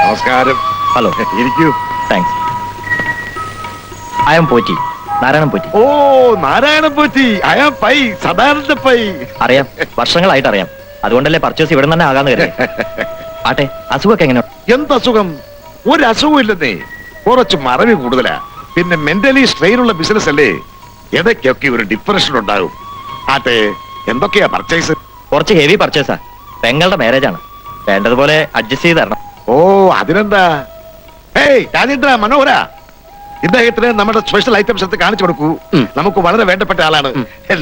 നമസ്കാരം. ഹലോ. ഇരിക്കൂ. Thanks. I am Potti, Narayanan Potti. ഓ, നാരായണൻ പോറ്റി. I am Pai, Sadananda Pai. അറിയാം, വർഷങ്ങളായിട്ട് അറിയാം. അതുകൊണ്ടല്ലേ പർച്ചേസ് ഇവിടെ തന്നെ ആകാന്ന് കരുതി. ആട്ടെ, അസുഖമൊക്കെ എങ്ങനെയുണ്ട്? എന്ത് അസുഖം? ഒരു അസുഖവും ഇല്ലെന്നേ. കുറച്ച് മറവി കൂടുതലാ. പിന്നെ മെന്റലി സ്ട്രെയിൻ ഉള്ള ബിസിനസ് അല്ലേ, ഇടയ്ക്കൊക്കെ ഒരു ഡിപ്രഷൻ ഉണ്ടാകും. ആട്ടെ, എന്തൊക്കെയാ പർച്ചേസ്? കുറച്ച് ഹെവി പർച്ചേസാ. പെങ്ങളുടെ മാരേജ് ആണ്, വേണ്ടതുപോലെ അഡ്ജസ്റ്റ് ചെയ്ത് തരണം. ഓ, അതിനെന്താ? ഏയ് രാജേന്ദ്ര, മനോഹര, ഇദ്ദേഹത്തിന് നമ്മുടെ സ്പെഷ്യൽ ഐറ്റംസ് എടുത്ത് കാണിച്ചു കൊടുക്കൂ. നമുക്ക് വളരെ വേണ്ടപ്പെട്ട ആളാണ്.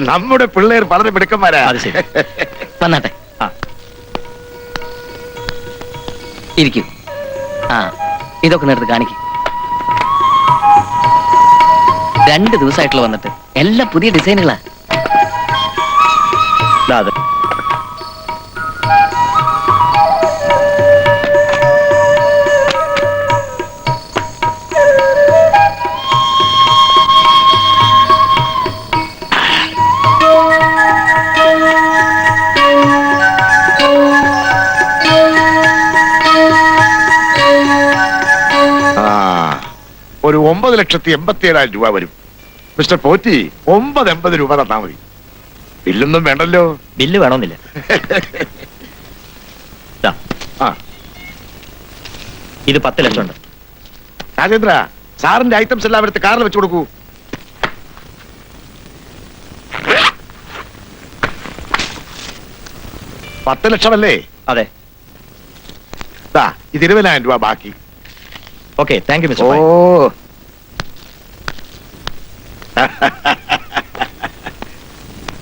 നമ്മുടെ പിള്ളേർ വളരെ മിടുക്കന്മാരാ. അത് ശരി. വന്നാട്ടെ. ആ, ഇരിക്കൂ. ആ, ഇതൊക്കെ നേരത്തെ കാണിക്കും. 2 ദിവസമായിട്ടുള്ള വന്നിട്ട് എല്ലാം പുതിയ ഡിസൈനുകളാ. ദാ അത്. ഒരു 9,87,000 രൂപ വരും. മിസ്റ്റർ പോറ്റി, 980 രൂപ തന്നാ മതി. ബില്ലൊന്നും വേണ്ടല്ലോ. ബില്ല് വേണമെന്നില്ല. ദാ, ആ, ഇത് 10 ലക്ഷം ഉണ്ട്. രാജേന്ദ്ര, സാറിന്റെ ഐറ്റംസ് എല്ലാം എടുത്ത് കാറിൽ വെച്ചു കൊടുക്കൂ. പത്ത് ലക്ഷമല്ലേ? അതെ. ദാ, ഇത് 20,000 രൂപ ബാക്കി. Okay, thank you mister. ഓ,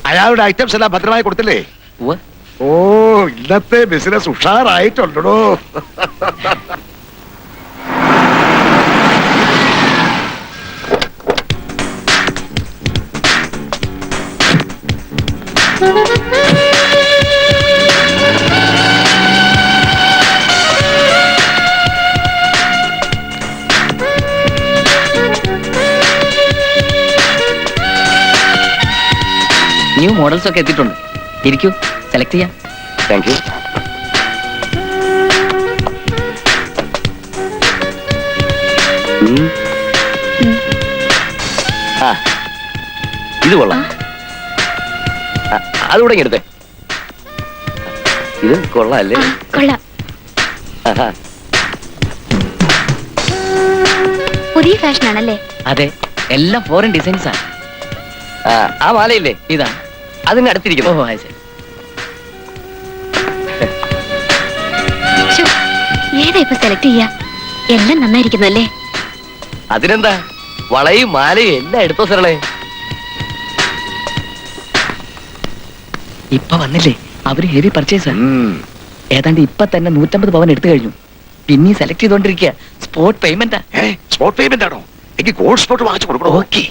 അയാളുടെ ഐറ്റംസ് എല്ലാം ഭദ്രമായി കൊടുത്തില്ലേ? ഉവ്വ്. ഓ, ഇന്നത്തെ ബിസിനസ് ഉഷാറായിട്ടുണ്ടോ? ന്യൂ മോഡൽസ് ഒക്കെ എത്തിയിട്ടുണ്ട്. ഇരിക്കൂ, സെലക്ട് ചെയ്യാം. Thank you. ഇത് കൊള്ളാം. അത് തുടങ്ങി എടുത്തേ. ഇത് കൊള്ളാല്ലേ? കൊള്ളാം. പുതിയ ഫാഷൻ ആണല്ലേ? അതെ, എല്ലാം ഫോറിൻ ഡിസൈൻസാ. ആ മാലയില്ലേ? ഇതാ അതിന് അടുത്തിരിക്കുന്നു. ഓഹോ, അത് ശരി. ശ്ശോ, ഏതാ ഇപ്പൊ സെലക്ട് ചെയ്യാ? എല്ലാം നന്നായിരിക്കുന്നു അല്ലേ? അതിനെന്താ, വളയും മാലയും എല്ലാം എടുത്തോ സരളെ. ഇപ്പൊ വന്നില്ലേ അവര് ഹെവി പർച്ചേസ്. ഏതാണ്ട് ഇപ്പൊ തന്നെ 150 പവൻ എടുത്തു കഴിഞ്ഞു. പിന്നെ സെലക്ട് ചെയ്തോണ്ടിരിക്കുക. സ്പോട്ട് പേയ്മെന്റാ. സ്പോട്ട് പേയ്മെന്റ് ആണോ? എനിക്ക് ഗോൾഡ് സ്പോട്ട് വാങ്ങിച്ചു കൊടുക്കണോ? ഓക്കെ.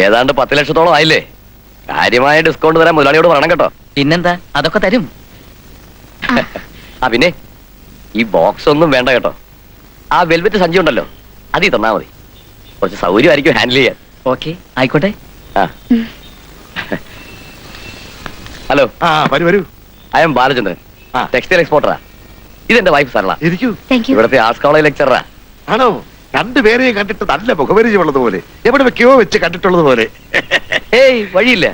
ഏതാണ്ട് 10 ലക്ഷത്തോളം ആയില്ലേ? കാര്യമായ ഡിസ്കൗണ്ട് തരാൻ മുതലാളിയോട് പറയണം കേട്ടോ. പിന്നെന്താ, അതൊക്കെ തരും. ആ, പിന്നെ ഈ ബോക്സ് ഒന്നും വേണ്ട കേട്ടോ. ആ വെൽവെറ്റ് സഞ്ചി ഉണ്ടല്ലോ, അതിൽ തന്നാ മതി. കുറച്ച് സൗകര്യമായിരിക്കും ഹാൻഡിൽ ചെയ്യാൻ. ഓക്കെ, ആയിക്കോട്ടെ. ആ, ഹലോ. ആ, വരൂ വരൂ. ഐ എം ബാലചന്ദ്രൻ, ടെക്സ്റ്റൈൽ എക്സ്പോർട്ടറാ. ഇതെന്റെ വൈഫ് സരള, ഇരിക്കൂ. Thank you. ഇവിടുത്തെ ആർട്സ് കോളേജ് ലെക്ചറാ. ആണോ? രണ്ടുപേരെയും കണ്ടിട്ട് നല്ല മുഖപരിചയമുള്ളത് പോലെ, എവിടെ വെക്കോ വെച്ച് കണ്ടിട്ടുള്ളത് പോലെ. ഏയ്, വഴിയില്ല.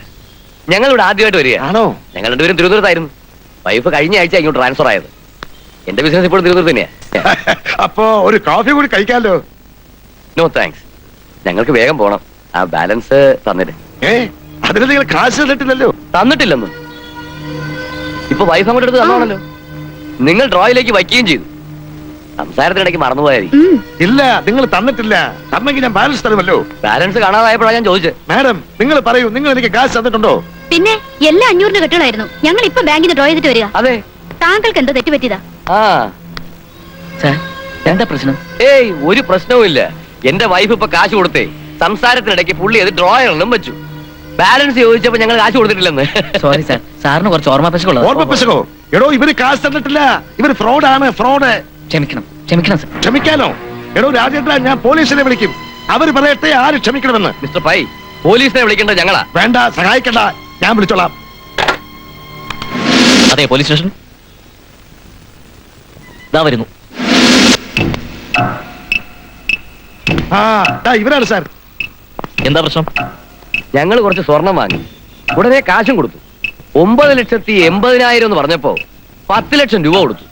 ഞങ്ങൾ ഇവിടെ ആദ്യമായിട്ട് വരിക. ആണോ? ഞങ്ങൾ രണ്ടുപേരും തിരുവനന്തപുരത്തായിരുന്നു. വൈഫ് കഴിഞ്ഞ ആഴ്ച ഇങ്ങോട്ട് ട്രാൻസ്ഫർ ആയത്. എന്റെ ബിസിനസ് ഇപ്പോഴും തിരുവനന്തപുരത്ത് തന്നെയാ. അപ്പോ ഒരു കോഫി കൂടി കഴിക്കാലോ? നോ താങ്ക്സ്, ഞങ്ങൾക്ക് വേഗം പോണം. ആ ബാലൻസ് തന്നിട്ട്. അതിന് നിങ്ങൾ കാശ് തന്നിട്ടില്ലല്ലോ. തന്നിട്ടില്ലെന്ന് ഇപ്പൊ വൈഫ് അങ്ങോട്ട് എടുത്ത് തന്നോണല്ലോ. നിങ്ങൾ ഡ്രോയിലേക്ക് വയ്ക്കുകയും ചെയ്തു. സംസാരത്തിനിടയ്ക്ക് മറന്നുപോയായിരിക്കും. ഇല്ല, നിങ്ങൾ തന്നിട്ടില്ല. തന്നെങ്കിൽ ഞാൻ ബാലൻസ് തരുമല്ലോ. ബാലൻസ് കാണാതായപ്പോഴാണ് ഞാൻ ചോദിച്ചത്. മാഡം, നിങ്ങൾ പറയൂ, നിങ്ങൾ എനിക്ക് കാശ് തന്നിട്ടുണ്ടോ? പിന്നെ എല്ലാം 500 കെട്ടുകളായിരുന്നു. ഞങ്ങൾ ഇപ്പൊ ബാങ്കിൽ നിന്ന് ഡ്രോ ചെയ്തിട്ട് വരിക. അതെ. താങ്കൾക്ക് എന്തോ തെറ്റ് പറ്റിയതാ. ആ, സാർ, എന്താ പ്രശ്നം? ഏയ്, ഒരു പ്രശ്നവും ഇല്ല. എന്റെ വൈഫ് ഇപ്പൊ കാശ് കൊടുത്തേ. സംസാരത്തിനിടയ്ക്ക് പുള്ളി അത് ഡ്രോയറിലും വെച്ചു. ബാലൻസ് ചോദിച്ചപ്പോ ഞങ്ങൾ കാശ് കൊടുത്തിട്ടില്ലെന്ന്. സോറി സാർ, സാറിന് കുറച്ച് ഓർമ്മ പശുക്കുള്ളത്. ഓർമ്മ പശകോ? എടോ, ഇവര് കാശ് തന്നിട്ടില്ല. ഇവര് ഫ്രോഡാണ്, ഫ്രോഡ്. ക്ഷമിക്കണം, ക്ഷമിക്കണം സാർ. ക്ഷമിക്കാനോ? എടോ രാജേന്ദ്ര, ഞാൻ പോലീസിനെ വിളിക്കും. അവര് പറയട്ടെ ആര് ക്ഷമിക്കണമെന്ന്. മിസ്റ്റർ പൈ, പോലീസിനെ വിളിക്കേണ്ടത് ഞങ്ങളാ. വേണ്ട, സഹായിക്കണ്ട, ഞാൻ വിളിച്ചോളാം. അതെ, പോലീസ് സ്റ്റേഷൻ. ഇതാ വരുന്നു. ആ ദാ ഇവരാണ് സാർ. എന്താ പ്രശ്നം? ഞങ്ങൾ കുറച്ച് സ്വർണം വാങ്ങി ഉടനെ കാശും കൊടുത്തു. 9,80,000 എന്ന് പറഞ്ഞപ്പോ 10 ലക്ഷം രൂപ കൊടുത്തു.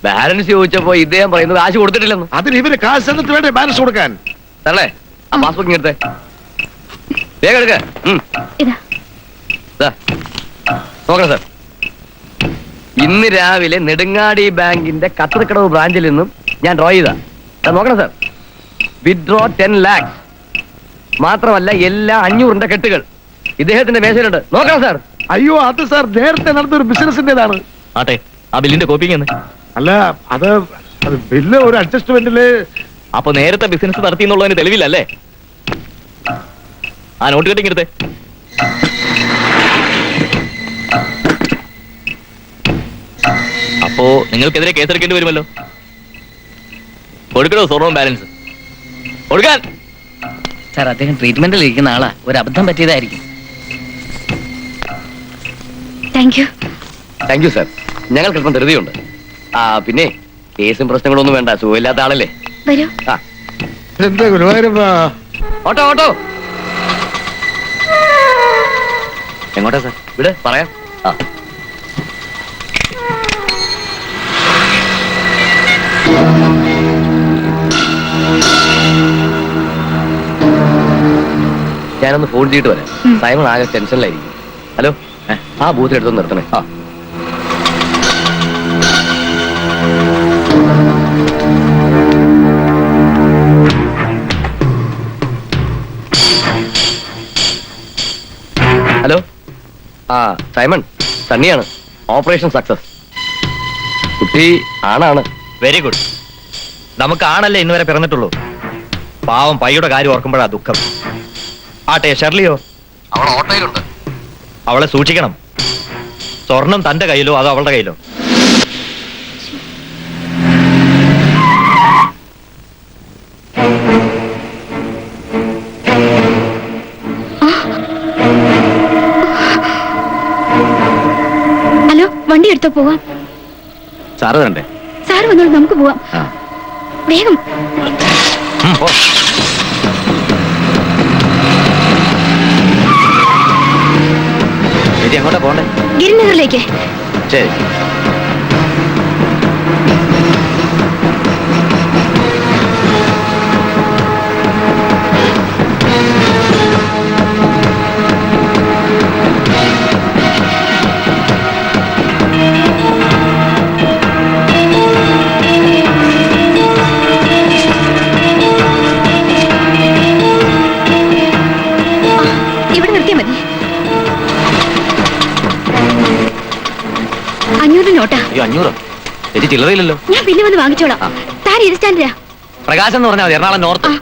ബാലൻസ് ചോദിച്ചപ്പോ ഇദ്ദേഹം പറയുന്നത് കാശ് കൊടുത്തിട്ടില്ലെന്ന്. അതിന് ഇവര് കാശ് തന്നിട്ട് വേണ്ടേ ബാലൻസ് കൊടുക്കാൻ? തള്ളേ ആ പാസ്ബുക്ക് എടുത്തേ, വേഗം എടുക്ക. ഇതാ നോക്കണം സാർ, ഇന്ന് രാവിലെ നെടുങ്ങാടി ബാങ്കിന്റെ കത്തറക്കടവ് ബ്രാഞ്ചിൽ നിന്നും ഞാൻ ഡ്രോ ചെയ്താ. നോക്കണം സാർ, വിഡ്രോ 10 lakhs. മാത്രമല്ല എല്ലാ 500ന്റെ കെട്ടുകൾ ഇദ്ദേഹത്തിന്റെ മേശയിലുണ്ട്. നോക്കണം സാർ. അയ്യോ അത് സാർ നേരത്തെ നടന്നൊരു ബിസിനസിന്റേതാണ്. ആട്ടെ, ആ ബില്ലിന്റെ കോപ്പിങ് എന്ന്. അല്ല അത് ബില്ല് ഒരു അഡ്ജസ്റ്റ്മെന്റില്. അപ്പൊ നേരത്തെ ബിസിനസ് നടത്തി എന്നുള്ളതിന് തെളിവില്ലല്ലേ? ആ നോട്ട് കെട്ടിങ് എടുത്തേ. അപ്പോ നിങ്ങൾക്കെതിരെ കേസെടുക്കേണ്ടി വരുമല്ലോ. കൊടുക്കണോ സ്വർണവും ബാലൻസ്? കൊടുക്കാൻ. സാർ, അദ്ദേഹം ട്രീറ്റ്മെന്റിൽ ഇരിക്കുന്ന ആളാ, ഒരു അബദ്ധം പറ്റിയതായിരിക്കും. Thank you. Thank you sir, ഞങ്ങൾക്ക് അല്പം ധൃതിയുണ്ട്. ആ പിന്നെ കേസും പ്രശ്നങ്ങളൊന്നും വേണ്ട, സുഖമില്ലാത്ത ആളല്ലേ. വരൂ. ആ എന്താ ഗുരുവായൂരപ്പ? Auto auto. എങ്ങോട്ടാ സാർ? ഇവിടെ പറയാം. ആ ഞാനൊന്ന് ഫോൺ ചെയ്തിട്ട് വരാം. സൈമൺ ആകെ ടെൻഷനിലായിരിക്കും. ഹലോ, ആ ബൂത്തിലെടുത്ത് നിർത്തണേ. ആ ഹലോ, ആ സൈമൺ, സണ്ണിയാണ്. Operation success. കുട്ടി ആണാണ്. Very good. നമുക്ക് ആണല്ലേ ഇന്നുവരെ പിറന്നിട്ടുള്ളൂ. പാവം പയ്യുടെ കാര്യം ഓർക്കുമ്പോഴാ ദുഃഖം. ആട്ടെ, ഷെർലിയോ? അവൾ ഓട്ടോയിലുണ്ട്. അവളെ സൂക്ഷിക്കണം. സ്വർണം തന്റെ കയ്യിലോ അതോ അവളുടെ കയ്യിലോ? ഹലോ, വണ്ടി എടുത്തോ, പോവാം. സാറ് വേണ്ടേ? സാർ വന്നോളൂ, നമുക്ക് പോവാം. വേഗം. എങ്ങോട്ടാ പോണ്ടേ? ഗിരിനഗറിലേക്ക്. ശരി. ഇവിടെ നിർത്തിയാ മതി. 500 നോട്ടാ. അയ്യോ, 500? ചേച്ചി ചില്ലറയില്ലല്ലോ. ഞാൻ പിന്നെ വന്ന് വാങ്ങിച്ചോളാം. താൻ ഏത് സ്റ്റാൻഡിലാ? പ്രകാശം എന്ന് പറഞ്ഞാൽ മതി, Ernakulam north.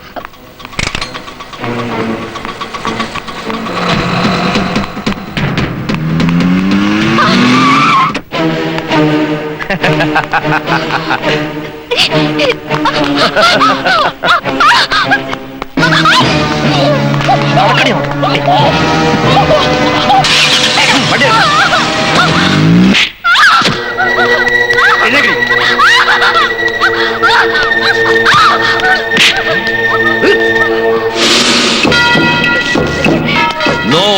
No.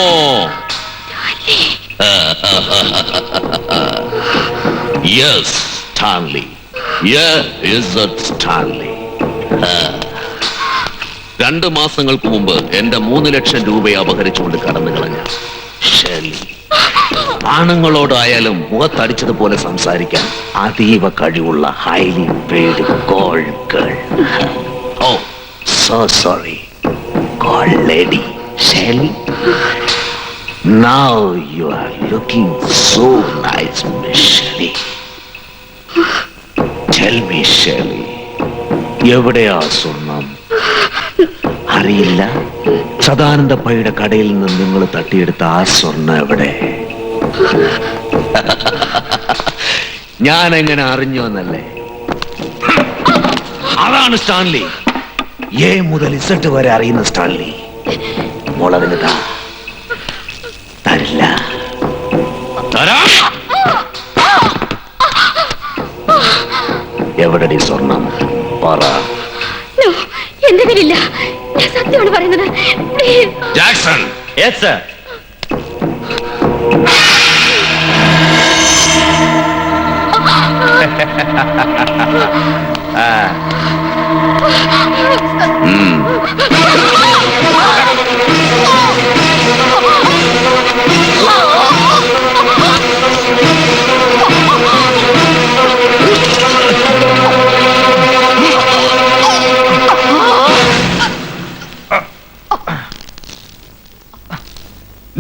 Yes, Stanley. Here is it, Stanley. 2 മാസങ്ങൾക്ക് മുമ്പ് എന്റെ 3 ലക്ഷം രൂപയെ അപഹരിച്ചുകൊണ്ട് കടന്നു കളഞ്ഞ ഷെർലി. ആണുങ്ങളോടായാലും മുഖത്തടിച്ചതുപോലെ സംസാരിക്കാൻ അതീവ കഴിവുള്ള ഹൈലി പെയ്ഡ് ഗോൾഡ് ഗേൾ. ഓ so sorry, gold lady Shirley. Now you are looking so nice, Miss Shelley. Tell me, Shelley, എവിടെയാ സ്വർണം? അറിയില്ല. സദാനന്ദ പൈയുടെ കടയിൽ നിന്ന് നിങ്ങൾ തട്ടിയെടുത്ത ആ സ്വർണം എവിടെ? ഞാൻ എങ്ങനെ അറിഞ്ഞു എന്നല്ലേ? അതാണ് സ്റ്റാൻലി. എ മുതൽ ഇസഡ് വരെ അറിയുന്ന സ്റ്റാൻലി. മോളതിന് തരില്ല. എവിടെടി സ്വർണം? പറ. എന്റെ ജീവനില്ല. ഞാൻ സത്യമാണ് പറയുന്നത്. Please. Jackson, yes sir.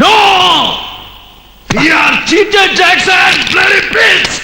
No! We are cheated, Jackson! Bloody bitch!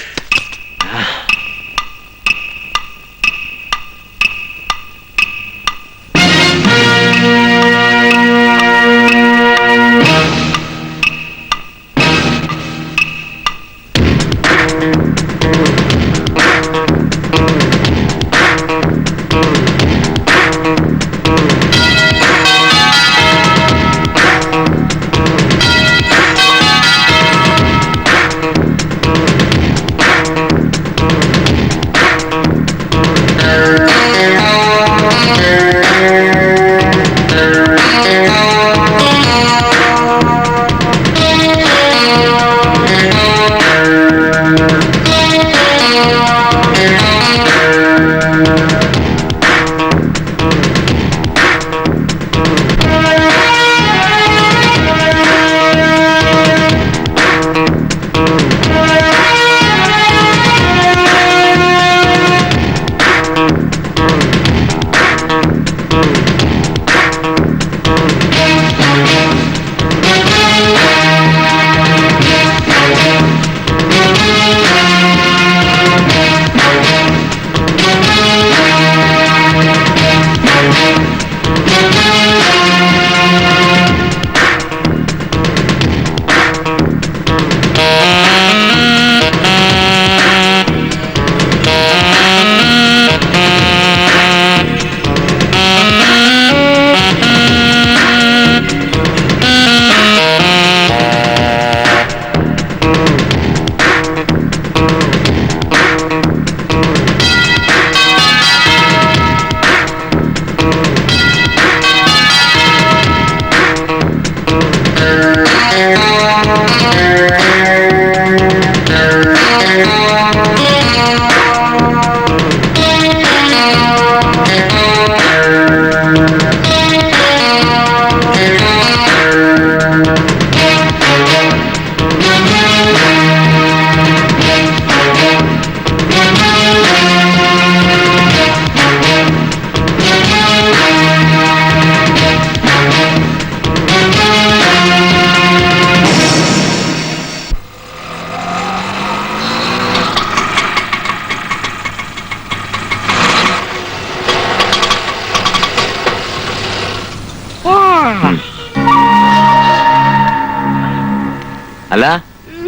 അല്ല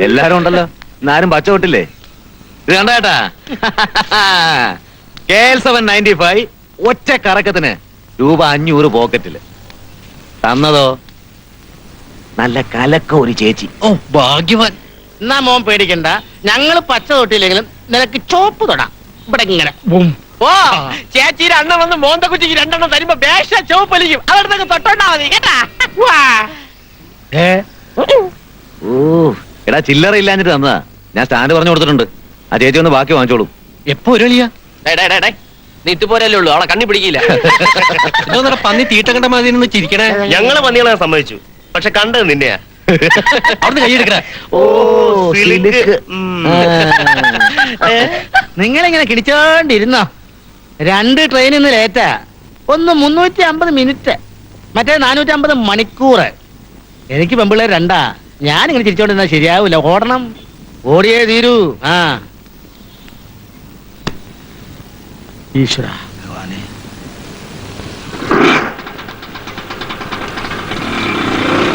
എല്ലാരും ഉണ്ടല്ലോ, ഇന്നാരും പച്ച തൊട്ടില്ലേ? ഇത് കണ്ടേട്ടാ, KL795 ഒറ്റ കറക്കത്തിന് ₹500 പോക്കറ്റില് തന്നതോ നല്ല കലക്ക ഒരു ചേച്ചി. ഓ ഭാഗ്യവാൻ. എന്നാ മോൻ പേടിക്കണ്ട, ഞങ്ങള് പച്ച തൊട്ടില്ലെങ്കിലും നിനക്ക് ചോപ്പ് തൊടാം. ഇവിടെ ഇങ്ങനെ ബും. ഓ ചേച്ചി രണ്ടെണ്ണം വന്ന് മോന്ത കുച്ചിക്ക് രണ്ടെണ്ണം തരുമ്പോ ബേഷ ചോപ്പലിക്കും. അവിടത്തൊക്കെ തൊട്ടോണ്ടാ മതി കേട്ടാ. ഏ ഓ എടാ, ചില്ലറ ഇല്ലാഞ്ഞിട്ട് തന്നതാ. ഞാൻ സ്റ്റാൻഡ് പറഞ്ഞു കൊടുത്തിട്ടുണ്ട്. ആ ചേച്ചി ഒന്ന് ബാക്കി വാങ്ങിച്ചോളൂ. എപ്പോ ഒരളിയാ നീ ഇട്ടുപോരല്ലേ ഉള്ളൂ, അവളെ കണ്ണി പിടിക്കില്ല. ഇതൊന്നും പന്നി തീട്ട കണ്ട മതി ചിരിക്കണേ. ഞങ്ങള് പന്നികളെ സമ്മതിച്ചു, പക്ഷെ കണ്ടത് നിന്നെയാ. അവിടുന്ന് കൈയെടുക്കണ. ഓ സിലുക്ക്. നിങ്ങളിങ്ങനെ കിടിച്ചോണ്ടിരുന്നോ? 2 ട്രെയിൻ ഇന്ന് ലേറ്റാ. ഒന്ന് 350 മിനിറ്റ്, മറ്റേ 450 മണിക്കൂർ. എനിക്ക് പെമ്പിള്ളേർ 2. ഞാനിങ്ങനെ ചിരിച്ചോണ്ടിരുന്നാ ശരിയാവൂല. ഓടണം, ഓടിയേ തീരൂ. ആ ഈശ്വര ഭഗവാനെ.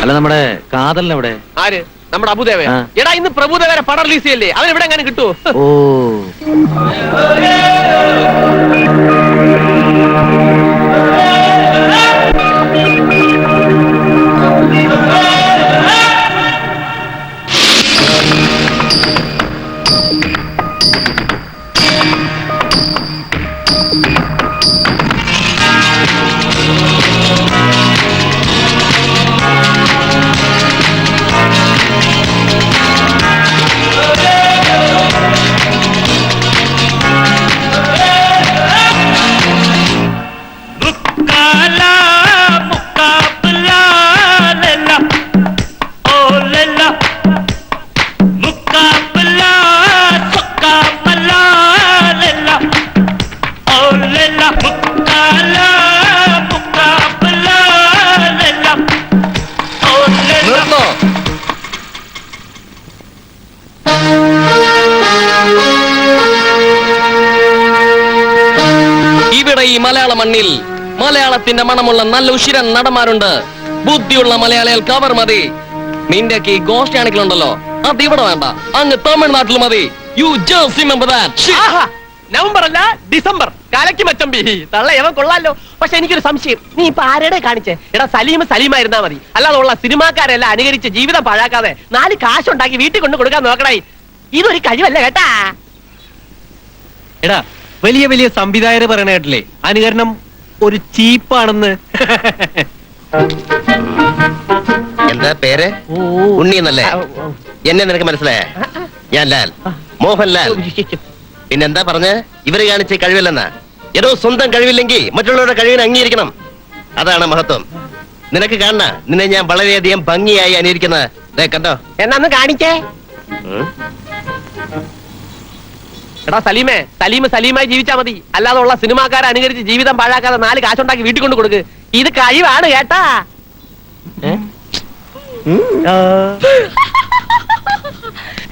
അല്ല, നമ്മുടെ കാതലിനെവിടെ? ആര്? നമ്മുടെ അബുദേവ. ആ. എടാ ഇന്ന് പ്രഭുദേവരെ പടം റിലീസ് ചെയ്യല്ലേ, അവൻ ഇവിടെ എങ്ങനെ കിട്ടുമോ? ഓ മലയാള മണ്ണിൽ മലയാളത്തിന്റെ മണമുള്ള നല്ല ഉശിരൻ നടന്മാരുണ്ട്. ബുദ്ധിയുള്ള മലയാളികൾ കവർ മതി. നിന്റെ ഈ ഗോസ്റ്റ് ആണെങ്കിലുണ്ടല്ലോ, അത് ഇവിടെ വേണ്ട, അങ്ങ് തമിഴ്നാട്ടിൽ മതി. You just remember that. November അല്ല ഡിസംബർ. കാലയ്ക്ക് മച്ചമ്പി തള്ള എവൻ കൊള്ളാലോ. പക്ഷെ എനിക്കൊരു സംശയം, നീ ഇപ്പൊ ആരുടെ കാണിച്ചേ? എടാ സലീമായിരുന്നാ മതി. അല്ലാതെ ഉള്ള സിനിമാക്കാരെല്ലാം അനുകരിച്ച് ജീവിതം പാഴാക്കാതെ 4 കാശുണ്ടാക്കി വീട്ടിൽ കൊണ്ട് കൊടുക്കാൻ നോക്കണേ. ഇതൊരു കഴിവല്ല കേട്ടാ. എടാ വലിയ വലിയ സംവിധായകർ പറയണ കേട്ടില്ലേ, അനുകരണം ഒരു ചീപ്പാണെന്ന്. എന്താ പേര്? ഉണ്ണി എന്നല്ലേ? എന്നെ നിനക്ക് മനസ്സിലായ? ഞാൻ ലാൽ, മോഹൻലാൽ. പിന്നെന്താ പറഞ്ഞ് ഇവര് കാണിച്ച കഴിവില്ലെന്നാ? ഏതോ സ്വന്തം കഴിവില്ലെങ്കിൽ മറ്റുള്ളവരുടെ കഴിവിനെ അംഗീകരിക്കണം. അതാണ് മഹത്വം. നിനക്ക് കാണണ നിന്നെ ഞാൻ വളരെയധികം ഭംഗിയായി അനുകരിക്കുന്നത് കണ്ടോ? എന്നാന്ന് കാണിക്കേ. എടാ സലീമായി ജീവിച്ചാ മതി. അല്ലാതെ ഉള്ള സിനിമാക്കാരെ അനുകരിച്ച് ജീവിതം പാഴാക്കാതെ 4 കാശുണ്ടാക്കി വീട്ടിൽ കൊണ്ട് കൊടുക്ക്. ഇത് കഴിവാണ് കേട്ടാ.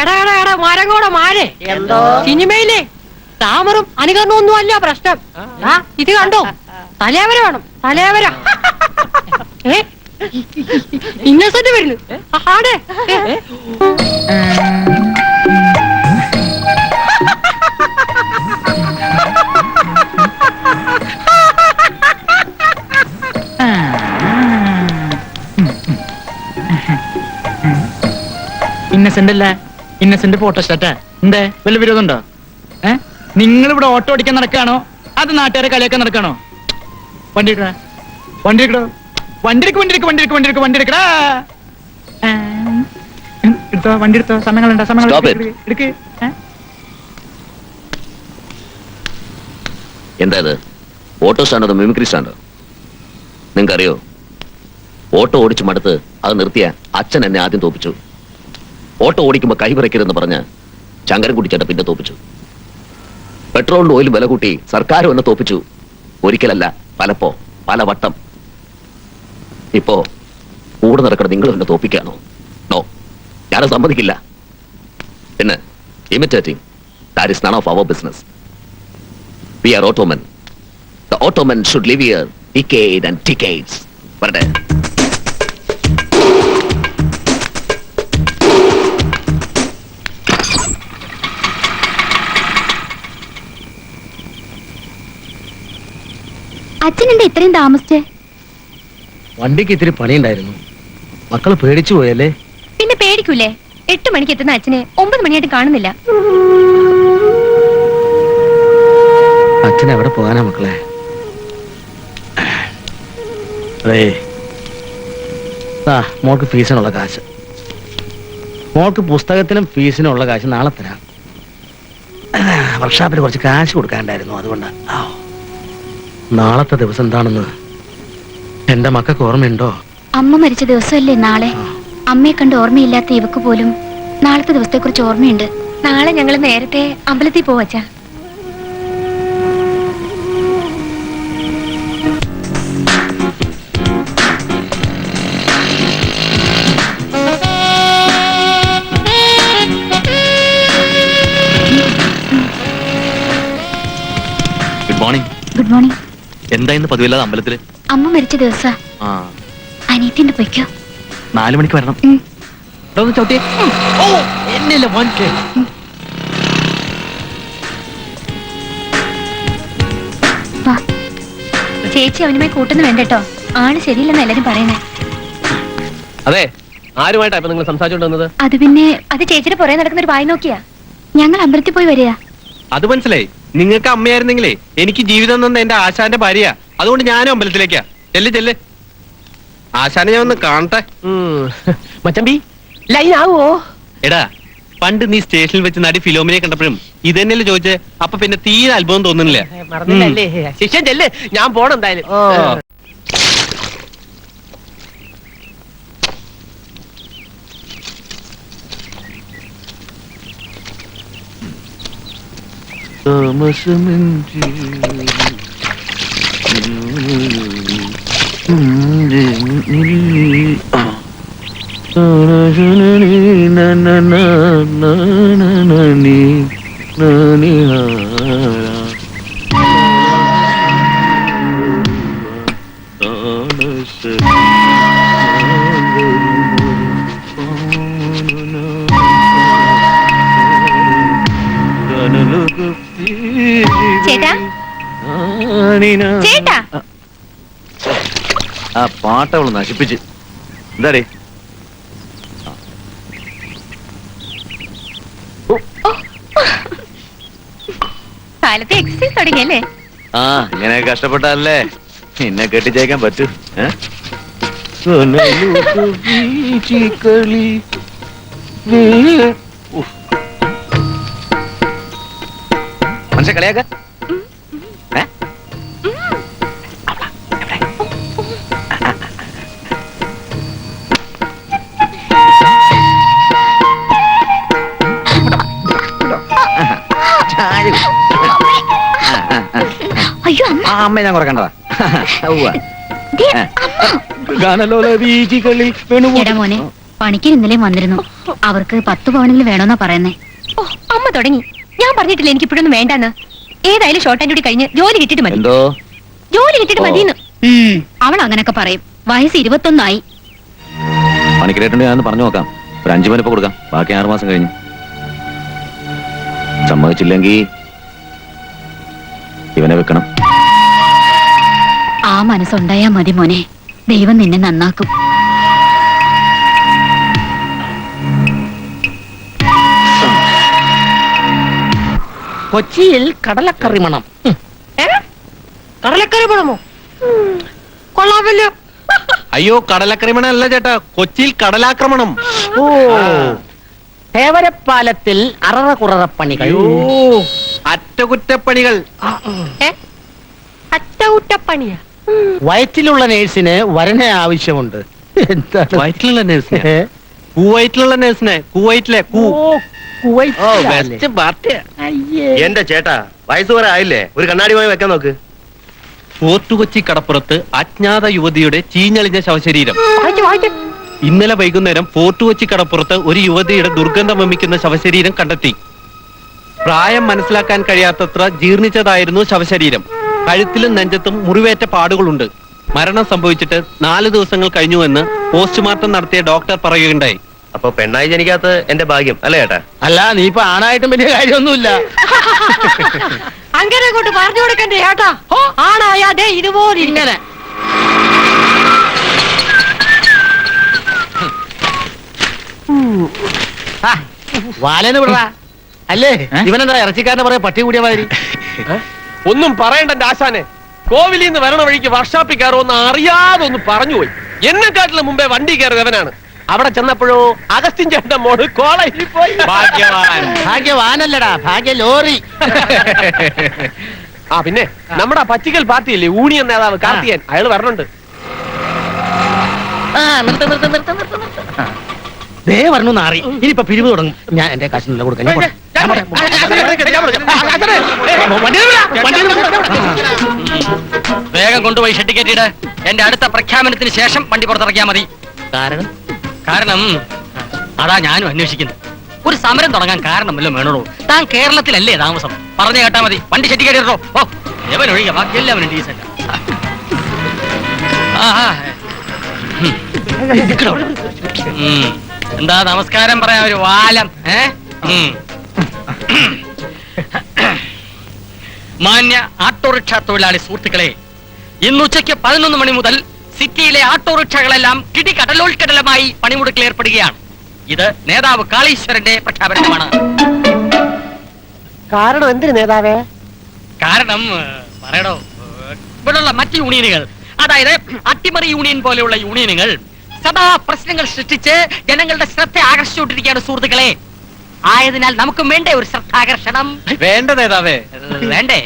എടാ മരങ്ങോടെ മാരെ സിനിമയിലെ താമറും അനുകരണമൊന്നും അല്ല പ്രശ്നം. ഇത് കണ്ടോ, തലവര വേണം, തലവര. ഇന്നസെന്റ് വരുന്നു. ആടെ ഇന്നസെന്റ് അല്ല, ഇന്നസെന്റ് ഫോട്ടോസ്റ്റാറ്റാ. എന്തേ വല്ല വിരോധമുണ്ടോ? നിങ്ങൾ ഇവിടെ ഓട്ടോ ഓടിക്കാൻ നടക്കാണോ അത് നാട്ടുകാരെ കളിയാക്കാൻ നടക്കാണോ? വണ്ടി എടുക്കടാ, വണ്ടി എടുക്കടോ, വണ്ടി എടുക്കടാ. എടുത്തോ, വണ്ടി എടുത്തോ. സമയങ്ങളുണ്ടോ? എടുക്ക്. എന്താ ഇത്? ഓട്ടോ സ്റ്റാൻഡോ മിമിക്രി സ്റ്റാൻഡോ? നിങ്ങൾക്കറിയോ, ഓട്ടോ ഓടിച്ചു മടുത്ത് അത് നിർത്തിയ അച്ഛൻ എന്നെ ആദ്യം തോപ്പിച്ചു. ഓട്ടോ ഓടിക്കുമ്പോ കൈ വിറയ്ക്കരുതെന്ന് പറഞ്ഞ് ശങ്കരൻ കുട്ടിച്ചേട്ട പിന്നെ തോപ്പിച്ചു. പെട്രോളിന്റെ ഓയിൽ വില കൂട്ടി സർക്കാരും എന്നെ തോപ്പിച്ചു. ഒരിക്കലല്ല, പല വട്ടം. ഇപ്പോ കൂടെ നടക്കണം നിങ്ങൾ എന്നെ തോപ്പിക്കാണോ? നോ, ഞാനത് സമ്മതിക്കില്ല. പിന്നെ imitating, that is none of our business. We are Ottoman. The Ottoman should live here decade and decades. വരട്ടെ. അച്ഛനെന്താ ഇത്രയും താമസിച്ചേ? വണ്ടിക്ക് ഇത്തിരി പണിയുണ്ടായിരുന്നു. മക്കള് പേടിച്ചു പോയല്ലേ? പിന്നെ പേടിക്കൂലേ? 8 മണിക്ക് എത്തുന്ന അച്ഛനെ 9 മണിയായിട്ട് കാണുന്നില്ല. അച്ഛൻ എവിടെ പോകാനാ മക്കളെ? അതേ, മോൾക്ക് ഫീസിനുള്ള കാശ്, മോൾക്ക് പുസ്തകത്തിനും ഫീസിനുള്ള കാശ് നാളെ തരാം. വർക്ക്ഷോപ്പിൽ കുറച്ച് കാശ് കൊടുക്കാണ്ടായിരുന്നു, അതുകൊണ്ടാ. നാളത്തെ ദിവസം എന്താണെന്ന് എന്റെ മക്കൾക്ക് ഓർമ്മയുണ്ടോ? അമ്മ മരിച്ച ദിവസമല്ലേ നാളെ? അമ്മയെ കണ്ട് ഓർമ്മയില്ലാത്ത ഇവക്ക് പോലും നാളത്തെ ദിവസത്തെ കുറിച്ച് ഓർമ്മയുണ്ട്. നാളെ ഞങ്ങൾ നേരത്തെ അമ്പലത്തിൽ പോവച്ചാ. Good morning. Good morning. എന്താ ഇന്ന് പതിവില്ലാതെ അമ്പലത്തില്? അമ്മ മരിച്ച ദിവസ. അനിയത്തിന്റെ പൊയ്ക്കോ. 4 മണിക്ക് വരണം. ചേച്ചി അവനുമായി കൂട്ടുന്നു വേണ്ടട്ടോ. ആള് ശരിയില്ലെന്ന് എല്ലാരും പറയണേ. അതെ, ആരുമായിട്ടാ ഇപ്പൊ നിങ്ങൾ സംസാരിച്ചോണ്ടിരുന്നത്? അത് പിന്നെ അത് ചേച്ചിയുടെ പുറകെ നടക്കുന്ന ഒരു വായി നോക്കിയാ. ഞങ്ങൾ അമ്പലത്തിൽ പോയി വരിക. അത് മനസ്സിലായി. നിങ്ങൾക്ക് അമ്മയായിരുന്നെങ്കിലേ എനിക്ക് ജീവിതം തന്ന എന്റെ ആശാന്റെ ഭാര്യയാ. അതുകൊണ്ട് ഞാനും അമ്പലത്തിലേക്കാ. ചെല്ല് ആശാനെ ഞാൻ ഒന്ന് കാണട്ടെ. മച്ചമ്പി ലൈൻ ആവോ? എടാ, പണ്ട് നീ സ്റ്റേഷനിൽ വെച്ച് നടി ഫിലോമിനെ കണ്ടപ്പോഴും ഇത് തന്നെയല്ലേ ചോദിച്ചേ. അപ്പൊ പിന്നെ തീരെ അത്ഭുതം തോന്നുന്നില്ല. മറന്നില്ലല്ലേ? ശിഷ്യൻ ചെല്ല്, ഞാൻ പോണം എന്തായാലും. ചേട്ടാ ചേട്ടാ ആ പാട്ട് അവള് നശിപ്പിച്ച് എന്താടേ കാലത്തെ എക്സസൈസ് തുടങ്ങിയല്ലേ? ആ ഇങ്ങനെ കഷ്ടപ്പെട്ടല്ലേ നിന്നെ കെട്ടിച്ചേക്കാൻ പറ്റൂ മനുഷ്യ കളിയാക്ക അയ്യോ അമ്മ, അമ്മ ഞാൻ കുറക്കണ്ടതാ ദേ, എടാ മോനെ, പണിക്ക് ഇന്നലെ വന്നിരുന്നു. അവർക്ക് 10 പവനെങ്കിലും വേണമെന്നാ പറയുന്നേ. ഓ, അമ്മ തുടങ്ങി. ഞാൻ പറഞ്ഞിട്ടില്ല എനിക്ക് ഇപ്പോഴൊന്നും വേണ്ടെന്ന്. ഏതായാലും ഷോർട്ട് ആൻഡ് കൂടി കഴിഞ്ഞ് ജോലി കിട്ടിട്ട് മതി. എന്തോ ജോലി കിട്ടിട്ട് മതിന്ന്. അവൾ അങ്ങനൊക്കെ പറയും. വയസ്സ് 21 ആയി. പണിക്കരേട്ടുണ്ട് ഞാൻ പറഞ്ഞു നോക്കാം. ഒരു 5 മണിപ്പോ കൊടുക്കാം. ബാക്കി 6 മാസം കഴിഞ്ഞു. സമ്മതിച്ചില്ലെങ്കിൽ ഇവനെ വെക്കണം. ആ മനസ്സുണ്ടായാ മതി മോനെ. ദൈവം നിന്നെ നന്നാക്കും. കൊച്ചിയിൽ കടലക്കറി മണം. കടലക്കറി പണമോ? കൊള്ളാമല്ലോ. അയ്യോ കടലക്രമണം അല്ല ചേട്ടാ, കൊച്ചിയിൽ കടലാക്രമണം. ഓ, തേവരപ്പാലത്തിൽ അററ കുററ പണികൾ. അയ്യോ അറ്റകുറ്റപ്പണികൾ. അറ്റകുറ്റപ്പണിയാ? വയറ്റിലുള്ള നേഴ്സിന് വരനെ ആവശ്യമുണ്ട്. എന്താണ് വയറ്റിലുള്ള നേഴ്സിനെ, ഏ? കുവൈറ്റിലുള്ള നേഴ്സിനെ, കുവൈറ്റിലെ ഓ, കുവൈറ്റിലാണല്ലേ? ബെസ്റ്റ് പാർട്ടിയാ. അയ്യേ. എന്റെ ചേട്ടാ വയസ്സ് വരെ ആയില്ലേ, ഒരു കണ്ണാടി വാങ്ങി വെക്കാൻ നോക്ക്. ഫോർട്ട് കൊച്ചി കടപ്പുറത്ത് അജ്ഞാത യുവതിയുടെ ചീഞ്ഞളിഞ്ഞ ശവശരീരം. വായിച്ച് വായിച്ച്. ഇന്നലെ വൈകുന്നേരം ഫോർട്ട് കൊച്ചി കടപ്പുറത്ത് ഒരു യുവതിയുടെ ദുർഗന്ധം വമിക്കുന്ന ശവശരീരം കണ്ടെത്തി. പ്രായം മനസ്സിലാക്കാൻ കഴിയാത്തത്ര ജീർണിച്ചതായിരുന്നു ശവശരീരം. കഴുത്തിലും നെഞ്ചത്തും മുറിവേറ്റ പാടുകളുണ്ട്. മരണം സംഭവിച്ചിട്ട് 4 ദിവസങ്ങൾ കഴിഞ്ഞുവെന്ന് പോസ്റ്റ്മോർട്ടം നടത്തിയ ഡോക്ടർ പറയുകയുണ്ടായി. അപ്പൊ പെണ്ണായി ജനിക്കാത്ത എന്റെ ഭാഗ്യം അല്ലേ ചേട്ടാ? അല്ല, നീ ഇപ്പൊ ആണായിട്ടും വലിയ കാര്യമൊന്നുമില്ല. അങ്ങനെ കൊണ്ട് പറഞ്ഞു കൊടുക്കണ്ടേ ഏട്ടാ? ആണായാ ദേ ഇതുപോലെ ഇങ്ങനെ. വാലന് വിടറാ. അല്ലേ, ഇവനെന്താ ഇറച്ചിക്കാരനെ പറയാ പട്ടി കൂടിയ മാതിരി? ഒന്നും പറയണ്ട എന്റെ ആശാനെ. കോവിലിൽ നിന്ന് വരണ വഴിക്ക് വർക്ക്ഷോപ്പിൽ കയറുമെന്ന് അറിയാതെ ഒന്ന് പറഞ്ഞുപോയി. എന്നെക്കാട്ടിലും മുമ്പേ വണ്ടി കയറിയവനാണ്. അവിടെ ചെന്നപ്പോഴോ അഗസ്റ്റിൻ ചേട്ടന്റെ മോള് കോളേജിൽ പോയി. ഭാഗ്യവാൻ. ഭാഗ്യവാനല്ലടാ, ഭാഗ്യ ലോറി. ആ പിന്നെ നമ്മുടെ പച്ചിക്കൽ പാർട്ടിയില്ലേ യൂണിയൻ നേതാവ് കാർത്തിയൻ, അയാൾ വരണുണ്ട്. ദേ വരണു നാറി. ഇനിയിപ്പൊ പിരിവ് തുടങ്ങും. ഞാൻ എന്റെ കാശിനുള്ള കൊടുക്കാം. ഞാൻ പോട്ടെ. വേഗം കൊണ്ടുപോയി ഷെഡ് കയറ്റിയിട്ട് എന്റെ അടുത്ത പ്രഖ്യാപനത്തിന് ശേഷം വണ്ടി പുറത്തിറക്കിയാൽ മതി. കാരണം അതാ ഞാനും അന്വേഷിക്കുന്നു. ഒരു സമരം തുടങ്ങാൻ കാരണം വല്ലതും വേണോളൂ. താൻ കേരളത്തിലല്ലേ താമസം? പറഞ്ഞു കേട്ടാ മതി. വണ്ടി ഷെഡ് കയറ്റിട്ടോ. ഓ എവൻ ഒഴികെ ബാക്കി എല്ലാവരും ഡീസന്റ്. എന്താ നമസ്കാരം പറയാൻ ഒരു വാലം? മാന്യ ഓട്ടോറിക്ഷ തൊഴിലാളി സുഹൃത്തുക്കളെ, ഇന്നുച്ചയ്ക്ക് 11 മണി മുതൽ സിറ്റിയിലെ ഓട്ടോറിക്ഷകളെല്ലാം കിടികടലോൽക്കടലമായി പണിമുടക്കിൽ ഏർപ്പെടുകയാണ്. ഇത് നേതാവ് കാളീശ്വരന്റെ പ്രഖ്യാപനമാണ്. കാരണം എന്തിനു നേതാവേ? കാരണം പറയടോ, ഇവിടെയുള്ള മറ്റ് യൂണിയനുകൾ, അതായത് അട്ടിമറി യൂണിയൻ പോലെയുള്ള യൂണിയനുകൾ സദാ പ്രശ്നങ്ങൾ സൃഷ്ടിച്ച് ജനങ്ങളുടെ ശ്രദ്ധ ആകർഷിച്ചുകൊണ്ടിരിക്കുകയാണ് സുഹൃത്തുക്കളെ. ആയതിനാൽ നമുക്കും വേണ്ടേ ഒരു ശ്രദ്ധാകർഷണം? വേണ്ട നേതാവേ. വേണ്ടേ?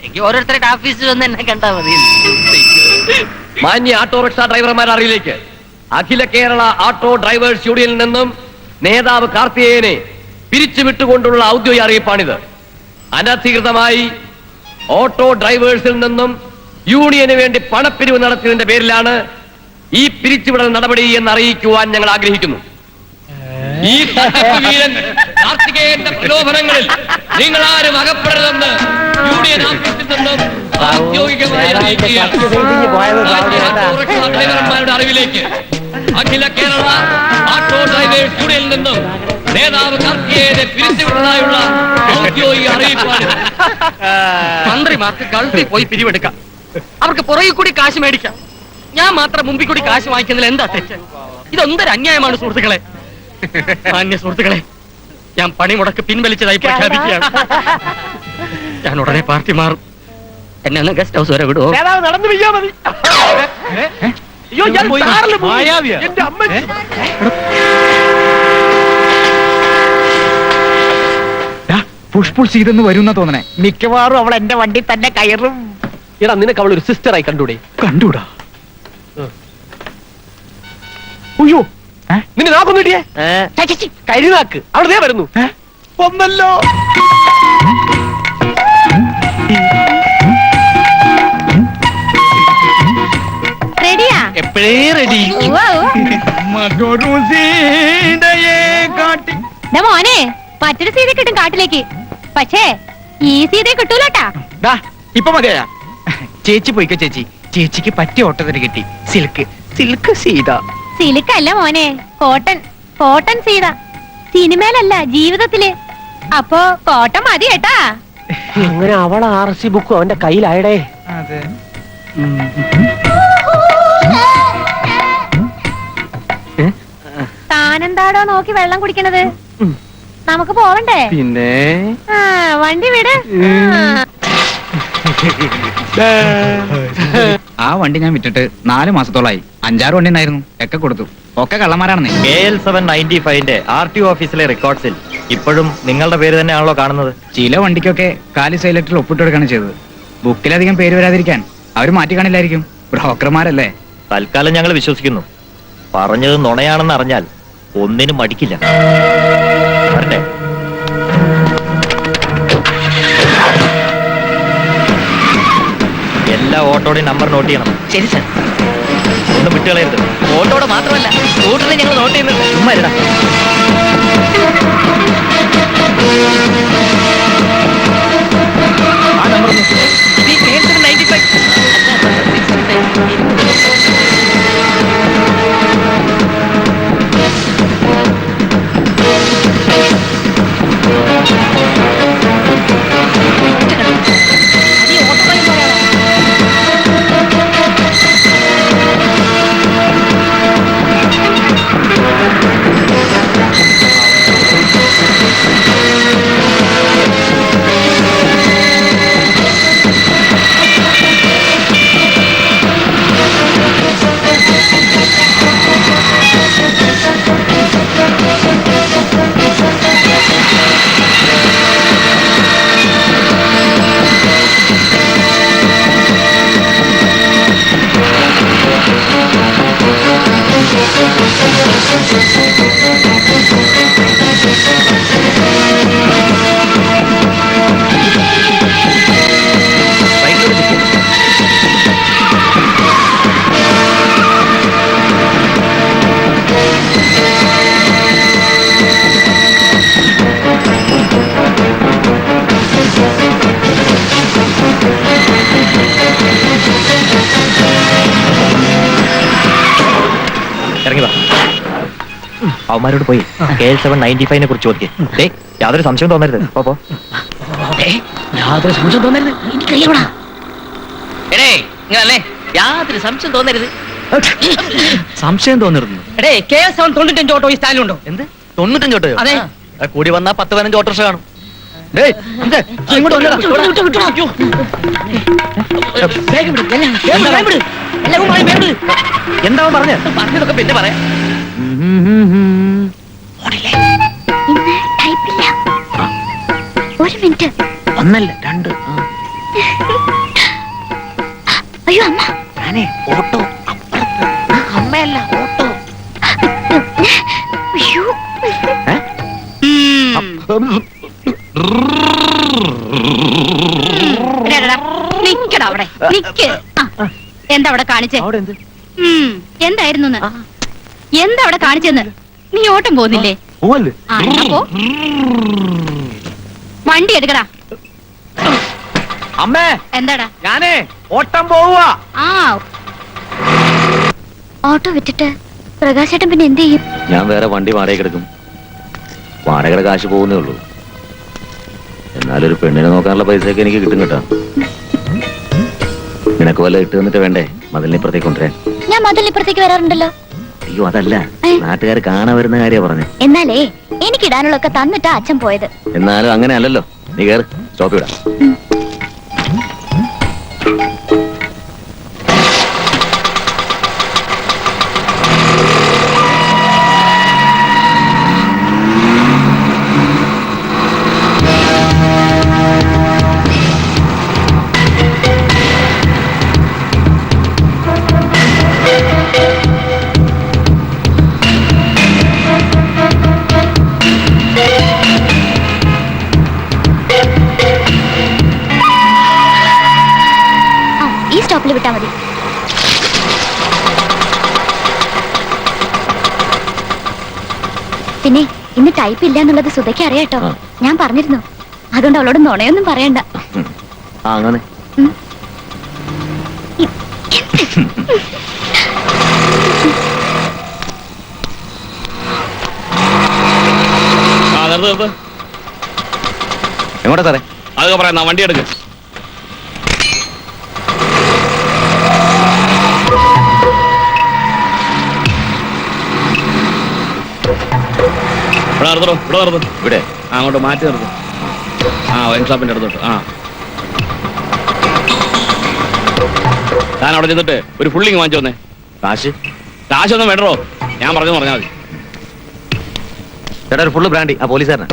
എനിക്ക് ഓരോരുത്തരുടെ ഓഫീസിൽ വന്ന് എന്നെ കണ്ടാ മതി. മാന്യ ഓട്ടോറിക്ഷ ഡ്രൈവർമാരുടെ അറിയിലേക്ക് അഖില കേരള ഓട്ടോ ഡ്രൈവേഴ്സ് യൂണിയനിൽ നിന്നും നേതാവ് കാർത്തികേയനെ പിരിച്ചുവിട്ടുകൊണ്ടുള്ള ഔദ്യോഗിക അറിയിപ്പാണിത്. അനധികൃതമായി ഓട്ടോ ഡ്രൈവേഴ്സിൽ നിന്നും യൂണിയന് വേണ്ടി പണപ്പിരിവ് നടത്തിയതിന്റെ പേരിലാണ് ഈ പിരിച്ചുവിടൽ നടപടി എന്ന് അറിയിക്കുവാൻ ഞങ്ങൾ ആഗ്രഹിക്കുന്നു. ഈ വീരൻ കാർത്തികേയന്റെ പ്രലോഭനങ്ങളിൽ നിങ്ങൾ ആരും അകപ്പെടരുതെന്ന് യൂണിയൻ ഓഫീസിൽ നിന്നും ഔദ്യോഗികമായി അറിയിക്കുകയാണ്. ഡ്രൈവർമാരുടെ അറിവിലേക്ക് അഖില കേരള ഓട്ടോ ഡ്രൈവേഴ്സ് യൂണിയനിൽ നിന്നും നേതാവ് കാർത്തികേയനെ പിരിച്ചുവിട്ടതായുള്ള അയ്യോ, ഈ അറിയിപ്പാണ്. മന്ത്രിമാർക്ക് ഗൾഫിൽ പോയി പിരിവെടുക്കാം, അവർക്ക് പുറകിൽ കൂടി കാശ് മേടിക്കാം. ഞാൻ മാത്രം മുമ്പിൽ കൂടി കാശ് വാങ്ങിക്കുന്നതിൽ എന്താ തെറ്റ്? ഇതൊന്നൊരു അന്യായമാണ് സുഹൃത്തുക്കളെ. മാന്യ സുഹൃത്തുക്കളെ, ഞാൻ പണിമുടക്ക് പിൻവലിച്ചതായി പ്രഖ്യാപിക്കുകയാണ്. ഞാൻ ഉടനെ പാർട്ടി മാറും. എന്നെ ഒന്ന് ഗസ്റ്റ് ഹൗസ് വരെ വിടുവോ? നേതാവ് നടന്നു വീഴാ മതി. അയ്യോ, ഞാൻ കാറിൽ പോയി. എന്റെ അമ്മച്ചി. പുഷ്പുൾ ചെയ്തെന്ന് വരുന്ന തോന്നണേ. മിക്കവാറും അവൾ എന്റെ വണ്ടി തന്നെ കയറും. എടാ, നിനക്ക് അവൾ ഒരു സിസ്റ്ററായി കണ്ടൂടെ? കണ്ടൂടാ. അയ്യോ, നിന്നെ നാക്കൊന്നു കിട്ടിയേ? കരിനാക്ക്. അവിടെ ദേ വരുന്നു. ഒന്നല്ലോ. റെഡിയാ? എപ്പോഴേ റെഡി. ദാ മോനെ, മറ്റൊരു സീത കിട്ടും കാട്ടിലേക്ക്. പക്ഷേ ഈ സീത കിട്ടൂലട്ടാ. ഇപ്പൊ മതിയാ. ചേച്ചി പോയിക്കോ ചേച്ചി. ചേച്ചിക്ക് പറ്റിയ ഓട്ടത്തിന് കിട്ടി. Silk silk Sita. സിലിക്കല്ല മോനെ, കോട്ടൺ. കോട്ടൺ സീത. സിനിമയിലല്ല, ജീവിതത്തില്. അപ്പൊ കോട്ടൺ മതി കേട്ടാ. അങ്ങനെ അവളെ RC ബുക്കും അവന്റെ കയ്യിലായടേ. അതെ. താനെന്താടോ നോക്കി വെള്ളം കുടിക്കണത്? നമുക്ക് പോവണ്ടേ? പിന്നെ ആ, വണ്ടി വിട്. ആ വണ്ടി ഞാൻ വിറ്റിട്ട് 4 മാസത്തോളായി. 5-6 വണ്ടി ഉണ്ടായിരുന്നു, ഒക്കെ കൊടുത്തു. ഒക്കെ കള്ളന്മാരാണെന്നേ. KL795ന്റെ RTO ഓഫീസിലെ റെക്കോർഡ്സിൽ ഇപ്പോഴും നിങ്ങളുടെ പേര് തന്നെയാണല്ലോ കാണുന്നത്. ചില വണ്ടിക്കൊക്കെ കാലി സൈലറ്റിൽ ഒപ്പിട്ടെടുക്കാണ് ചെയ്തത്. ബുക്കിലധികം പേര് വരാതിരിക്കാൻ അവര് മാറ്റി കാണില്ലായിരിക്കും. ബ്രോക്കർമാരല്ലേ. തൽക്കാലം ഞങ്ങൾ വിശ്വസിക്കുന്നു. പറഞ്ഞത് നുണയാണെന്ന് അറിഞ്ഞാൽ ഒന്നിനും മടിക്കില്ല. വരട്ടെ. എല്ലാ ഓട്ടോയുടെയും നമ്പർ നോട്ട് ചെയ്യണം. ശരി സാർ. ഒന്നും വിട്ടുകളയരുത്. ഓട്ടോടെ മാത്രമല്ല, സ്കൂട്ടറിൽ ഞങ്ങൾ നോട്ട് ചെയ്യുന്നുണ്ട്. ചുമ്മാ ഇരുടാ. ആ നമ്പർ നോക്കൂ. ഇത് KL795. ഇറങ്ങി വാ. അവന്മാരോട് പോയി KL795നെ കുറിച്ച് ചോദിക്കേ. യാതൊരു സംശയം തോന്നരുത്. പോ. യാതൊരു സംശയം തോന്നരുത്. എനിക്കറിയാം. എടേ ഇങ്ങനല്ലേ, യാതൊരു സംശയം തോന്നരുത്. സംശയം തോന്നിരുന്നു. എടേ KL795 ഓട്ടോ ഈ സ്റ്റാൻഡിലുണ്ടോ? എന്ത് 95 ഓട്ടോയോ? അതെ. കൂടി വന്നാ 10-15 ഓട്ടോറിക്ഷ കാണും. എന്താ പറഞ്ഞ? പറഞ്ഞതൊക്കെ പിന്നെ പറയാം. ഇന്ന് ടൈപ്പില്ല. ഒരു മിനിറ്റ്. 1 അല്ല 2. അയ്യോ അമ്മ. ഞാനേ ഓട്ടോ അമ്മയല്ല ഓട്ടോ. അയ്യോ. നിക്കടാ അവിടെ. നിക്ക്. എന്താ അവിടെ കാണിച്ചേ? എന്തായിരുന്നു? എന്താ അവിടെ കാണിച്ചെന്ന്? നീ ഓട്ടം പോകുന്നില്ലേ? ആ, എന്നാ പോ. വണ്ടി എടുക്കടാ. അമ്മേ, എന്താടാ? ഞാനേ ഓട്ടം പോവുക. ആ, ഓട്ടോ വിറ്റിട്ട് പ്രകാശേട്ടൻ പിന്നെ എന്ത് ചെയ്യും? ഞാൻ വേറെ വണ്ടി വാടക എടുക്കും. വാടകയുടെ കാശ് പോകുന്നേ ഉള്ളൂ. എന്നാ എന്നാലൊരു പെണ്ണിനെ നോക്കാനുള്ള പൈസയൊക്കെ എനിക്ക് കിട്ടും കേട്ടോ. നിനക്ക് വല്ല ഇട്ട് തന്നിട്ട് വേണ്ടേ മതിലിനിപ്പുറത്തേക്ക് കൊണ്ടുവരാൻ? ഞാൻ മതിലിപ്പുറത്തേക്ക് വരാറുണ്ടല്ലോ. അയ്യോ അതല്ല, നാട്ടുകാർ കാണാൻ വരുന്ന കാര്യ പറഞ്ഞു. എന്നാലേ എനിക്ക് ഇടാനുള്ളതൊക്കെ തന്നിട്ടാ അച്ഛൻ പോയത്. എന്നാലും അങ്ങനെ അല്ലല്ലോ. നീ കയറി സ്റ്റോപ്പ് ഇടാം. ഈ സ്റ്റോപ്പിൽ വിട്ടാ മതി. പിന്നെ ഇന്ന് ടൈപ്പ് ഇല്ല എന്നുള്ളത് സുധയ്ക്ക് അറിയാട്ടോ. ഞാൻ പറഞ്ഞിരുന്നു. അതുകൊണ്ട് അവളോട് നുണയൊന്നും പറയണ്ട. അങ്ങനെ എങ്ങോട്ടാ സാറേ? അതൊക്കെ പറയാം, വണ്ടി എടുക്ക്. ഇവിടെ അങ്ങോട്ട് മാറ്റി നിർത്തും. വൈൻ ഷോപ്പിന്റെ അടുത്തോട്ട്. താൻ അവിടെ ചെന്നിട്ട് ഒരു ഫുള്ളിങ് വാങ്ങിച്ചു വന്നേ. കാശൊന്നും വേണ്ടോ, ഞാൻ പറഞ്ഞാൽ മതി. ചേട്ടാ ഒരു ഫുള്ള് ബ്രാൻഡി. ആ പോലീസുകാരനാ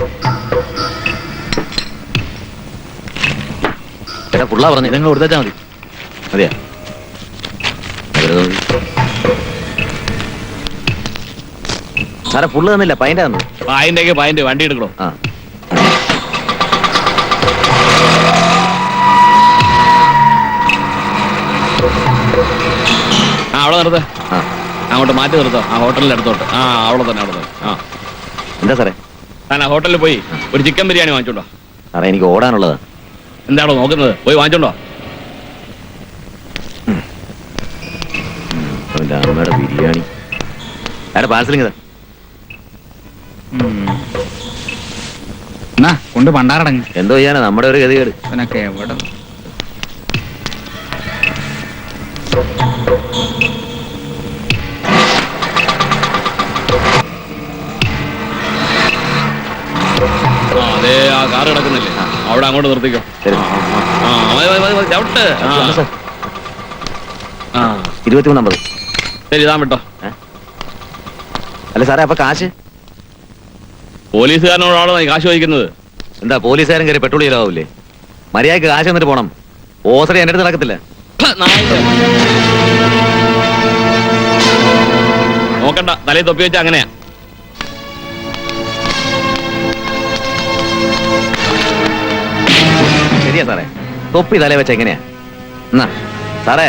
ചേട്ടാ. ഫുള്ളാ പറഞ്ഞു, നിങ്ങൾ കൊടുത്താൽ മതി. മതിയാ? സാറേ ഫുള്ള് തന്നില്ല, പൈൻ്റെ തന്നു. പൈൻ്റെ വണ്ടി എടുക്കണോ? അവിടെ നിർത്ത്. അങ്ങോട്ട് മാറ്റി നിർത്തോ. ആ ഹോട്ടലിന്റെ അടുത്തോട്ട്. അവിടെ തന്നെ. എന്താ സാറേ? താൻ ആ ഹോട്ടലിൽ പോയി ഒരു ചിക്കൻ ബിരിയാണി വാങ്ങിച്ചോണ്ടോ. സാറേ എനിക്ക് ഓടാനുള്ളതാ. എന്താണോ നോക്കുന്നത്? പോയി വാങ്ങിച്ചോണ്ടോ. അമ്മയുടെ ബിരിയാണി. ആരെ പാഴ്സലിങ്? എന്നാ കൊണ്ട് പണ്ടാറടങ്ങ്. എന്തോ ചെയ്യാനാ നമ്മുടെ ഒരു ഗതികേട്. അവനൊക്കെ എവിടെ അതെ ആ കാർ കിടക്കുന്നില്ലേ, അവിടെ അങ്ങോട്ട് നിർത്തിക്കോ. ചവിട്ട്. 2350. ശരി, ഇതാ വിട്ടോ. അല്ല സാറേ അപ്പൊ കാശ്? പോലീസുകാരനോടാണോ നീ കാശ് ചോദിക്കുന്നത്? എന്താ പോലീസുകാരൻ കയറി പെട്രോൾ ചെയ്യലാവൂലേ? മര്യാദക്ക് കാശ് എന്നിട്ട് പോണം. ഓസറി എന്റെ അടുത്ത് നടക്കത്തില്ല. നോക്കണ്ട, തലയിൽ തൊപ്പി വെച്ച അങ്ങനെയാ. ശരിയാ സാറേ, തൊപ്പി തലേ വെച്ച എങ്ങനെയാ? എന്നാ സാറേ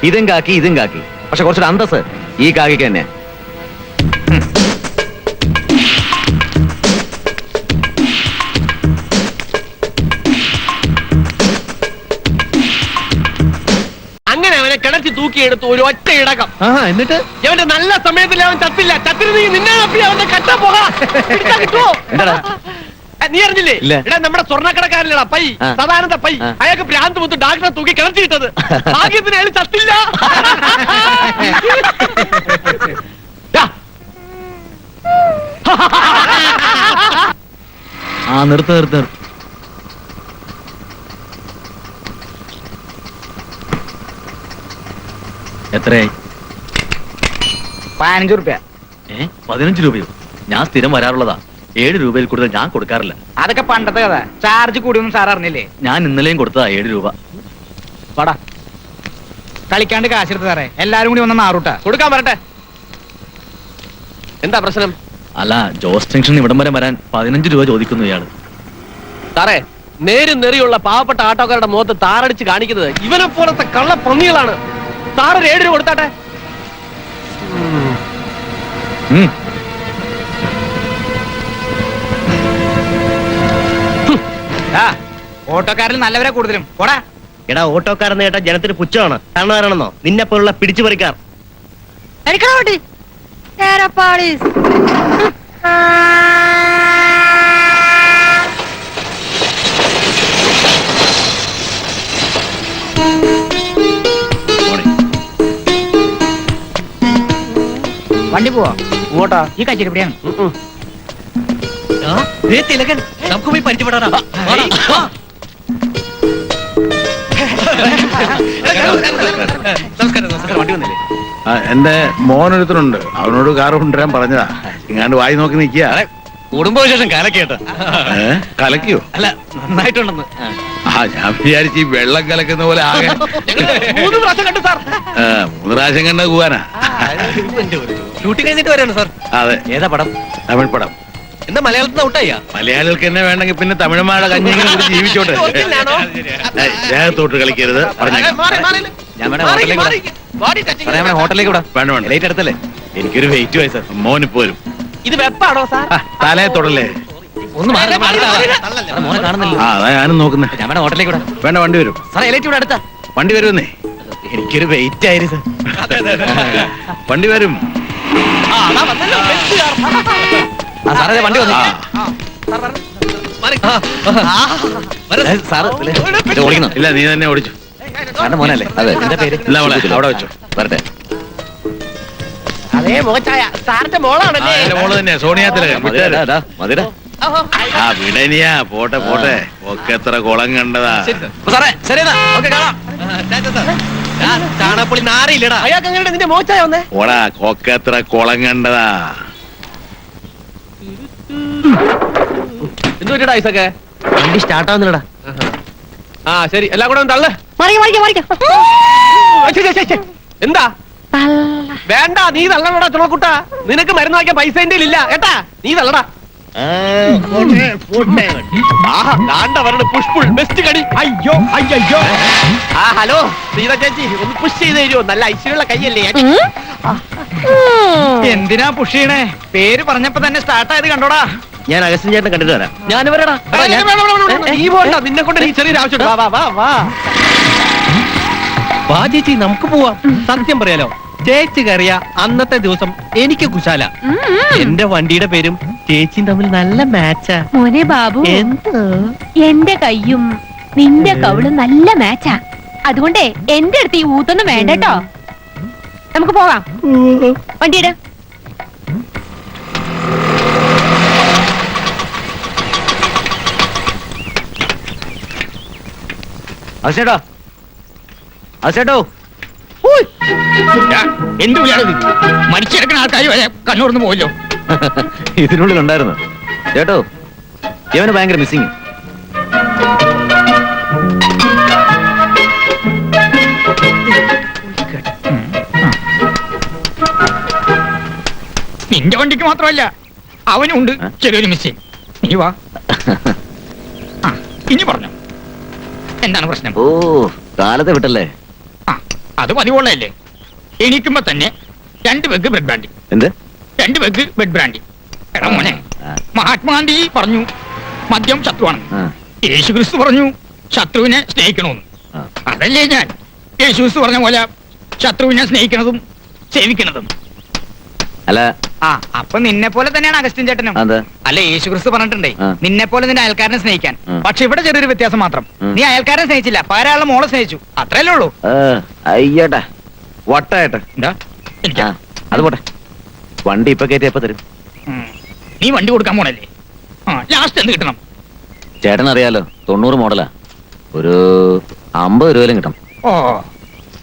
ഇതും കാക്കി, പക്ഷെ കുറച്ചൊരു അന്തസ് ഈ കാക്കിക്ക് തന്നെ. അങ്ങനെ അവനെ കിടത്തി തൂക്കിയെടുത്തു ഒരു ഒറ്റ ഇടകം. എന്നിട്ട് അവന്റെ നല്ല സമയത്തിൽ അവൻ ചത്തില്ല. ചത്തിരുന്നെങ്കിൽ നിന്നെ അവന്റെ കട്ട പോകാ. നീ അറിഞ്ഞില്ലേ? എടാ നമ്മുടെ സ്വർണ്ണക്കടക്കാരനടാ പൈ, സദാനന്ദ പൈ. അയാൾക്ക് ഭ്രാന്ത് മുത്ത് ഡാക്ടറെ തൂക്കി കിടത്തിയിട്ടത്. ഭാഗ്യത്തിന് അയാൾ ചത്തില്ല. നിർത്ത്. എത്രയായി? 15 റുപ്യ. 15 രൂപയോ? ഞാൻ സ്ഥിരം വരാറുള്ളതാ. 7 രൂപയിൽ കൂടുതൽ ഞാൻ കൊടുക്കാറില്ല. അതൊക്കെ പണ്ടത്തെ കഥ. ചാർജ് കൂടിയൊന്നും സാർ അറിഞ്ഞില്ലേ? ഞാൻ ഇന്നലെയും കൊടുത്തതാ 7 രൂപ. പടാ കളിക്കാണ്ട് കാശെടുത്ത് സാറേ. എല്ലാരും കൂടി ഒന്ന് മാറൂട്ടാ. കൊടുക്കാൻ വരട്ടെ. എന്താ പ്രശ്നം? അല്ല, ജോസ് ജംഗ്ഷൻ ഇവിടം വരെ വരാൻ 15 രൂപ ചോദിക്കുന്നു ഇയാള്. സാറേ, നേരും നെറിയുള്ള പാവപ്പെട്ട ആട്ടോക്കാരുടെ മുഖത്ത് താറടിച്ച് കാണിക്കുന്നത് ഇവനെ പോലത്തെ കള്ള പന്നികളാണ്. സാറ് 7 രൂപ കൊടുത്താട്ടെ. ഓട്ടോക്കാരിൽ നല്ലവരെ കൂടുതലും. പോടാ. എടാ ഓട്ടോക്കാരെന്ന് കേട്ടാ ജനത്തിന് പുച്ഛമാണ്. കാരണം ആരാണെന്നോ? നിന്നെ പോലുള്ള പിടിച്ചു പറിക്കാർ. വണ്ടി പോവാ ഇങ്ങോട്ടാ ഈ കച്ചിരിപ്പടിയാണ് തിലകൻ നമുക്ക് പോയി പരിചയപ്പെടാറാ നമസ്കാരം നമസ്കാരം വണ്ടി വന്നില്ലേ എന്റെ മോനൊരുത്തനുണ്ട്, അവനോട് കാർ കൊണ്ടുവരാൻ പറഞ്ഞതാ. ഇങ്ങാണ്ട് വായി നോക്കി നിൽക്കുക. കുടുംബവിശേഷം കാലക്കേട്ടോ കലക്കിയോ? അല്ല നന്നായിട്ടുണ്ടെന്ന് ഞാൻ വിചാരിച്ചു ഈ വെള്ളം കലക്കുന്ന പോലെ ആകെ 3 പ്രാവശ്യം കണ്ടു സാർ. 3 പ്രാവശ്യം കണ്ട പോവാനാ. ഷൂട്ടിംഗ് കഴിഞ്ഞിട്ട് വരാണ് സാർ. അതെ, ഏതാ പടം? തമിഴ് പടം. എന്താ മലയാളത്തിൽ ഔട്ടായ മലയാളികൾക്ക് എന്നെ വേണമെങ്കിൽ പിന്നെ തമിഴന്മാരുടെ കഞ്ഞിങ്ങനെ കുടിച്ച് ജീവിച്ചോട്ടെ. ദേഹത്തോട്ട് കളിക്കരുത് പറഞ്ഞേക്കാം. ഞാൻ വേണേ ഹോട്ടലിലേക്ക് വിടാം. വേണ്ട വേണ്ട, ലൈറ്റ് അടുത്തല്ലേ? എനിക്കൊരു വെയിറ്റ് ആയി സാർ. മോനിപ്പോ വരും. ഇത് വെപ്പാണോ സാർ? തലയെ തൊടല്ലേ? ഒന്ന് മാറി മോനെ കാണുന്നില്ല. അതാ ഞാനും നോക്കുന്നേ. ഞാൻ വേണേ ഹോട്ടലിലേക്ക് വിടാം. വേണ്ട, വണ്ടി വരും. സാറേ ലൈറ്റ് ഇവിടെ അടുത്താ. വണ്ടി വരുമെന്നേ. എനിക്കൊരു വെയിറ്റ് ആയിരുന്നു സാർ. വണ്ടി വരും. സാറേ വണ്ടി വന്നു. സാറ് ഓടിക്കുന്നു. ഇല്ല, നീ തന്നെ ഓടിച്ചു. സാറിന്റെ മോനല്ലേ? അതെ. എന്താ പേര്? ഇല്ല മോളെ, അവിടെ വെച്ചോ. വരട്ടെ. അതേ മുഖച്ചായ സാറിന്റെ മോളാണല്ലേ? എന്റെ മോള് തന്നെ, സോണിയാ തിലകൻ. മതിരാ. ആ വിടനിയാ, പോട്ടെ പോട്ടെ. ഒക്കെ എത്ര കുളം കണ്ടതാ. സാറേ ശരി എന്നാ. ഓക്കെ കാണാം. ചാണകപ്പൊളി നാറിയില്ലടാ. അയാൾക്ക് എങ്ങനെ നിന്റെ മുഖച്ചായ വന്നേ? ഓടാ, ഒക്കെ എത്ര കുളം കണ്ടതാ. എന്ത് പറ്റിയടാ ഐസൊക്കെ? വണ്ടി സ്റ്റാർട്ട് ആവുന്നില്ലടാ. ആ ശരി, എല്ലാം കൂടെ ഒന്ന് തള്ളു. എന്താ വേണ്ട, നീ തള്ളണടാ ചുണക്കുട്ടാ. നിനക്ക് മരുന്ന് വാങ്ങിക്കാൻ പൈസ എന്റെ ഇല്ല കേട്ടാ. നീ തള്ളടാ. പുഷ്പുൾ ബെസ്റ്റ് കടി. അയ്യോ അയ്യോ. ആ ഹലോ സീത ചേച്ചി, ഒന്ന് പുഷ് ചെയ്ത് തരുമോ? നല്ല ഐശ്വര്യമുള്ള കൈയല്ലേ? എന്തിനാ പുഷ് ചെയ്യണേ? പേര് പറഞ്ഞപ്പോ തന്നെ സ്റ്റാർട്ട് ആയത് കണ്ടോടാ. ഞാൻ അഗസ്റ്റിൻ ചേട്ടനെ കണ്ടിട്ട് വരാം. ഞാൻ വരടാ. നീ പോണ്ട, നിന്നെ കൊണ്ട് നീ ചെറിയൊരു ആവശ്യം. വാ വാ വാ. വാ ചേച്ചി, നമുക്ക് പോവാം. സത്യം പറയാലോ, ചേച്ചി കയറിയ അന്നത്തെ ദിവസം എനിക്ക് കുശാല. എന്റെ വണ്ടിയുടെ പേരും ചേച്ചിയും തമ്മിൽ നല്ല മാച്ചാ. മോനെ ബാബു, എന്ത്? എന്റെ കയ്യും നിന്റെ കവിളും നല്ല മാച്ചാ. അതുകൊണ്ടേ എന്റെ അടുത്ത് ഈ ഊത്തൊന്നും വേണ്ട കേട്ടോ. നമുക്ക് പോകാം. വണ്ടിയുടെ അസേട്ടോ അസേട്ടോ. എന്ത് വിചാരം? മരിച്ചെടുക്കുന്ന ആൾക്കാർ വരെ കണ്ണൂർന്ന് പോയല്ലോ. ഇതിനുള്ളിൽ ഉണ്ടായിരുന്നു ചേട്ടോ. ഇവന് ഭയങ്കര മിസ്സിങ്. നിന്റെ വണ്ടിക്ക് മാത്രമല്ല, അവനും ഉണ്ട് ചെറിയൊരു മിസ്സിങ്. നീ വാ. ഇനി പറഞ്ഞു, എന്താണ് പ്രശ്നം? ഓ, കാലത്തെ വിട്ടല്ലേ? അത് പതിവുള്ളതല്ലേ. എണീക്കുമ്പോ തന്നെ 2 പെഗ് ബ്രെഡ് ബ്രാൻഡി. എന്ത്? 2 പെഗ് ബ്രെഡ് ബ്രാൻഡി. എടാ മോനെ, മഹാത്മാഗാന്ധി പറഞ്ഞു മദ്യം ശത്രുവാണ്. യേശു ക്രിസ്തു പറഞ്ഞു ശത്രുവിനെ സ്നേഹിക്കണമെന്ന്. അതല്ലേ ഞാൻ. യേശു ക്രിസ്തു പറഞ്ഞ പോലെ ശത്രുവിനെ സ്നേഹിക്കണതും സേവിക്കണതും. അല്ല, അപ്പൊ നിന്നെ പോലെ തന്നെയാണ് അഗസ്റ്റിൻ ചേട്ടനും. അല്ല, യേശു ക്രിസ്തു പറഞ്ഞിട്ടുണ്ടേ നിന്നെ പോലെ നിന്റെ അയൽക്കാരനെ സ്നേഹിക്കാൻ. പക്ഷെ ഇവിടെ ചെറിയൊരു വ്യത്യാസം മാത്രം. നീ അയൽക്കാരനെ സ്നേഹിച്ചില്ല, പകരം മോളെ സ്നേഹിച്ചു. അത്രയല്ലേ ഉള്ളൂ. അയ്യട്ടെ വട്ടായിട്ട്. എന്താ അത് പോട്ടെ. വണ്ടി ഇപ്പൊ കയറ്റി എപ്പോ തരും? നീ വണ്ടി കൊടുക്കാൻ പോണല്ലേ? ലാസ്റ്റ് എന്ത് കിട്ടണം? ചേട്ടൻ അറിയാലോ, 90 മോഡലാ. ഒരു 50 രൂപയിലും കിട്ടണം. ഓ,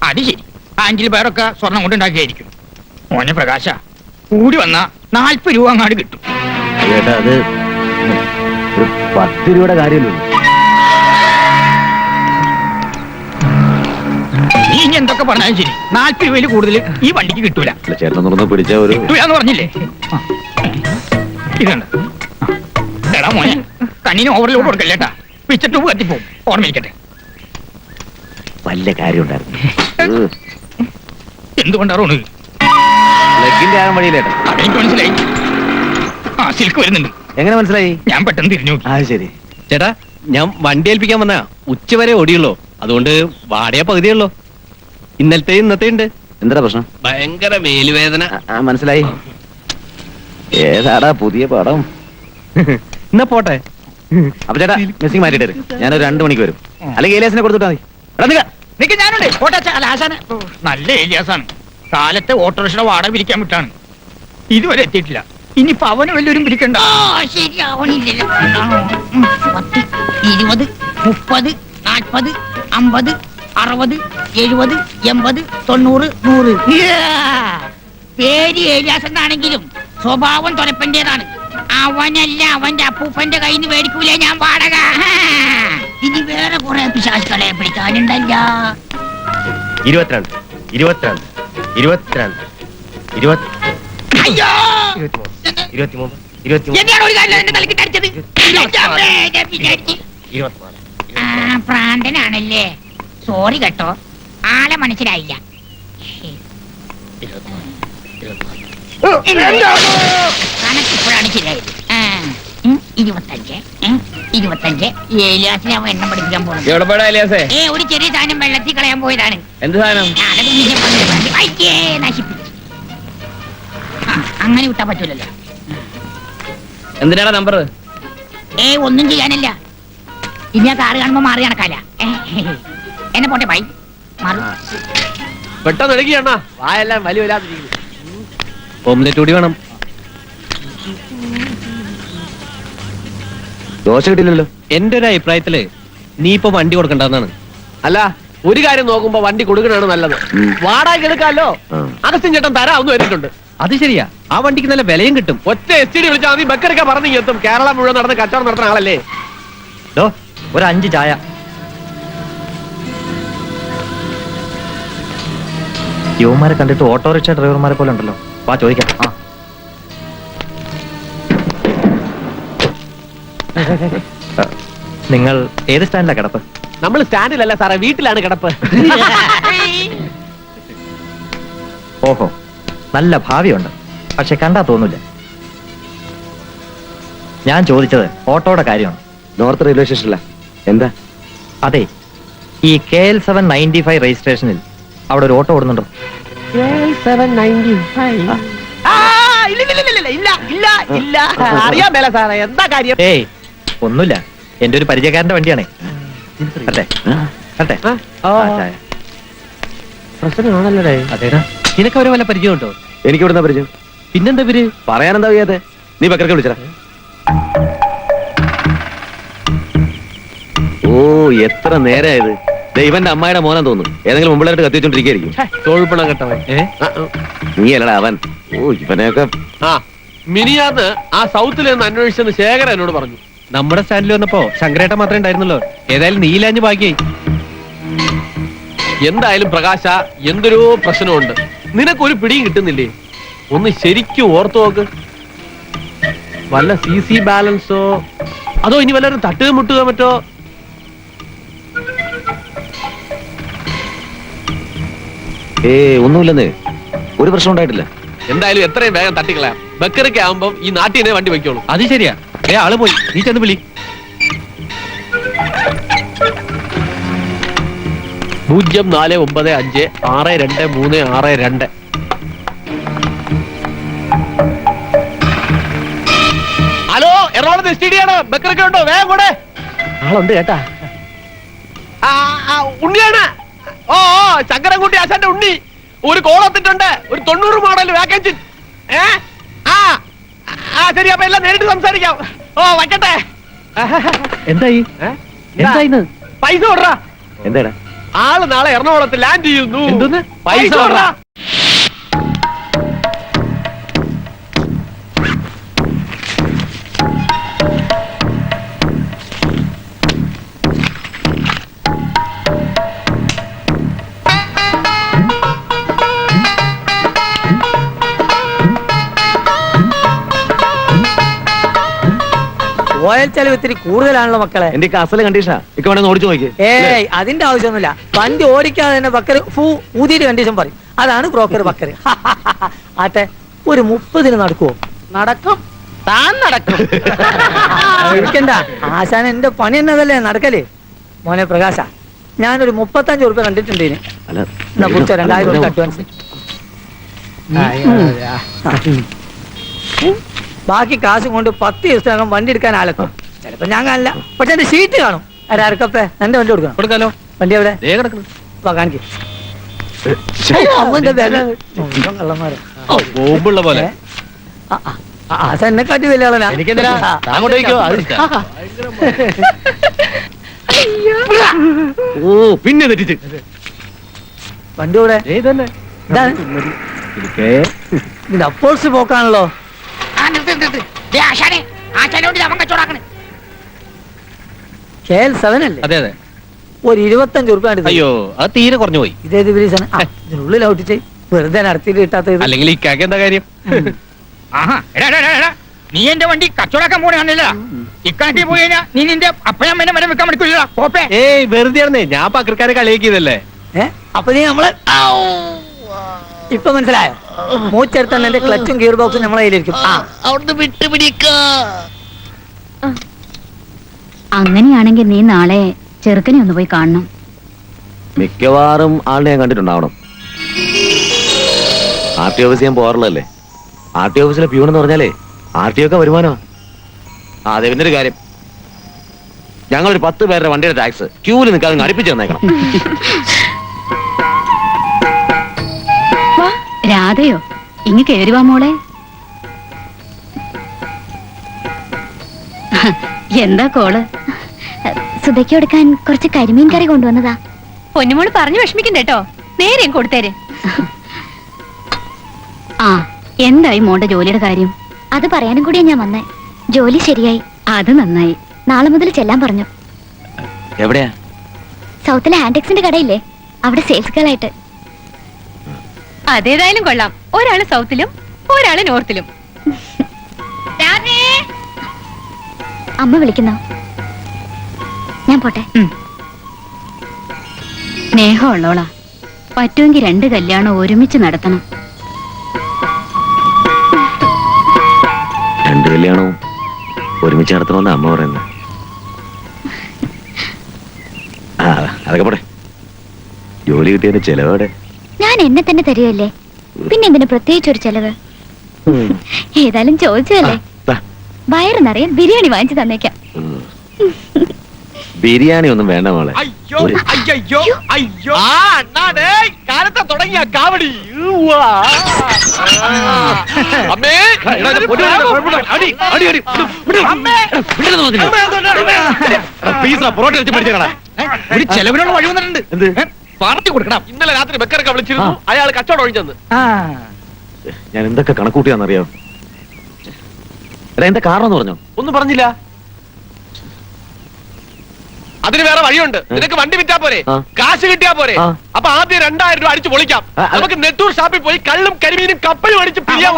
അത് ശരി. ആഞ്ചിൽ പേരൊക്കെ സ്വർണം കൊണ്ടുണ്ടാക്കിയായിരിക്കും. മോനെ പ്രകാശ, കൂടി വന്ന 40 രൂപ അങ്ങാട് കിട്ടും. ചേട്ടാ, അത് ഒരു 10 രൂപയുടെ കാര്യമല്ലോ. നീ ഇനി എന്തൊക്കെ പറഞ്ഞാലും ശരി, 40 രൂപയിൽ കൂടുതൽ ഈ വണ്ടിക്ക് കിട്ടൂല. ചേട്ടൻ തുറന്ന് പിടിച്ച ഒരു കിട്ടൂലെന്ന് പറഞ്ഞില്ലേ? ഇതുണ്ട്. എടാ മോനെ, കണ്ണിന് ഓവർലോഡ് കൊടുക്കല്ലേട്ടാ. പിച്ച ട്യൂബ് കത്തിപ്പോവും. ഓർമ്മയിരിക്കട്ടെ. വല്ല കാര്യം ഉണ്ടായിരുന്നു. എന്തുകൊണ്ടാണ് ലെഗിന്റെ ആകാൻ വഴിയില്ലേട്ടാ? അതെനിക്ക് മനസ്സിലായി. സിൽക്ക് വരുന്നുണ്ട്. എങ്ങനെ മനസ്സിലായി? ഞാൻ പെട്ടെന്ന് തിരിഞ്ഞു നോക്കി. അത് ശരി. ചേട്ടാ, ഞാൻ വണ്ടി ഏൽപ്പിക്കാൻ വന്നാ ഉച്ചവരെ ഓടിയുള്ളൂ. അതുകൊണ്ട് വാടക പകുതിയുള്ളൂ. ഇന്നലത്തെ ഇന്നത്തെ ഉണ്ട്. എന്താ പ്രശ്നം? ഭയങ്കര മേലുവേദന. മനസ്സിലായി. ഏതാടാ പുതിയ പടം? എന്നാ പോട്ടെ. അപ്പൊ ചേട്ടാ, മെസ്സിങ് മാറ്റിട്ട് ഞാനൊരു 2 മണിക്ക് വരും. അല്ലെങ്കിൽ ഏലിയാസിനെ കൊടുത്തിട്ടാ മതി. നിക്ക്, ഞാനുണ്ട്. നല്ല ഏലിയാസാണ്. കാലത്തെ ഓട്ടോറിക്ഷയുടെ വാടക പിരിക്കാൻ വിട്ടാണ്. ഇതുവരെ എത്തിയിട്ടില്ല. ഇനിയിപ്പോ അവന് വല്ലവരും പിടിക്കണ്ട. ശരിയാവണില്ലല്ലോ. 10, 20, 30, 40, 50, 60, 70, 80, 90, 100. പേര് ഏരിയാസ് എന്നാണെങ്കിലും സ്വഭാവം തുരപ്പന്റേതാണ്. അവനല്ല അവന്റെ അപ്പൂപ്പന്റെ കയ്യിൽ നിന്ന് മേടിക്കൂലേ ഞാൻ വാടക. ഇനി വേറെ കുറെ പിശാചുക്കളെ പിടിക്കാനുണ്ടല്ല. 22, 22, 22, 20, അയ്യോ 23, 23, എന്നെയാണ് ഒരു കാര്യം എന്റെ തലക്കിട്ട് അടിച്ചത്. ഞാൻ വിചാരിച്ചു 24. പ്രാന്തനാണല്ലേ. സോറി കേട്ടോ, ആളെ മനസ്സിലായില്ല. കണക്കിപ്പോഴാണ് ശരിയായത്. 25, 25. ഏലിയാസിനെ അവൻ എണ്ണം പഠിപ്പിക്കാൻ പോകുന്നത്. എവിടെ പോയടാ എലിയാസേ? ഒരു ചെറിയ സാധനം വെള്ളത്തിൽ കളയാൻ പോയതാണ്. എന്ത് സാധനം? ഞാനത് വീശം വന്നിട്ട് വൈക്കേ നശിപ്പിച്ചു. അങ്ങനെ വിട്ടാ പറ്റൂലല്ലോ. എന്തിനാടാ നമ്പർ? ഒന്നും ചെയ്യാനില്ല. ഇനി ആ കാറ് കാണുമ്പോ മാറി കണക്കാല. എന്നെ പോട്ടെ ബൈ. മാറും. പെട്ടെന്ന് എടുക്കുകയാണ് വായെല്ലാം വലിയ വരാതിരിക്കുന്നു. ഓംലെറ്റ് കൂടി വേണം. ദോശ കിട്ടില്ലല്ലോ. എന്റെ ഒരു അഭിപ്രായത്തില് നീ ഇപ്പൊ വണ്ടി കൊടുക്കണ്ടെന്നാണ്. അല്ല, ഒരു കാര്യം നോക്കുമ്പോ വണ്ടി കൊടുക്കണാണ് നല്ലത്. വാടക എടുക്കാമല്ലോ. അഗസ്റ്റിൻ ചേട്ടൻ തരാമെന്ന് വരിട്ടുണ്ട്. അത് ശരിയാ, ആ വണ്ടിക്ക് നല്ല വിലയും കിട്ടും. ഒറ്റ STD വിളിച്ചാൽ മതി, ബക്കറൊക്കെ പറഞ്ഞു എത്തും. കേരളം മുഴുവൻ നടന്ന് കച്ചവടം നടത്തുന്ന ആളല്ലേ. ഒരു 5 ചായ. യുവമാരെ കണ്ടിട്ട് ഓട്ടോറിക്ഷ ഡ്രൈവർമാരെ പോലെ ഉണ്ടല്ലോ. വാ ചോദിക്കാം. നിങ്ങൾ ഏത് സ്റ്റാൻഡിലാ കിടപ്പ്? നമ്മൾ സ്റ്റാൻഡിലല്ല സാറേ, വീട്ടിലാണ് കിടപ്പ്. ഓഹോ, നല്ല ഭാവിയുണ്ട്. പക്ഷെ കണ്ടാ തോന്നില്ല. ഞാൻ ചോദിച്ചത് ഓട്ടോയുടെ കാര്യമാണ്. നോർത്ത് റെയിൽവേ സ്റ്റേഷനില. എന്താ? അതെ, ഈ KL 795 രജിസ്ട്രേഷനിൽ അവിടെ ഒരു ഓട്ടോ ഓടുന്നുണ്ടോ? അറിയാൻ മേല സാറേ, എന്താ കാര്യം? ഏയ് ഒന്നുമില്ല, എന്റെ ഒരു പരിചയക്കാരന്റെ വണ്ടിയാണേ. അല്ലേ അല്ലേ? ചായ. പ്രശ്നമാണല്ലേ. അതേടാ. നിനക്ക് അവരെ വല്ല പരിചയം ഉണ്ടോ? എനിക്ക് ഇവിടുന്ന പരിചയം. പിന്നെന്താ പേര്? പറയാനെന്താ വയ്യാതെ? നീ ബക്കറൊക്കെ വിളിച്ചടാ. ഓ, എത്ര നേരായത്. ഇവന്റെ അമ്മായിയുടെ മോനാൻ തോന്നുന്നു. ഏതെങ്കിലും മുമ്പിലായിട്ട് കത്തിവെച്ചോണ്ടിരിക്കും. തൊഴിൽപ്പണം കെട്ടവൻ. നീ അല്ലടാ അവൻ. ഓ, ഇവനെയൊക്കെ. മിനിയാന്ന് ആ സൗത്തിൽ നിന്ന് അന്വേഷിച്ചെന്ന് ശേഖരൻ എന്നോട് പറഞ്ഞു. നമ്മുടെ സ്റ്റാൻഡിൽ വന്നപ്പോ ശങ്കരേട്ട മാത്രമേ ഉണ്ടായിരുന്നുള്ളൂ. ഏതായാലും നീലാഞ്ഞ് ബാക്കിയായി. എന്തായാലും പ്രകാശ, എന്തൊരു പ്രശ്നമുണ്ട്. നിനക്കൊരു പിടിയും കിട്ടുന്നില്ലേ? ഒന്ന് ശരിക്കും ഓർത്തു നോക്ക്. വല്ല CC ബാലൻസോ അതോ ഇനി വല്ലവരും തട്ടുക മുട്ടുക മറ്റോ? ഒന്നുമില്ലെന്നേ, ഒരു പ്രശ്നം ഉണ്ടായിട്ടില്ല. എന്തായാലും എത്രയും വേഗം തട്ടിക്കളയാം. ബക്കറൊക്കെ ആവുമ്പോ ഈ നാട്ടിനെ വണ്ടി വയ്ക്കോളൂ. അത് ശരിയാ. ആള് പോയി, നീ ചെന്ന് വിളി. 0495623662. ഹലോ, എറണാകുളത്ത് STD ആണ്. ബക്കറൊക്കെ ഉണ്ടോ? വേഗം കൂടെ ആളുണ്ട് കേട്ടാ. ഉണ്ണിയാണ്. ഓ, ശങ്കരൻകുട്ടി ആശാന്റെ ഉണ്ണി. ഒരു കോളത്തിട്ടുണ്ട്. ഒരു 90 മോഡൽ വാക്കൻസി. ശരി, അപ്പൊ എല്ലാം നേരിട്ട് സംസാരിക്കാം. ഓ, വയ്ക്കട്ടെ. എന്തായി? എന്തായിന്ന്? പൈസ കൊടുറാ. എന്താടാ? ആള് നാളെ എറണാകുളത്ത് ലാൻഡ് ചെയ്യുന്നു. എന്തോന്ന്? പൈസ കൊടുറാ. ഓയിൽ ചെലവ് ഇത്തിരി കൂടുതലാണല്ലോ മക്കളെ. എന്റെ അസല കണ്ടീഷനാ. ഇക്ക വേണമെന്ന് ഓടിച്ചു നോക്കി. ഏയ് അതിന്റെ ആവശ്യമൊന്നുമില്ല. വണ്ടി ഓടിക്കാതെ തന്നെ ബക്കര് ഊതിയുടെ കണ്ടീഷൻ പറയും. അതാണ് ബ്രോക്കർ ബക്കര്. ആട്ടെ, ഒരു 30 നടക്കുവോ? നടക്കും, താൻ നടക്കും. ഇരിക്കണ്ട, ആശാൻ എന്റെ പണി എന്നതല്ലേ നടക്കല്. മോനെ പ്രകാശ, ഞാനൊരു 35 ഉറുപ്പ്യ കണ്ടിട്ടുണ്ട് ഇതിന്. എന്നാ കുറിച്ചോ 2000 ഉറുപ്പ്യ അഡ്വാൻസ്. ബാക്കി കാശും കൊണ്ട് 10 ദിവസത്തിനകം വണ്ടി എടുക്കാൻ ആളെത്തും. ചിലപ്പോ ഞാൻ കാണില്ല, പക്ഷെ എന്റെ ഷീറ്റ് കാണും. ആർക്കപ്പേ എന്റെ വണ്ടി കൊടുക്കണം. കൊടുക്കാലോ. വണ്ടി എവിടെ? കാണിക്കും. അവന്റെ വില കള്ളന്മാരെ ബോംബുള്ള പോലെ. എന്നെ കാട്ടി വലിയ ആളാ. എനിക്കെന്തിനാ? അങ്ങോട്ട് വയ്ക്കോ. ഓ പിന്നെ തെറ്റിച്ച് വണ്ടി ഇവിടെ ഇത് അപ്പോൾസ് പോക്കാണല്ലോ. ആശാനോട് അവൻ കച്ചവടാക്കണേ. KL7 അല്ലേ? അതെ അതെ. ഒരു 25 ഉറുപ്പ്യ. അയ്യോ അത് തീരെ കുറഞ്ഞു പോയി. ഇതേത് ബ്രീസാണ്? ഇതിനുള്ളിൽ ഔട്ടിച്ച് വെറുതെ നടത്തിയിട്ട് കിട്ടാത്ത. അല്ലെങ്കിൽ ഇക്കാക്ക് എന്താ കാര്യം? ആഹാ, എടാ, എടാ, എടാ, എടാ. നീ എന്റെ വണ്ടി കച്ചവടാക്കാൻ പോണേ കാണില്ല. ഇക്കണക്കിൽ പോയി കഴിഞ്ഞാ നീ നിന്റെ അപ്പനമ്മേനെ വരെ വെക്കാൻ പറ്റില്ല. കോപ്പേ ഏയ് വെറുതെ ആണെന്നേ, ഞാൻ പക്കർക്കാരെ കളിയാക്കിയതല്ലേ. അപ്പൊ നീ നമ്മള് ഇപ്പൊ മനസ്സിലായോ? മൂച്ചെടുത്തന്നെ എന്റെ ക്ലച്ചും ഗിയർ ബോക്സും നമ്മളെ കയ്യിലിരിക്കും. അവിടുന്ന് വിട്ടുപിടിക്ക. അങ്ങനെയാണെങ്കിൽ നീ നാളെ ചെറുക്കനെ ഒന്ന് പോയി കാണണം. മിക്കവാറും ആളിനെ ഞാൻ കണ്ടിട്ടുണ്ടാവണം. RT ഓഫീസ് ഞാൻ പോകാറുള്ളതല്ലേ. RT ഓഫീസിലെ പ്യൂൺ എന്ന് പറഞ്ഞാലേ RT ഒക്കെ വരുമാനോ. അതെ, പിന്നെ ഒരു കാര്യം, ഞങ്ങളൊരു 10 പേരുടെ വണ്ടിയുടെ ടാക്സ് ക്യൂവിൽ നിൽക്കാതെ അടുപ്പിച്ച് തന്നേക്കണം. രാധയോ ഇങ്ങ് കേറിവാ മോളെ. എന്താ കോള്? സുധയ്ക്ക് കൊടുക്കാൻ കുറച്ച് കരിമീൻ കറി കൊണ്ടുവന്നതാ. പൊന്നുമോള് പറഞ്ഞു വിഷമിക്കണ്ടേട്ടോ, നേരെ കൊടുത്തേര്. ആ, എന്തായി മോളുടെ ജോലിയുടെ കാര്യം? അത് പറയാനും കൂടിയാ ഞാൻ വന്നേ. ജോലി ശരിയായി. അത് നന്നായി. നാളെ മുതൽ ചെല്ലാൻ പറഞ്ഞു. എവിടെയാ? സൗത്തിലെ ഹാൻഡെക്സിന്റെ കടയില്ലേ, അവിടെ സെയിൽസ് ഗേളായിട്ട്. അതേതായാലും കൊള്ളാം. ഒരാള് സൗത്തിലും ഒരാള് നോർത്തിലും. അമ്മ വിളിക്കുന്നോ? ഞാൻ പോട്ടെ. സ്നേഹമുള്ളോളാ. പറ്റുമെങ്കിൽ 2 കല്യാണം ഒരുമിച്ച് നടത്തണം. 2 കല്യാണവും ഒരുമിച്ച് നടത്തണമെന്ന് അമ്മ പറയുന്നത്. അതൊക്കെ പോട്ടെ. ജോലി കിട്ടിയതിന്റെ ചെലവോടെ ഞാൻ എന്നെ തന്നെ തരുകയല്ലേ, പിന്നെ എന്തിനു പ്രത്യേകിച്ച് ഒരു ചെലവ്? ഏതായാലും ചോദിച്ചതല്ലേ. വയറ് നിറയെ ബിരിയാണി വാങ്ങിച്ചു തന്നേക്കാം. ബിരിയാണി ഒന്നും വേണ്ട മോളെ. അയ്യോ അയ്യോ അയ്യോ. ആ അണ്ണാടേ, കാലത്തെ തുടങ്ങിയ കാവടി. അമ്മേ ഒരു ചെലവിനുള്ള വഴി വന്നിട്ടുണ്ട്. പാർട്ടി കൊടുക്കണം. ഇന്നലെ രാത്രി ബക്കറൊക്കെ വിളിച്ചിരുന്നു. അയാൾ കച്ചവടം ഒഴിഞ്ഞെന്ന്. ഞാൻ എന്തൊക്കെ കണക്കൂട്ടിയാന്നറിയോ? എന്താ കാരണം എന്ന് പറഞ്ഞോ? ഒന്നും പറഞ്ഞില്ല. അതിന് വേറെ വഴിയുണ്ട്. നിനക്ക് വണ്ടി വിറ്റാ പോരെ, കാശ് കിട്ടിയാ പോരെ. അപ്പൊ ആദ്യം 2000 രൂപ അടിച്ചു പൊളിക്കാം. നമുക്ക് നെട്ടൂർ ഷാപ്പിൽ പോയി കള്ളും കരിമീനും കപ്പലും അടിച്ച് പിരിയാം.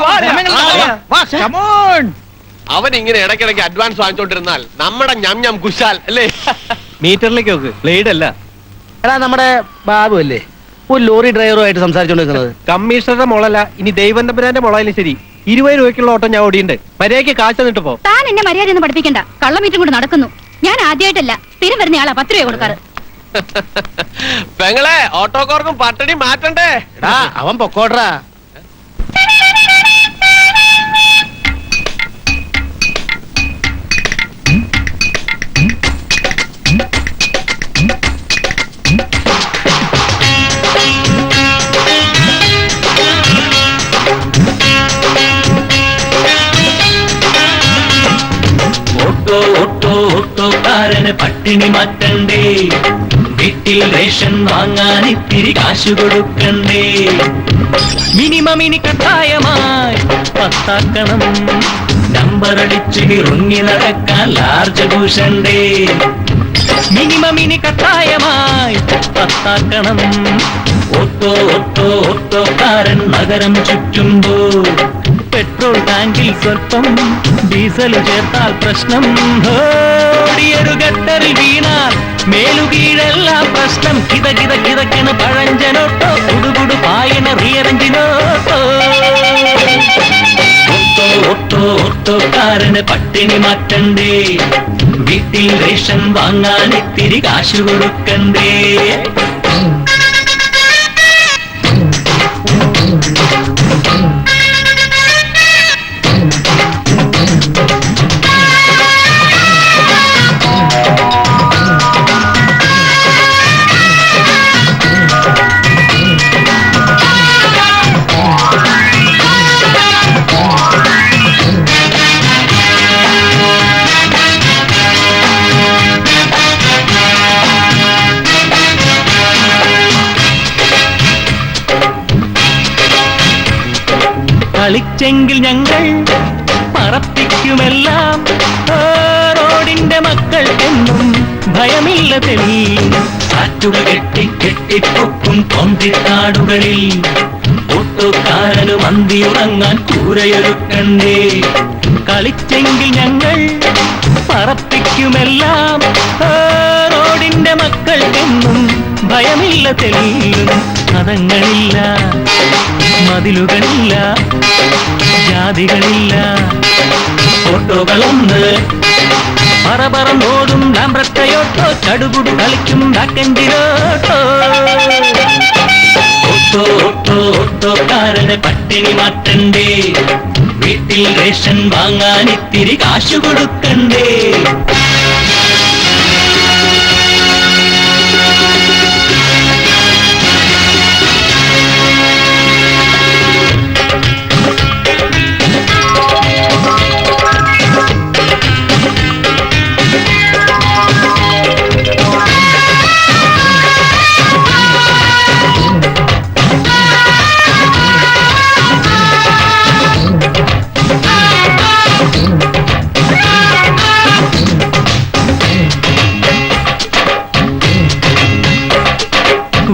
അവൻ ഇങ്ങനെ ഇടയ്ക്കിടയ്ക്ക് അഡ്വാൻസ് വാങ്ങിച്ചോണ്ടിരുന്നാൽ നമ്മുടെ ഞം കുശാൽ അല്ലേ? മീറ്ററിലേക്ക് നോക്ക്, ബ്ലേഡ് അല്ല. എടാ, നമ്മുടെ ബാബു അല്ലേ ഒരു ലോറി ഡ്രൈവറുമായിട്ട് സംസാരിച്ചോണ്ടിരിക്കുന്നത്? കമ്മീഷണറുടെ മോളല്ല, ഇനി ദൈവന്തപുരാന്റെ മോളായാലും ശരി. 20 രൂപയ്ക്കുള്ള ഓട്ടോ ഞാൻ ഓടിയുണ്ട്. മര്യാദയ്ക്ക് കാശ് തന്നിട്ട് പോ. താൻ എന്നെ മര്യാദ ഒന്നും പഠിപ്പിക്കണ്ട. കള്ളമീറ്റും കൊണ്ട് നടക്കുന്നു. ഞാൻ ആദ്യമായിട്ടല്ല, സ്ഥിരം വരുന്ന ആളാ 10 രൂപ കൊടുക്കാറ്. പെങ്ങളെ, ഓട്ടോക്കാർക്കും പട്ടണി മാറ്റണ്ടേ? അവൻ പൊക്കോട്രാ. ഓട്ടോക്കാരന് പട്ടിണി മാറ്റണ്ടേ, വീട്ടിൽ റേഷൻ വാങ്ങാൻ ഇത്തിരി കാശ് കൊടുക്കണ്ടേ. മിനിമം ഇനി കട്ടായമായി 10 നമ്പർ അടിച്ച് ഇറങ്ങി നടക്കാൻ ലാർജ് ഭൂഷണ്ടേ. മിനിമം ഇനി കട്ടായമായി 10 ഓട്ടോക്കാരൻ നഗരം ചുറ്റുമ്പോൾ പെട്രോൾ ടാങ്കിൽ സ്വല്പം ഡീസൽ ചേർത്താൽ പ്രശ്നം. ഓടിയൊരു ഗട്ടറിൽ വീണാൽ മേലുകീഴെല്ലാം പ്രശ്നം. കിതക്കിതക്കിതക്കിണ പഴഞ്ചനോട്ടോ കുടുകുടു പായണ റിയറഞ്ചിനോട്ടോ. ഓട്ടോക്കാരന് പട്ടിണി മാറ്റണ്ടേ, വീട്ടിൽ റേഷൻ വാങ്ങാൻ ഇത്തിരി കാശ് കൊടുക്കണ്ടേ. കളിച്ചെങ്കിൽ ഞങ്ങൾ പറപ്പിക്കുമെല്ലാം റോഡിന്റെ മക്കൾക്കെന്നും ഭയമില്ല തെല്ലും കാറ്റുകൾ കെട്ടി കെട്ടിപ്പൊക്കും കൊണ്ടിത്താടുകളിൽ ഓട്ടോക്കാരന് മന്തിയുറങ്ങാൻ കൂരയൊരുക്കണ്ടേ കളിച്ചെങ്കിൽ ഞങ്ങൾ പറപ്പിക്കുമെല്ലാം റോഡിന്റെ മക്കൾക്കെന്നും ഭയമില്ല തെല്ലും മതങ്ങളില്ല മതിലുകളില്ല ജാതികളില്ല ഓട്ടോകളൊന്ന് പറപറന്നോടും ലാംബ്രട്ടയോട്ടോ ചടുകുടു കളിക്കും ബാക്കഞ്ചിലോട്ടോ ഓട്ടോ ഓട്ടോ ഓട്ടോക്കാരനെ പട്ടിണി മാറ്റണ്ടേ വീട്ടിൽ റേഷൻ വാങ്ങാൻ ഇത്തിരി കാശു കൊടുക്കണ്ടേ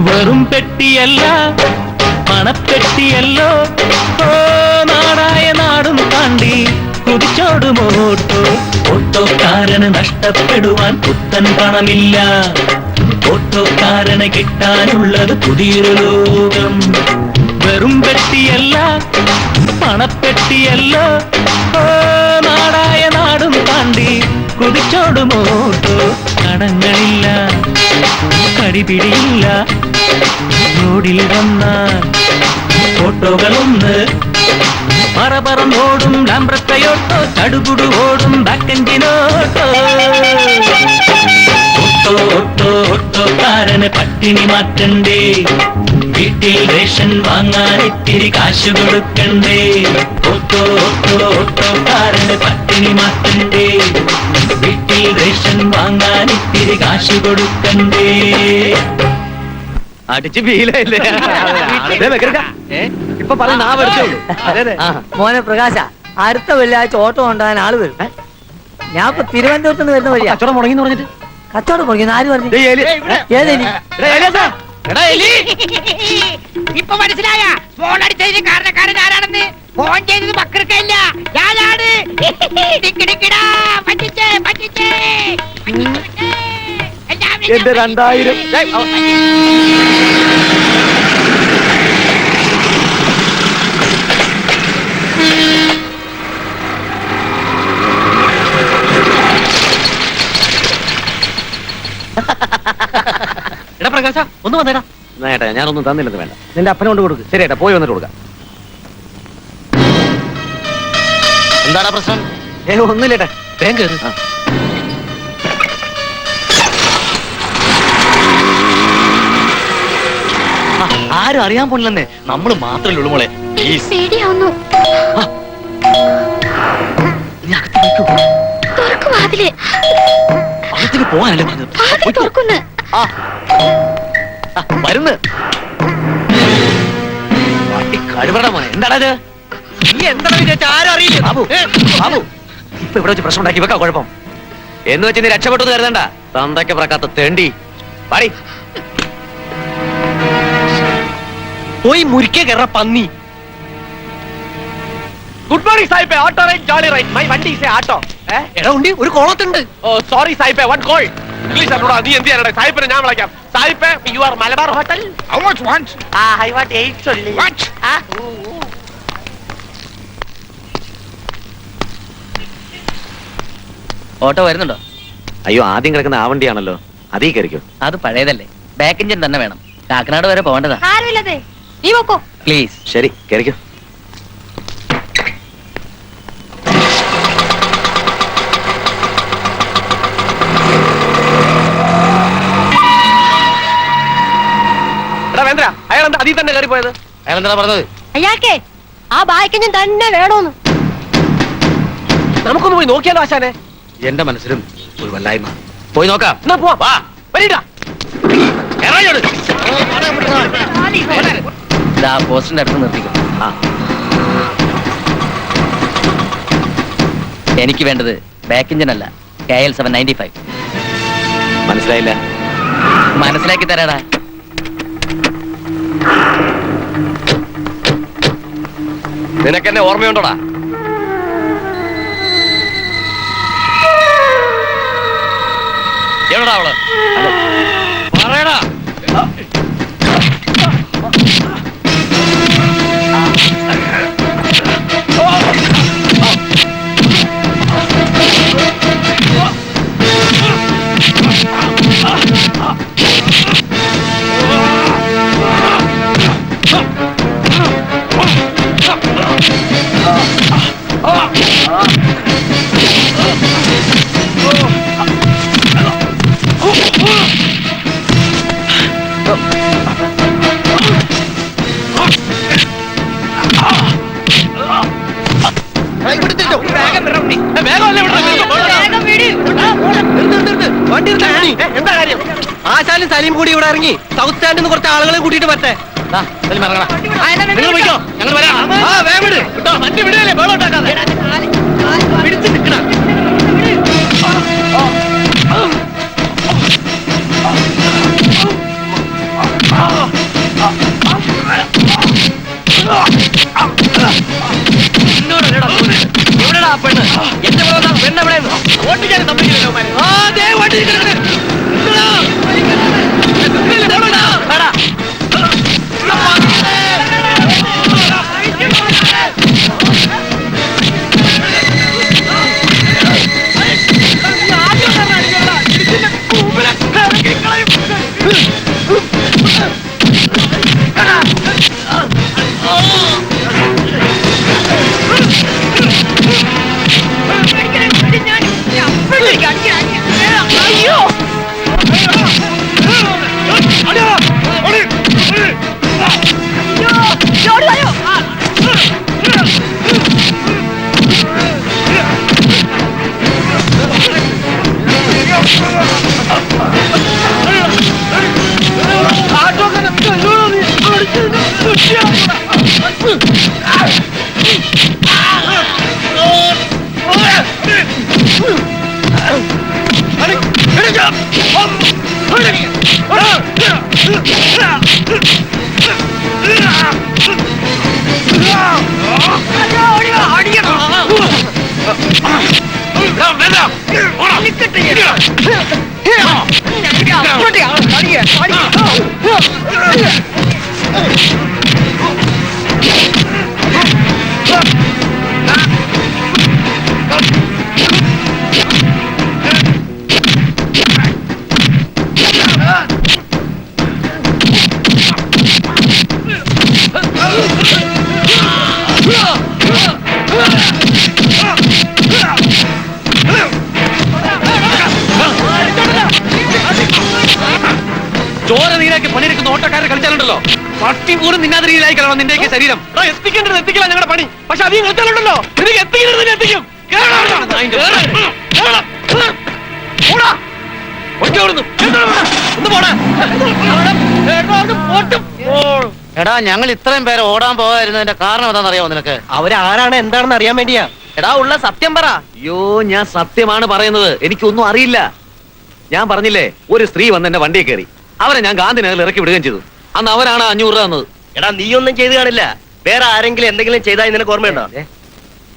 വെറും പെട്ടിയല്ല പണപ്പെട്ടിയല്ലോ ഓ നാടായ നാടും താണ്ടി കുതിച്ചോടുമോട്ടോ ഓട്ടോക്കാരന് നഷ്ടപ്പെടുവാൻ പുത്തൻ പണമില്ല ഓട്ടോക്കാരന് കിട്ടാനുള്ളത് പുതിയൊരു ലോകം വെറും പെട്ടിയല്ല പണപ്പെട്ടിയല്ലോ ഓ നാടായ നാടും താണ്ടി കുതിച്ചോടുമോട്ടോ കടങ്ങളില്ല കടിപിടിയില്ല റോഡിൽ വന്നാൽ ഓട്ടോകളൊന്ന് പറപറന്നോടും ലാംബ്രട്ടയോട്ടോ ചടുകുടു ഓടും ബാക്കഞ്ചിനോട്ടോ ഓട്ടോ ഓട്ടോ ഓട്ടോക്കാരന് പട്ടിണി മാറ്റണ്ടേ വീട്ടിൽ റേഷൻ വാങ്ങാൻ ഇത്തിരി കാശു കൊടുക്കണ്ടേ ഓട്ടോ ഓട്ടോ ഓട്ടോക്കാരന് പട്ടിണി മാറ്റണ്ടേ വീട്ടിൽ റേഷൻ വാങ്ങാൻ ഇത്തിരി കാശു കൊടുക്കണ്ടേ അടിച്ച് ഫീലല്ലേ ഇപ്പൊ പറഞ്ഞ മോനെ പ്രകാശ അടുത്ത വെള്ളിയാഴ്ച ഓട്ടോ കൊണ്ടുപോകാൻ ആള് വരും ഞാൻ ഇപ്പൊ തിരുവനന്തപുരത്ത് നിന്ന് വരുന്ന വഴിയാ കച്ചവടം മുടങ്ങി പറഞ്ഞിട്ട് കച്ചവടം മുടങ്ങിയെന്ന് ആര് പറഞ്ഞു ഏതെലി ഇപ്പൊ മനസ്സിലായ ഫോൺ അടിച്ചതിന് കാരണക്കാരൻ ആരാണെന്ന് ഫോൺ ചെയ്തത് മക്കൾക്കല്ല ഞാനാണ് ടിക്കിടിക്കിടാ, പറ്റിച്ചേ, പറ്റിച്ചേ, പറ്റിച്ചേ. എല്ലാവരും എന്റെ 2000 എടാ പ്രകാശ ഒന്ന് വന്നേടാ. ഏട്ടാ ഞാനൊന്നും തന്നില്ലെന്ന് വേണ്ട, നിന്റെ അപ്പനെ കൊണ്ട് കൊടുക്ക്. ശരി ഏട്ടാ, പോയി വന്നിട്ട് കൊടുക്കാം. എന്താണ് പ്രശ്നം? ഒന്നുമില്ലേട്ടാ, വേഗം കേറ്. ആരും അറിയാൻ പോണില്ലെന്നേ, നമ്മള് മാത്രമല്ലേ ഉള്ളു മോളെ. പേടിയാവുന്നു. നീ അകത്ത് വയ്ക്കൂ. തുറക്കു വാതില്. അകത്തേക്ക് പോകാനല്ലേ പറഞ്ഞത്? വാതിൽ തുറക്കുന്നു. വരുന്ന് കഴിവറ മോനെ. എന്താണത്? നീ എന്താണ് വിചാരിച്ച ആരും അറിയില്ല. ബാബു, ബാബു, ഇപ്പൊ ഇവിടെ വെച്ച് പ്രശ്നം ഉണ്ടാക്കി വെക്കാ കുഴപ്പം എന്ന് വെച്ച് നീ രക്ഷപ്പെട്ടു കരുതണ്ട. തന്തയ്ക്ക് പറക്കാത്ത തേണ്ടി പാടി പോയി മുരിക്കെ കയറ പന്നി. ഗുഡ് മോർണിംഗ് സാഹിബേ, auto right jolly right my വണ്ടി ഈസ് എ ഓട്ടോ. എടാ ഉണ്ടി ഒരു കോളത്തുണ്ട്. ഓ സോറി സാഹിബേ, വൺ കോൾ. ഇംഗ്ലീഷ് അറിഞ്ഞൂടാ, നീ എന്ത് ചെയ്യാനാ? സാഹിബിനെ ഞാൻ വിളിക്കാം. സാഹിബേ, you are Malabar hotel. How much want? I want 8 only. What? ഓട്ടോ വരുന്നുണ്ടോ? അയ്യോ, ആദ്യം കിടക്കുന്ന ആ വണ്ടിയാണല്ലോ, അതീ കയറിക്കോ. അത് പഴയതല്ലേ, ബാക്ക് എഞ്ചിൻ തന്നെ വേണം. കാക്കനാട് വരെ പോകേണ്ടതാ. ആരുമില്ലതെ നീ പോക്കോ. പ്ലീസ്. ശരി, കയറിക്കോ. എടാ വേന്ദ്ര, അയാൾ എന്താ അതിൽ തന്നെ കയറി പോയത്? അയാൾ എന്താ പറഞ്ഞത്? അയാൾക്കേ ആ ബായ്ക്കഞ്ഞും തന്നെ വേണോന്ന്. നമുക്കൊന്ന് പോയി നോക്കിയാലോ ആശാനെ? എന്റെ മനസ്സിലും ഒരു വല്ലായ്മ. പോയി നോക്കാം. എന്നാ പോവാ. വാ, വരീടാ. പോസ്റ്റിന്റെ അടുത്ത് നിർത്തിക്കും. ആ എനിക്ക് വേണ്ടത് ബാക്ക് എഞ്ചിൻ അല്ല, KL 795. മനസ്സിലായില്ല? മനസ്സിലാക്കി തരാടാ. നിനക്കെന്നെ ഓർമ്മയുണ്ടോടാ? എവിടാ അവള്? പറയടാ. എന്താ കാര്യം? ആശാനും സലീം കൂടി ഇവിടെ ഇറങ്ങി സൗത്ത് സ്റ്റാൻഡിൽ നിന്ന് കുറച്ച് ആളുകളെ കൂട്ടിയിട്ട് പറ്റേ. നിങ്ങൾ പോയിക്കോ, ഞങ്ങൾ വരാം. ആ വേഗം വിട് കേട്ടോ, വണ്ടി വിടുകയല്ലേ, വേളം ഉണ്ടാക്കാതെ പിടിച്ച് നിൽക്കണം. എവിടെടാ പെണ്ണ്? എന്റെ പെണ്ണെവിടെ? ഓട്ടിക്കാൻ സമ്മതിക്കില്ലല്ലോ അവന്മാര്. ആ ദേ വണ്ടി നിൽക്കണേ. ചോര നീരാക്കി പണിയെടുക്കുന്ന ഓട്ടക്കാരെ കളിച്ചാലുണ്ടല്ലോ, പട്ടി പോലും നിന്നാതെ രീതിയിലായി കളയണം നിന്റെയൊക്കെ ശരീരം. എത്തിക്കേണ്ടത് എത്തിക്കില്ല ഞങ്ങളുടെ പണി. പക്ഷെ അധികം കളിച്ചാലുണ്ടല്ലോ, എനിക്ക് എത്തിക്കേണ്ടത് എത്തിക്കും. എടാ, ഞങ്ങൾ ഇത്രയും പേരെ ഓടാൻ പോകാതിരുന്നതിന്റെ കാരണം എന്താണെന്നറിയാമോ നിനക്ക്? അവരാരാണ് എന്താണെന്ന് അറിയാൻ വേണ്ടിയാ. എടാ ഉള്ള സത്യം പറ. അയ്യോ, ഞാൻ സത്യമാണ് പറയുന്നത്. എനിക്കൊന്നും അറിയില്ല. ഞാൻ പറഞ്ഞില്ലേ, ഒരു സ്ത്രീ വന്ന് എന്റെ വണ്ടിയെ കയറി. അവരെ ഞാൻ ഗാന്ധിനഗറിൽ ഇറക്കി വിടുകയും ചെയ്തു. അന്ന് അവരാണ് 500 രൂപ തന്നത്. എടാ, നീയൊന്നും ചെയ്ത് കാണില്ല. വേറെ ആരെങ്കിലും എന്തെങ്കിലും ചെയ്താൽ നിനക്ക് ഓർമ്മയുണ്ടോ?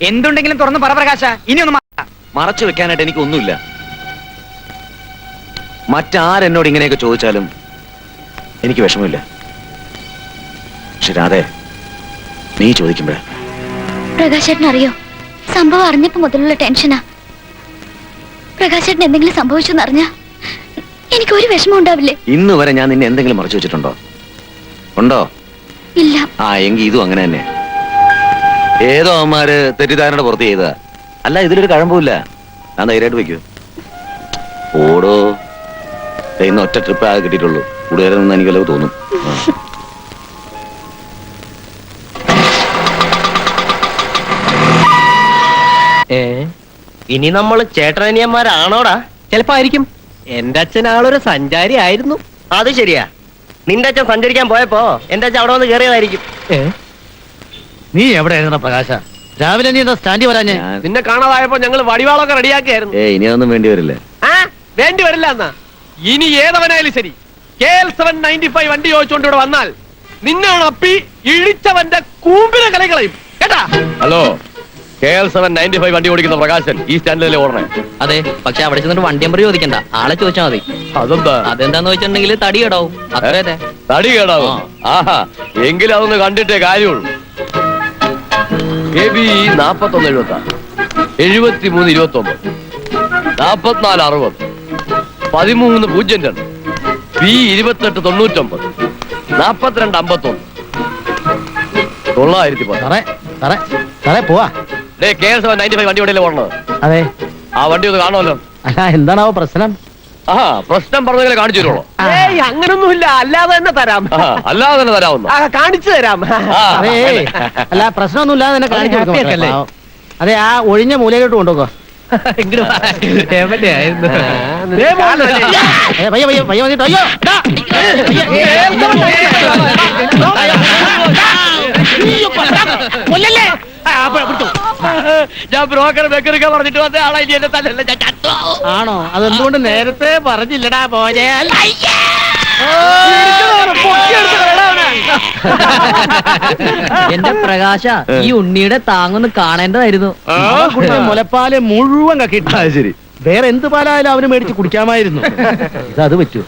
എന്തുണ്ടെങ്കിലും തുറന്ന് പറ പ്രകാശ, ഇനിയൊന്നും മറച്ചു വെക്കാനായിട്ട് എനിക്കൊന്നുമില്ല. മറ്റാരെന്നോട് ഇങ്ങനെയൊക്കെ ചോദിച്ചാലും എനിക്ക് വിഷമമില്ല. പക്ഷെ രാധേ, നീ ചോദിക്കുമ്പോഴേ. പ്രകാശേട്ടൻ അറിയോ, സംഭവം അറിഞ്ഞപ്പോ മുതലുള്ള ടെൻഷനാ. പ്രകാശേട്ടൻ എന്തെങ്കിലും സംഭവിച്ചെന്ന് അറിഞ്ഞാ എനിക്ക് ഒരു വിഷമം ഉണ്ടാവില്ലേ? ഇന്ന് വരെ ഞാൻ നിന്നെ എന്തെങ്കിലും മറച്ചു വെച്ചിട്ടുണ്ടോ? ഉണ്ടോ? ഇല്ല. ആ, എങ്കിൽ ഇതും അങ്ങനെ തന്നെ. ഏതോ അവന്മാര് തെറ്റിദ്ധാരണയുടെ പുറത്ത് ചെയ്തതാ. അല്ല, ഇതിലൊരു കഴമ്പില്ല. ഞാൻ ധൈര്യമായിട്ട് വെക്കൂ. ഓടോ, ഇന്ന് ഒറ്റ ട്രിപ്പ് ആകെ കിട്ടിയിട്ടുള്ളൂ. കൂടുതലൊന്നും എനിക്ക് വല്ലതും തോന്നും. ഇനി നമ്മൾ ചേട്ടനിയന്മാരാണോടാ? ചിലപ്പോ ആയിരിക്കും. എന്റെ അച്ഛൻ ആളൊരു സഞ്ചാരി ആയിരുന്നു. അത് ശരിയാ. നിന്റെ അച്ഛൻ സഞ്ചരിക്കാൻ പോയപ്പോ എന്റെ അച്ഛൻ അവിടെ വന്ന് കയറിയതായിരിക്കും. നീ എവിടെ ആയിരുന്ന പ്രകാശ? രാവിലെ നീ എന്താ സ്റ്റാൻഡിൽ വരാഞ്ഞേ? നിന്നെ കാണാതായപ്പോ ഞങ്ങൾ വടിവാളൊക്കെ റെഡിയാക്കിയായിരുന്നു. ഇനി അതൊന്നും വേണ്ടി വരില്ല. വേണ്ടി വരില്ല എന്നാ. ഇനി ഏതവനായാലും ശരി KL795 വണ്ടി ചോദിച്ചോണ്ട് ഇവിടെ വന്നാൽ നിന്നാണ് അപ്പി ഇഴിച്ചവന്റെ കൂമ്പിനെ കലകളയും കേട്ടാ. ഹലോ, KL795 വണ്ടി ഓടിക്കുന്ന പ്രകാശൻ ഈ സ്റ്റാൻഡിലല്ലേ ഓടണേ? അതെ, പക്ഷെ അവിടെ ചെന്നിട്ട് വണ്ടി നമ്പർ ചോദിക്കണ്ട, ആളെ ചോദിച്ചാൽ മതി. അതെന്താ? അതെന്താന്ന് വെച്ചിട്ടുണ്ടെങ്കിൽ തടി കേടാവും. അത്രേ. തടി കേടാവും. ആഹാ, എങ്കിലും അതൊന്ന് കണ്ടിട്ടേ കാര്യമുള്ളൂ. AB 4176 7329 4460 1302 B2899 4251 910. പോവാ. KL795 വണ്ടി എവിടെയല്ലേ ഓടണത്? അതെ. ആ വണ്ടി ഒന്ന് കാണുമല്ലോ. അല്ല, എന്താണാവോ പ്രശ്നം? പ്രശ്നം പറഞ്ഞെങ്കിലും കാണിച്ചു തരുള്ളൂ. അങ്ങനൊന്നുമില്ല, അല്ലാതെ തന്നെ തരാം. അല്ലാതെ തന്നെ തരാവുന്ന കാണിച്ചു തരാം. അല്ല, പ്രശ്നമൊന്നുമില്ലാതെ തന്നെ കാണിച്ചു കൊടുക്കല്ലേ? അതെ, ആ ഒഴിഞ്ഞ മൂലയിലോട്ട് കൊണ്ടുപോക്കോ. ഞാൻ ബ്രോക്കർ ബേക്കറിക്ക പറഞ്ഞിട്ട് വന്ന ആളെ എന്നെ തല്ലല്ല. ആണോ? അതെന്തുകൊണ്ട് നേരത്തെ പറഞ്ഞില്ലടാ പോയാൽ? എന്റെ പ്രകാശ, ഈ ഉണ്ണിയുടെ താങ്ങൊന്ന് കാണേണ്ടതായിരുന്നു. മുലപ്പാല് മുഴുവൻ കക്കിട്ട. ശരി, വേറെ എന്ത് പാലായാലും അവന് മേടിച്ച് കുടിക്കാമായിരുന്നു. ഇത് പറ്റൂ?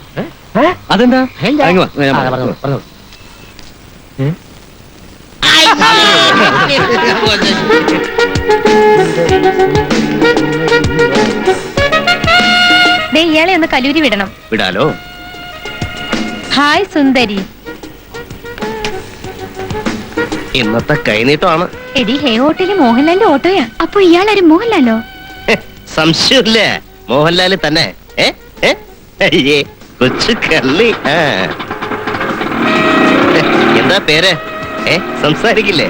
അതെന്താ? പറഞ്ഞു. ഇയാളെ ഒന്ന് കലൂരി വിടണം. വിടാലോ. ഹായ് സുന്ദരി. ഇന്നത്തെ കൈനീട്ടമാണ്. എടി, ഹേ ഹോട്ടലിൽ മോഹൻലാലിന്റെ ഓട്ടോയാ. അപ്പൊ ഇയാളാരും മോഹൻലാലോ? സംശയമില്ലേ? മോഹൻലാല് തന്നെ. അയ്യേ, കൊച്ചു കള്ളി. എന്താ പേര്? സംസാരിക്കില്ലേ?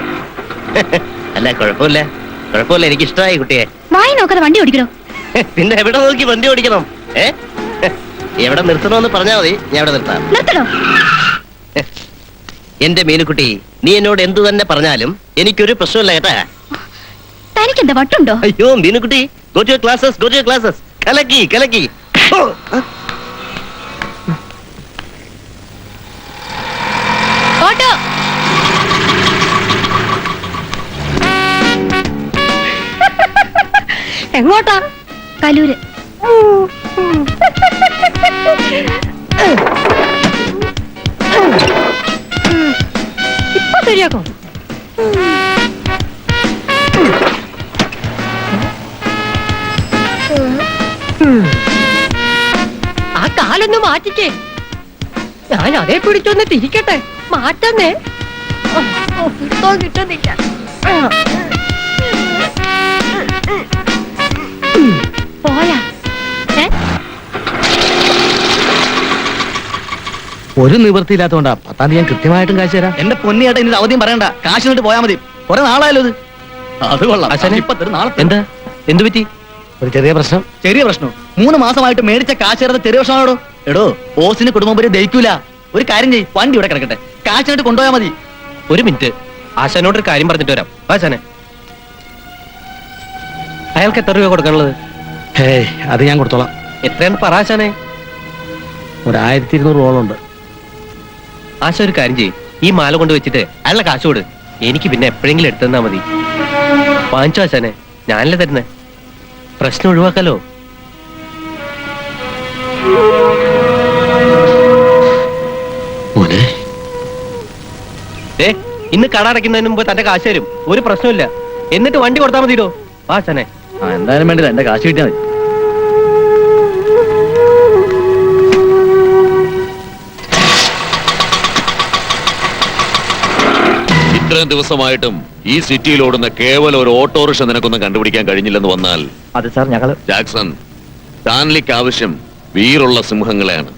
അല്ല, കുഴപ്പമില്ല, എനിക്ക് ഇഷ്ടമായി കുട്ടിയെ. വായി നോക്കാതെ വണ്ടി ഓടിക്കണോ? പിന്നെ എവിടെ നോക്കി വണ്ടി ഓടിക്കണം? എവിടെ നിർത്തണമെന്ന് പറഞ്ഞാൽ മതി, ഞാൻ എവിടെ നിർത്താം. എന്റെ മീനുക്കുട്ടി, നീ എന്നോട് എന്തു തന്നെ പറഞ്ഞാലും എനിക്കൊരു പ്രശ്നമില്ല കേട്ടാ. തനിക്കെന്താ വട്ടുണ്ടോ? അയ്യോ Meenukutty, go to your classes. കലക്കി. ഓട്ടോ. എങ്ങോട്ടാ? കലൂര്. ഇപ്പൊ ശരിയാക്കോ? ആ കാലൊന്ന് മാറ്റിക്കേ. ഞാൻ അതേ പിടിച്ചൊന്ന് തിരിക്കട്ടെ. മാറ്റന്നേ. കിട്ടുന്നില്ല. പോയാ ഒരു നിവൃത്തിയില്ലാത്തോണ്ടാ 10-ാം തീയതി ഞാൻ കൃത്യമായിട്ടും കാശ് തരാം. എന്റെ പൊന്നിയേട്ട, ഇനി അവധിയും പറയണ്ട, കാശ് നിന്നിട്ട് പോയാൽ മതി. കുറെ നാളായാലോ ഇത്. അത് കൊള്ളാം. എന്താ? എന്തു പറ്റി? ഒരു ചെറിയ പ്രശ്നം. ചെറിയ പ്രശ്നം? 3 മാസമായിട്ട് മേടിച്ച കാശ് ചേർത്ത് ചെറിയ പ്രശ്നമാണോ? എടോ, ഓസിന് കുടുംബം വരെ ദഹിക്കൂല. ഒരു കാര്യം ചെയ്യ്, വണ്ടി ഇവിടെ കിടക്കട്ടെ, കാശ് നിന്നിട്ട് കൊണ്ടുപോയാൽ മതി. ഒരു മിനിറ്റ്, ആശാനോടൊരു കാര്യം പറഞ്ഞിട്ട് വരാം. ആശാനെ, അയാൾക്ക് എത്ര രൂപ കൊടുക്കാനുള്ളത്? അത് ഞാൻ കൊടുത്തോളാം. എത്രയാണ് പറ ആശാനെ? ഒരു 1200 രൂപയുണ്ട്. ആശ ഒരു കാര്യം ചെയ്യും, ഈ മാല കൊണ്ട് വെച്ചിട്ട് അയാളുടെ കാശ് കൊടു. എനിക്ക് പിന്നെ എപ്പോഴെങ്കിലും എടുത്തു തന്നാ മതി. വാങ്ങിച്ചോ ആശാനെ, ഞാനല്ലേ തരുന്നേ. പ്രശ്നം ഒഴിവാക്കാലോ. ഇന്ന് കട അടയ്ക്കുന്നതിന് മുമ്പ് തന്റെ കാശ് തരും, ഒരു പ്രശ്നമില്ല. എന്നിട്ട് വണ്ടി കൊടുത്താൽ മതിയോ? ആശാനെ, എന്തായാലും വേണ്ടില്ല, എന്റെ കാശ് കിട്ടിയാൽ മതി. ഇത്രയും ദിവസമായിട്ടും ഈ സിറ്റിയിൽ ഓടുന്ന കേവലം ഒരു ഓട്ടോറിക്ഷ നിനക്കൊന്നും കണ്ടുപിടിക്കാൻ കഴിഞ്ഞില്ലെന്ന് വന്നാൽ അത് സാർ, ഞങ്ങള് ജാക്സൺ, സ്റ്റാൻലിക്ക് ആവശ്യം വീറുള്ള സിംഹങ്ങളെയാണ്,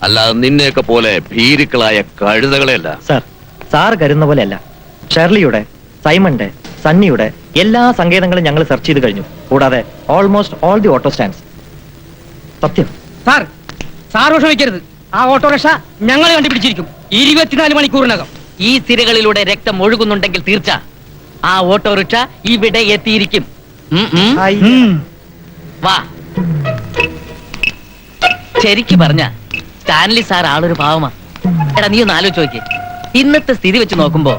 അല്ലാതെ നിന്നെയൊക്കെ പോലെ ഭീരുക്കളായ കഴുതകളെയല്ല. സാർ കരുതുന്ന പോലെയല്ല. ഷെർലിയുടെ, സൈമന്റെ, സണ്ണിയുടെ എല്ലാ സങ്കേതങ്ങളും ഞങ്ങൾ സെർച്ച് ചെയ്ത് കഴിഞ്ഞു. കൂടാതെ almost all the auto stands. സത്യം സാർ വിഷമിക്കരുത്. ആ ഓട്ടോറിക്ഷ ഞങ്ങൾ കണ്ടുപിടിച്ചിരിക്കും 24 മണിക്കൂറിനകം. ഈ സിരകളിലൂടെ രക്തം ഒഴുകുന്നുണ്ടെങ്കിൽ തീർച്ച ആ ഓട്ടോറിക്ഷ ഇവിടെ എത്തിയിരിക്കും. വാ. ശരിക്ക് പറഞ്ഞ സ്റ്റാൻലി സാർ ആളൊരു പാവമാ. എടാ നീ ഒന്ന് ആലോചിച്ച് നോക്കിയേ. ഇന്നത്തെ സ്ഥിതി വെച്ച് നോക്കുമ്പോ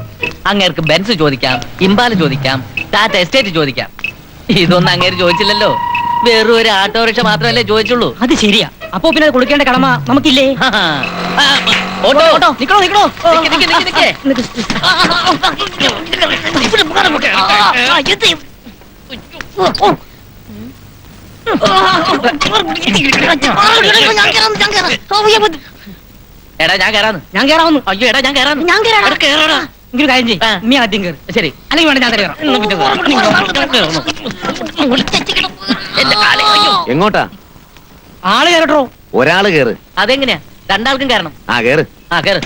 അങ്ങേർക്ക് ബെൻസ് ചോദിക്കാം, ഇമ്പാല് ചോദിക്കാം, ടാറ്റ എസ്റ്റേറ്റ് ചോദിക്കാം. ഇതൊന്നും അങ്ങേര് ചോദിച്ചില്ലല്ലോ. വെറും ഒരു ഓട്ടോറിക്ഷ മാത്രമല്ലേ ചോദിച്ചുള്ളൂ. അത് ശരിയാ. അപ്പൊ പിന്നെ അത് കൊടുക്കേണ്ട കടമ നമുക്കില്ലേ? Auto auto നിക്കണോ നിക്കണോ. നിക്ക്, നിക്ക്, നിക്ക്. എടാ ഞാൻ കയറാന്ന്. ഞാൻ കേറാവുന്നു. അയ്യോ എടാ ഞാൻ കയറാന്ന്. ഞാൻ കേറാടാ. എടാ, കേറാടാ. ഇങ്ങനെ കാര്യം ചെയ്യ്. നീ ആദ്യം കയറി. ശരി. അല്ലെങ്കിൽ വേണ്ട ഞാൻ കയറാം. എന്റെ കാല്. അയ്യോ. എങ്ങോട്ടാ? ആള് കയറട്ടോ. ഒരാള് കേറ്. അതെങ്ങനെയാ? രണ്ടാൾക്കും കയറണം. ആ കേറ്. ആ കേറ്.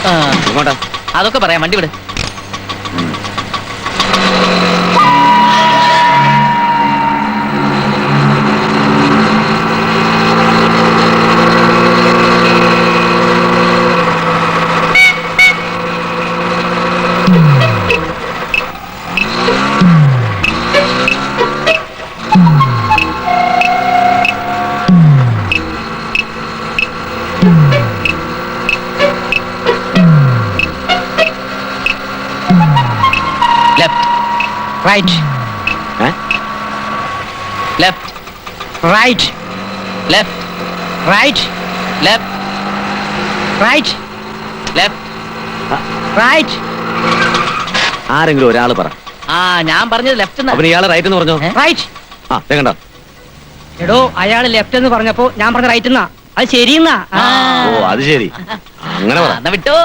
ആ, എങ്ങോട്ടാ? അതൊക്കെ പറയാം. വണ്ടി വിട്. റൈറ്റ് ഏ? Left right left right left right left. Right. ആരെങ്കിലും ഒരാള് പറ. ആ ഞാൻ പറഞ്ഞത് ലെഫ്റ്റ്. അവന് ഇയാള് റൈറ്റ് എന്ന് പറഞ്ഞോ? റൈറ്റ്. ആ കണ്ടോ? എടോ അയാള് ലെഫ്റ്റ് എന്ന് പറഞ്ഞപ്പോ ഞാൻ പറഞ്ഞ റൈറ്റ് എന്നാ. അത് ശരിയെന്നാ. ഓ അത് ശരി. അങ്ങനെ പറ. എന്നാ വിട്ടോ.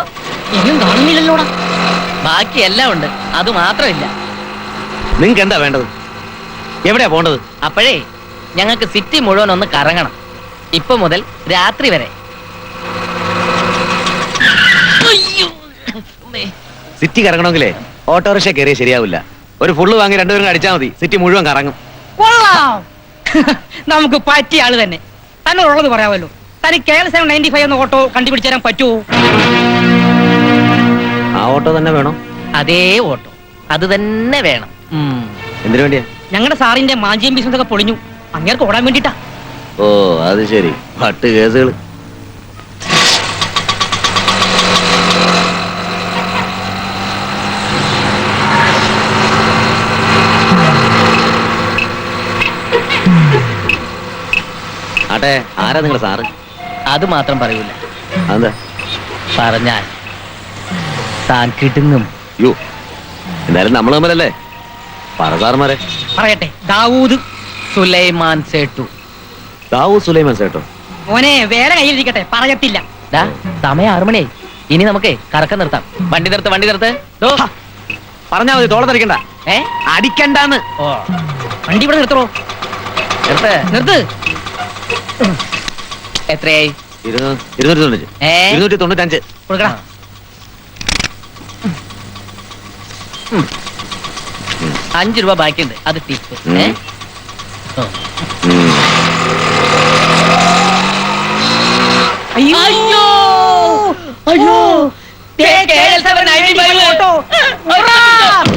എന്നും കാണുന്നില്ലല്ലോടാ. ബാക്കി എല്ലാം ഉണ്ട്, അത് മാത്രമില്ല. നിങ്ങക്ക് എന്താ വേണ്ടത്? എവിടെയാ പോണ്ടത്? അപ്പോഴേ ഞങ്ങൾക്ക് സിറ്റി മുഴുവൻ ഒന്ന് കറങ്ങണം. ഇപ്പൊ മുതൽ രാത്രി വരെ. സിറ്റി കറങ്ങണമെങ്കിലേ ഓട്ടോറിക്ഷ കയറിയ ശരിയാവില്ല. ഒരു ഫുള്ള് വാങ്ങി രണ്ടുപേരും അടിച്ചാൽ മതി, സിറ്റി മുഴുവൻ കറങ്ങും. കൊള്ളാം. നമുക്ക് പറ്റിയ ആള് തന്നെ. തന്നെ ഉള്ളത് പറയാമല്ലോ. തനിക്ക് KL795 എന്ന ഓട്ടോ കണ്ടുപിടിച്ചു തരാൻ പറ്റുമോ? ആ ഓട്ടോ തന്നെ വേണോ? അതേ ഓട്ടോ, അത് തന്നെ വേണം. എന്തിനു വേണ്ടിയാ? ഞങ്ങളുടെ സാറിന്റെ മാഞ്ചിയം ബിസിനസ് ഒക്കെ പൊളിഞ്ഞു. അങ്ങേർക്ക് ഓടാൻ വേണ്ടിട്ടാ. ഓ അത് ശരി. പട്ട് കേസുകൾ. ആട്ടെ, ആരാ നിങ്ങളുടെ സാറ്? അത് മാത്രം പറയൂല. അതെന്താ? പറഞ്ഞാൽ താൻ കിടുങ്ങും. യോ, എന്തായാലും നമ്മൾ തമ്മിലല്ലേ. പറ സാർമാരെ. പറയട്ടെ. ദാവൂദ് സുലൈമാൻ സേട്ടു. ദാവൂദ് സുലൈമാൻ സേട്ടോ? മോനെ വേറെ കയ്യിലിരിക്കട്ടെ, പറയത്തില്ല. സമയം 6 മണിയായി. ഇനി നമുക്ക് കറക്കം നിർത്താം. വണ്ടി നിർത്ത്, വണ്ടി നിർത്ത്. പറഞ്ഞാ മതി, തോളത്തടിക്കണ്ട. അടിക്കണ്ടാന്ന്. ഓ വണ്ടി ഇവിടെ നിർത്തോ. നിർത്ത് നിർത്ത്. എത്രയായി? 295. 295. കൊടുക്കടാ. 5 രൂപ ബാക്കിയുണ്ട്, അത് ടിപ്പ്. അയ്യോ അയ്യോ ഓട്ടോ.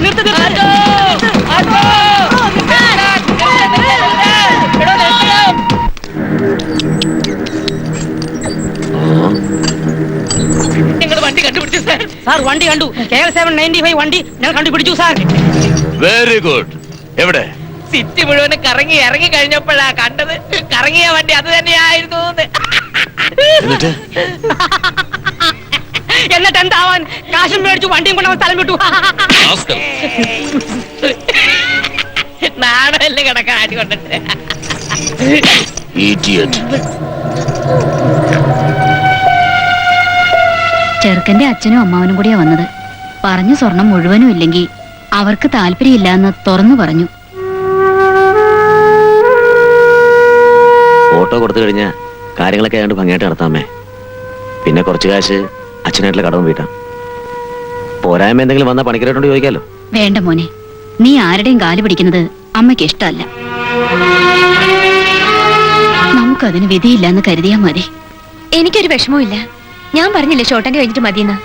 നിർത്ത് നിർത്ത്. വണ്ടി കണ്ടുപിടിച്ചു സാർ. സാർ വണ്ടി കണ്ടു. KL795 വണ്ടി ഞങ്ങൾ കണ്ടുപിടിച്ചു സാർ. Very good. എവിടെ? സിറ്റി മുഴുവൻ കറങ്ങി ഇറങ്ങി കഴിഞ്ഞപ്പോഴാ കണ്ടത്. കറങ്ങിയ വണ്ടി അത് തന്നെയായിരുന്നു. എന്നിട്ട് എന്താവാൻ? കാശും മേടിച്ചു, വണ്ടിയും കൊണ്ടവൻ സ്ഥലം വിട്ടു. നാടല്ലേ കിടക്കാൻ ആടി കൊണ്ടിട്ട്. ചെറുക്കന്റെ അച്ഛനും അമ്മാവനും കൂടിയാ വന്നത്. പറഞ്ഞു സ്വർണം മുഴുവനും ഇല്ലെങ്കിൽ അവർക്ക് താല്പര്യമില്ല എന്ന് തുറന്നു പറഞ്ഞു. ഓട്ടോ കൊടുത്തു കഴിഞ്ഞാൽ കാര്യങ്ങളൊക്കെ ആയതുകൊണ്ട് ഭംഗിയായിട്ട് നടത്താമേ. പിന്നെ കുറച്ച് കാശ് അച്ഛനായിട്ടുള്ള കടവും വീട്ടാം. പോരായ്മ എന്തെങ്കിലും വന്നാൽ പണിക്കരോട് ചോദിക്കാലോ. വേണ്ട മോനെ, നീ ആരുടെയും കാല് പിടിക്കുന്നത് അമ്മയ്ക്ക് ഇഷ്ടമല്ല. നമുക്കതിന് വിധിയില്ല എന്ന് കരുതിയാ മതി. എനിക്കൊരു വിഷമവും ഇല്ല. ഞാൻ പറഞ്ഞില്ലേ ഷോർട്ട് ഹാൻഡ് കഴിഞ്ഞിട്ട് മതിയെന്ന്.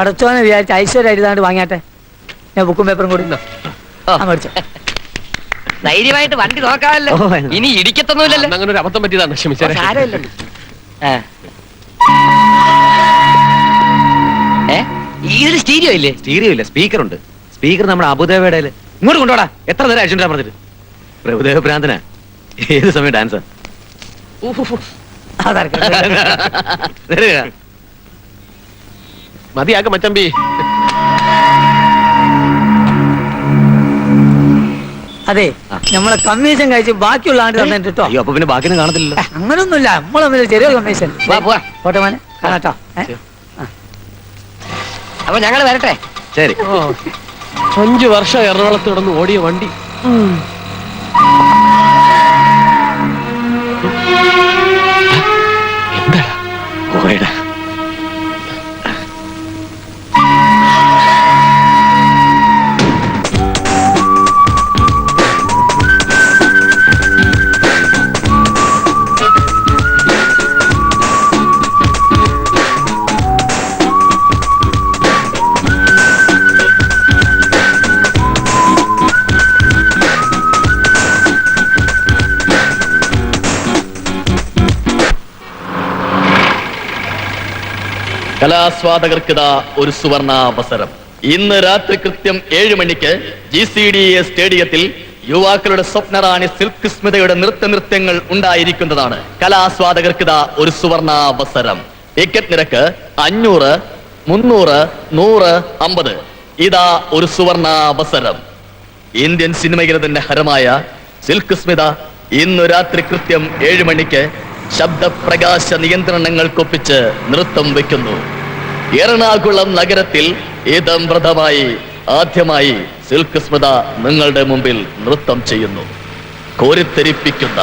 പടച്ചോനെ വിചാരിച്ച ഐശ്വര്യ എഴുതാണ്ട് വാങ്ങിയാട്ടെ. ഞാൻ ബുക്കും പേപ്പറും കൊടുക്കുന്നോ മേടിച്ചോ. ധൈര്യമായിട്ട് വണ്ടി നോക്കാമല്ലോ. ഇനി ഇടിക്കത്തൊന്നുമില്ലല്ലോ. അങ്ങനെ ഒരു അബദ്ധം പറ്റിയതാണ്, ക്ഷമിച്ചേ. സാരമില്ലല്ലോ. ഇതിൽ സ്റ്റീരിയോ ഇല്ലേ? സ്റ്റീരിയോ ഇല്ല, സ്പീക്കർ ഉണ്ട്. സ്പീക്കർ നമ്മുടെ അബുദേവയുടെ ഇങ്ങോട്ട് കൊണ്ടോടാ. എത്ര നേരം അയച്ചിട്ടാ പറഞ്ഞിട്ട്? പ്രഭുദേവ ഭ്രാന്തനാ, ഏത് സമയം ഡാൻസാ. മതിയാക്ക മച്ചമ്പി. അതെ, നമ്മളെ കമ്മീഷൻ കഴിച്ച് ബാക്കിയുള്ള ആണ്ട് തന്നിട്ട് കേട്ടോ. അയ്യോ, അപ്പൊ പിന്നെ ബാക്കിയൊന്നും കാണത്തില്ലല്ലോ. അങ്ങനൊന്നുമില്ല, നമ്മളെ ചെറിയൊരു കമ്മീഷൻ. പോട്ടെ മോനെ, കാണാട്ടോ. അപ്പൊ ഞങ്ങള് വരട്ടെ. ശരി. 5 വർഷം എറണാകുളത്ത് കിടന്ന് ഓടിയ വണ്ടി. എന്താ പോയടാ. കലാസ്വാദകർക്കിതാ ഒരു സുവർണാവസരം. ഇന്ന് രാത്രി കൃത്യം 7 മണിക്ക് GCDA സ്റ്റേഡിയത്തിൽ യുവാക്കളുടെ സ്വപ്നറാണി സിൽക്ക് സ്മിതയുടെ നൃത്യങ്ങൾ ഉണ്ടായിരിക്കുന്നതാണ്. കലാസ്വാദകർക്കിതാ ഒരു സുവർണാവസരം. ടിക്കറ്റ് നിരക്ക് 500, 300, 100, 50. ഇതാ ഒരു സുവർണാവസരം. ഇന്ത്യൻ സിനിമയിലെ തന്നെ ഹരമായ സിൽക്ക് സ്മിത ഇന്ന് രാത്രി കൃത്യം 7 മണിക്ക് ശബ്ദപ്രകാശ നിയന്ത്രണങ്ങൾക്കൊപ്പിച്ച് നൃത്തം വയ്ക്കുന്നു. എറണാകുളം നഗരത്തിൽ ഇതംപ്രദമായി ആദ്യമായി സിൽക്ക് സ്മിത നിങ്ങളുടെ മുമ്പിൽ നൃത്തം ചെയ്യുന്നു. കോരിത്തെരിപ്പിക്കുന്ന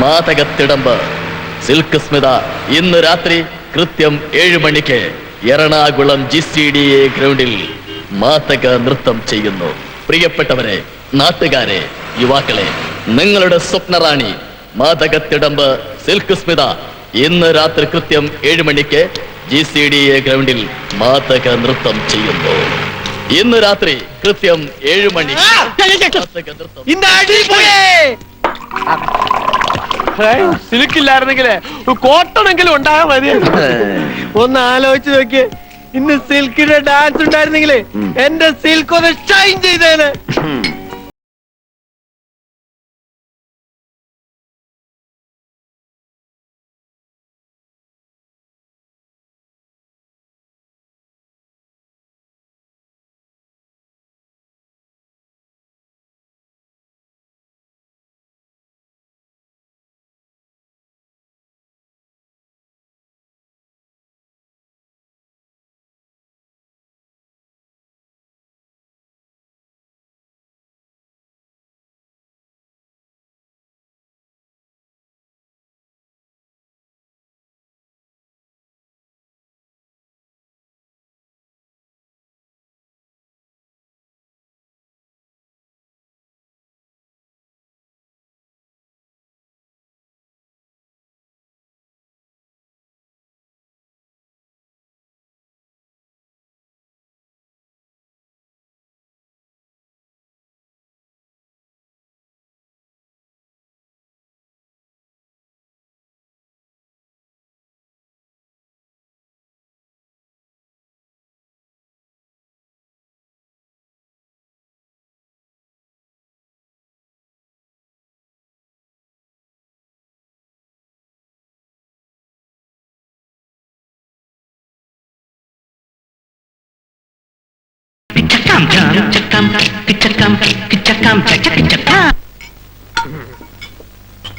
മാതകത്തിടമ്പ് സിൽക്ക് സ്മിത ഇന്ന് രാത്രി കൃത്യം 7 മണിക്ക് എറണാകുളം GCDA ഗ്രൗണ്ടിൽ മാതക നൃത്തം ചെയ്യുന്നു. പ്രിയപ്പെട്ടവരെ, നാട്ടുകാരെ, യുവാക്കളെ, നിങ്ങളുടെ സ്വപ്നറാണി മാതകത്തിടമ്പ് സിൽക്ക് സ്മിത ഇന്ന് രാത്രി കൃത്യം 7 മണിക്ക് GCDA ഗ്രൗണ്ടിൽ മാതക നൃത്തം ചെയ്യുന്നു. ഇന്ന് രാത്രി കൃത്യം 7 മണി സിൽക്കില്ലായിരുന്നെങ്കിലേ കോട്ടണെങ്കിലും ഉണ്ടാകാൻ മതി. ഒന്ന് ആലോചിച്ച് നോക്കിയേ, ഇന്ന് സിൽക്കിന്റെ ഡാൻസ് ഉണ്ടായിരുന്നെങ്കിലേ എന്റെ സിൽക്ക് ഒന്ന് ഷൈൻ ചെയ്തേനെ.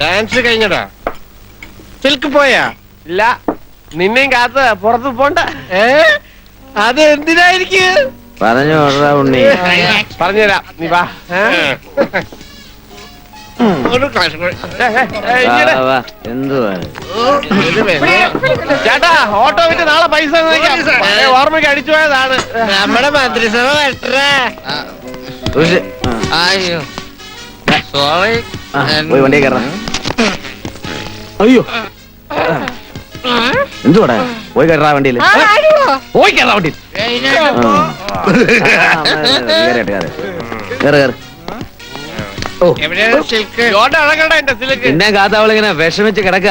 ഡാൻസ് കഴിഞ്ഞടാ. സിൽക്ക് പോയാ? ഇല്ല, നിന്നെയും കാത്ത് പുറത്ത് പോണ്ട. അത് എന്തിനായിരിക്കും പറഞ്ഞുതരാം, നീ വാ. ചേട്ടാ, ഓട്ടോ വിട്ട് നാളെ പൈസ ഓർമ്മയ്ക്ക് അടിച്ചു പോയതാണ്. നമ്മുടെ മന്ത്രിസഭ അയ്യോ സോറി. വണ്ടിയെ കയറാം. അയ്യോ എന്തുവാടാ പോയി കയറാ വണ്ടിയിൽ പോയി കയറാ വണ്ടിയിൽ പിന്നെ കാത്താവളിങ്ങനെ വിഷമിച്ച് കിടക്ക.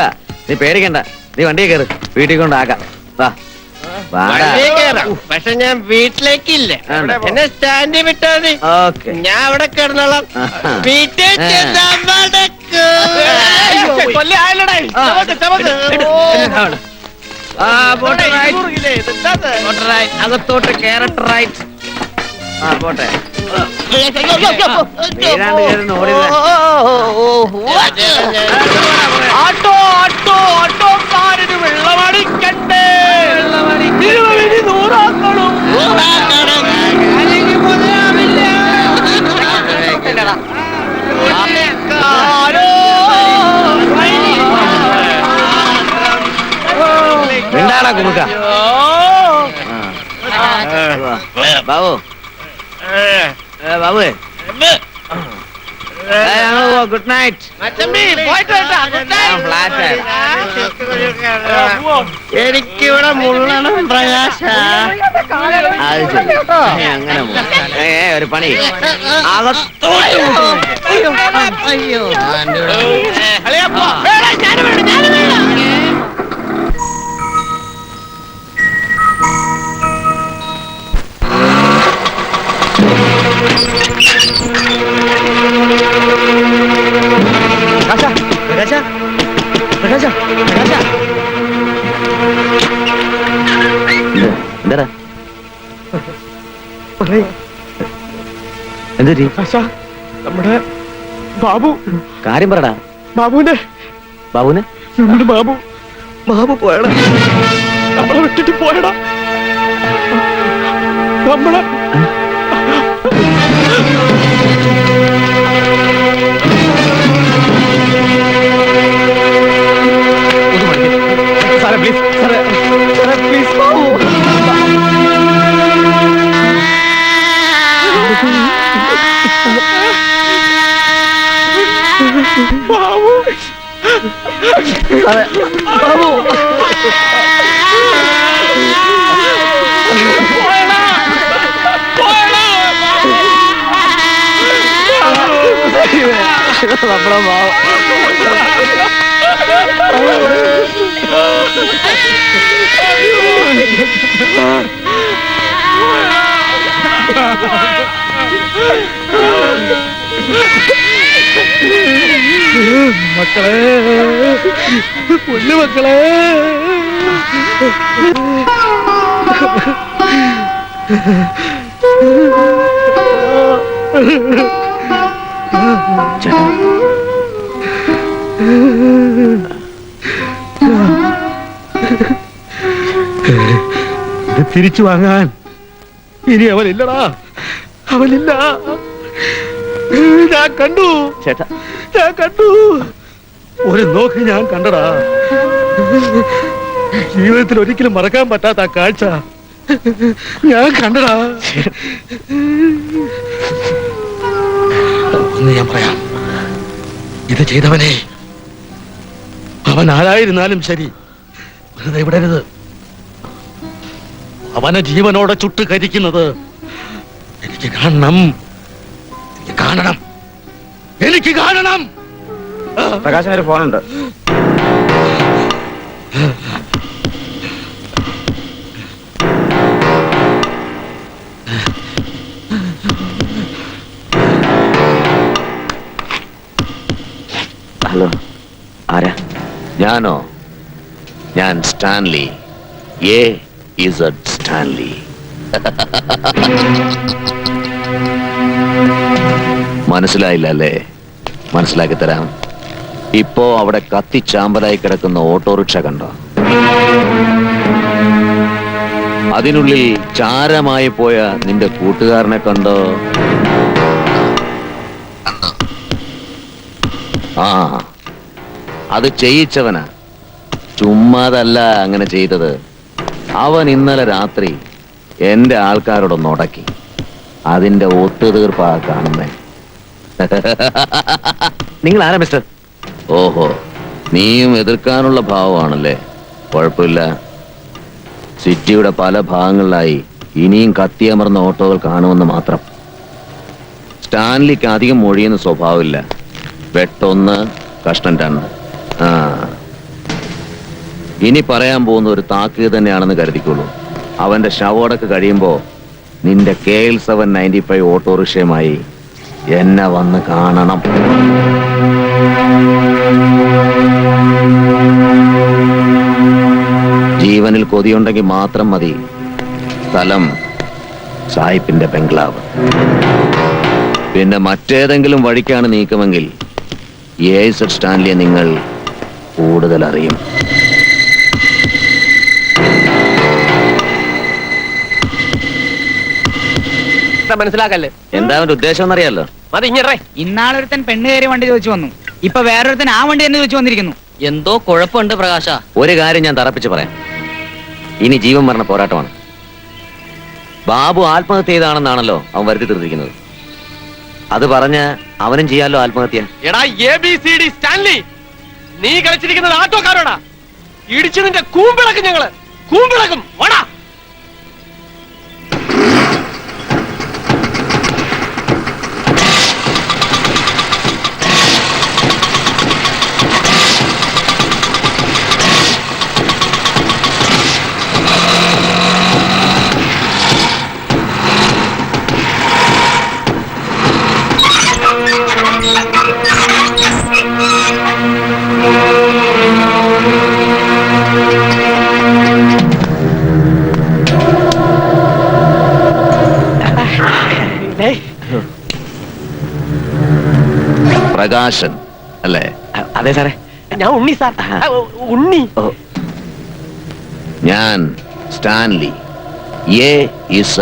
നീ പേടിക്കണ്ട, നീ വണ്ടിയെ കയറ്, വീട്ടിൽ കൊണ്ടാക്കാം. വാ പക്ഷെ ഞാൻ വീട്ടിലേക്കില്ല, എന്നെ സ്റ്റാൻഡിൽ വിട്ടാ മതി. ഞാൻ അവിടെ കിടന്നോളാം. വീട്ടിൽ അകത്തോട്ട് ക്യാരറ്റ് റൈറ്റ്. പോട്ടെ. ആട്ടോ ആട്ടോ ആട്ടോക്കാരന് വെള്ളമടിക്കണ്ടേ, നൂറാക്കളും മിണ്ടാടാ കുമുക്ക. ബാബു ബാബുവേ, ഗുഡ് നൈറ്റ്. എനിക്കിവിടെ മുള്ളണം പ്രകാശ. അങ്ങനെ ഒരു പണി അകത്തോട്ട്. അയ്യോ എന്താ എന്തൊരു നമ്മുടെ ബാബു, കാര്യം പറടാ. ബാബുവിന്റെ ബാബുവിനെ നമ്മുടെ ബാബു ബാബു പോയടാ, നമ്മളെ വിട്ടിട്ട് പോയടാ. നമ്മളെ സാറേ പ്ലീസ്, സാറേ പ്ലീസ് ബാബു. ബാബു ബാബു നമ്മളെ മക്കളെ, പൊന്നു മക്കളെ, ഇത് തിരിച്ചു വാങ്ങാൻ ഇനി അവനില്ലടാ, അവനില്ല. ഞാൻ കണ്ടു ചേട്ടാ, ഞാൻ കണ്ടു, ഒരു നോക്ക് ഞാൻ കണ്ടടാ. ജീവിതത്തിൽ ഒരിക്കലും മറക്കാൻ പറ്റാത്ത ആ കാഴ്ച ഞാൻ കണ്ടടാ. ഒന്ന് ഞാൻ പറയാം, ഇത് ചെയ്തവനെ അവൻ ആരായിരുന്നാലും ശരി വെറുതെ വിടരുത്. അവനെ ജീവനോടെ ചുട്ട് കരിക്കുന്നത് എനിക്ക് കാണണം, എനിക്ക് കാണണം, എനിക്ക് കാണണം. പ്രകാശൻ ഒരു ഫോണുണ്ട്. ഹലോ, ആരാ? ഞാനോ? ഞാൻ സ്റ്റാൻലി, A-Z സ്റ്റാൻലി. മനസ്സിലായില്ല അല്ലേ? മനസ്സിലാക്കി തരാം. ഇപ്പോ അവിടെ കത്തിച്ചാമ്പലായി കിടക്കുന്ന ഓട്ടോറിക്ഷ കണ്ടോ? അതിനുള്ളിൽ ചാരമായി പോയ നിന്റെ കൂട്ടുകാരനെ കണ്ടോ? ആ, അത് ചെയ്യിച്ചവനാ, ചുമ്മാതല്ല അങ്ങനെ ചെയ്തത്. അവൻ ഇന്നലെ രാത്രി എന്റെ ആൾക്കാരോടൊന്ന് ഉടക്കി. അതിന്റെ ഒത്തുതീർപ്പാ കാണുന്നേ. നിങ്ങൾ ആരാ മിസ്റ്റർ? ഓഹോ, നീയും എതിർക്കാനുള്ള ഭാവമാണല്ലേ. കുഴപ്പമില്ല. സിറ്റിയുടെ പല ഭാഗങ്ങളിലായി ഇനിയും കത്തിയമർന്ന ഓട്ടോകൾ കാണുമെന്ന് മാത്രം. സ്റ്റാൻലിക്ക് അധികം മൊഴിയുന്ന സ്വഭാവമില്ല. വെട്ടൊന്ന്, കഷ്ണം 2. ആ, ഇനി പറയാൻ പോകുന്ന ഒരു താക്കീത് തന്നെയാണെന്ന് കരുതിക്കോളൂ. അവന്റെ ശവോടൊക്കെ കഴിയുമ്പോ നിന്റെ KL7 95 ഓട്ടോറിക്ഷയുമായി എന്നെ വന്ന് കാണണം. ജീവനിൽ കൊതിയുണ്ടെങ്കിൽ മാത്രം മതി. സ്ഥലം സായിപ്പിന്റെ ബംഗ്ലാവ്. പിന്നെ മറ്റേതെങ്കിലും വഴിക്കാണ് നീക്കമെങ്കിൽ AZ സ്റ്റാൻലിയെ നിങ്ങൾ കൂടുതൽ അറിയും. മനസ്സിലാക്കല്ലേ എന്താ അവന്റെ ഉദ്ദേശം എന്നറിയാലോ. അത് ഇങ്ങനെ ഇന്നാളൊരുത്തൻ പെണ്ണ് കയറി വണ്ടി ചോദിച്ചു വന്നു. ഇപ്പൊ വേറൊരുത്തൻ ആ വണ്ടി തന്നെ ചോദിച്ചു വന്നിരിക്കുന്നു. എന്തോ കുഴപ്പമുണ്ട് പ്രകാശ. ഒരു കാര്യം ഞാൻ തറപ്പിച്ച് പറയാം. ഇനി ജീവൻ മരണ പോരാട്ടമാണ്. ബാബു ആത്മഹത്യ ചെയ്താണെന്നാണല്ലോ അവൻ വരുത്തി തീർത്തിരിക്കുന്നത്. അത് പറഞ്ഞ് അവനും ചെയ്യാലോ ആത്മഹത്യ. എടാ ABCD സ്റ്റാൻലി, നീ കളിച്ചിരിക്കുന്നത് ആട്ടോക്കാരോടാ. ഇടിച്ചു നിന്റെ കൂമ്പിളക്കും ഞങ്ങള്, കൂമ്പിളക്കും. ഓടാ. പ്രകാശൻ അല്ലേ? അതെ സാറേ. ഞാൻ ഉണ്ണി സാർ. ഉണ്ണി. ഞാൻ സ്റ്റാൻലി, AZ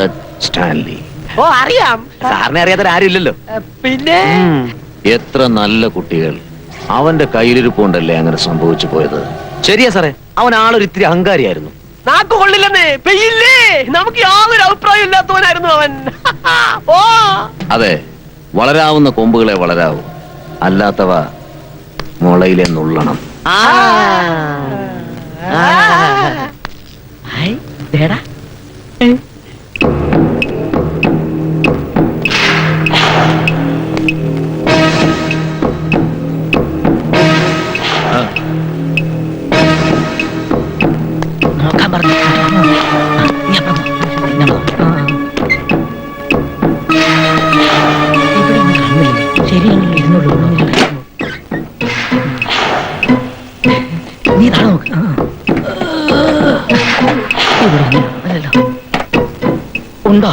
സ്റ്റാൻലി. ഓ അറിയാം. സാറിനെ അറിയാത്ത ആരുമില്ലല്ലോ. പിന്നെ എത്ര നല്ല കുട്ടികൾ. അവന്റെ കയ്യിലിരിപ്പുണ്ടല്ലേ അങ്ങനെ സംഭവിച്ചു പോയത്. ശരിയാ സാറേ, അവൻ ആളൊരു ഇത്തിരി അഹങ്കാരിയായിരുന്നു. നാക്ക് കൊള്ളില്ലെന്നേ, പെയ്യില്ലേ. നമുക്ക് യാതൊരു അഭിപ്രായം ഇല്ലാത്തവനായിരുന്നു അവൻ. ഓ അതെ, വളരാവുന്ന കൊമ്പുകളെ വളരാവൂ, അല്ലാത്തവ മുളയിലെ നുള്ളണം. നോക്കാൻ പറഞ്ഞു. ശരിയാണല്ലോ, ഇരുന്നുള്ളൂ. നീ താഴെ നോക്ക്. ഉണ്ടോ?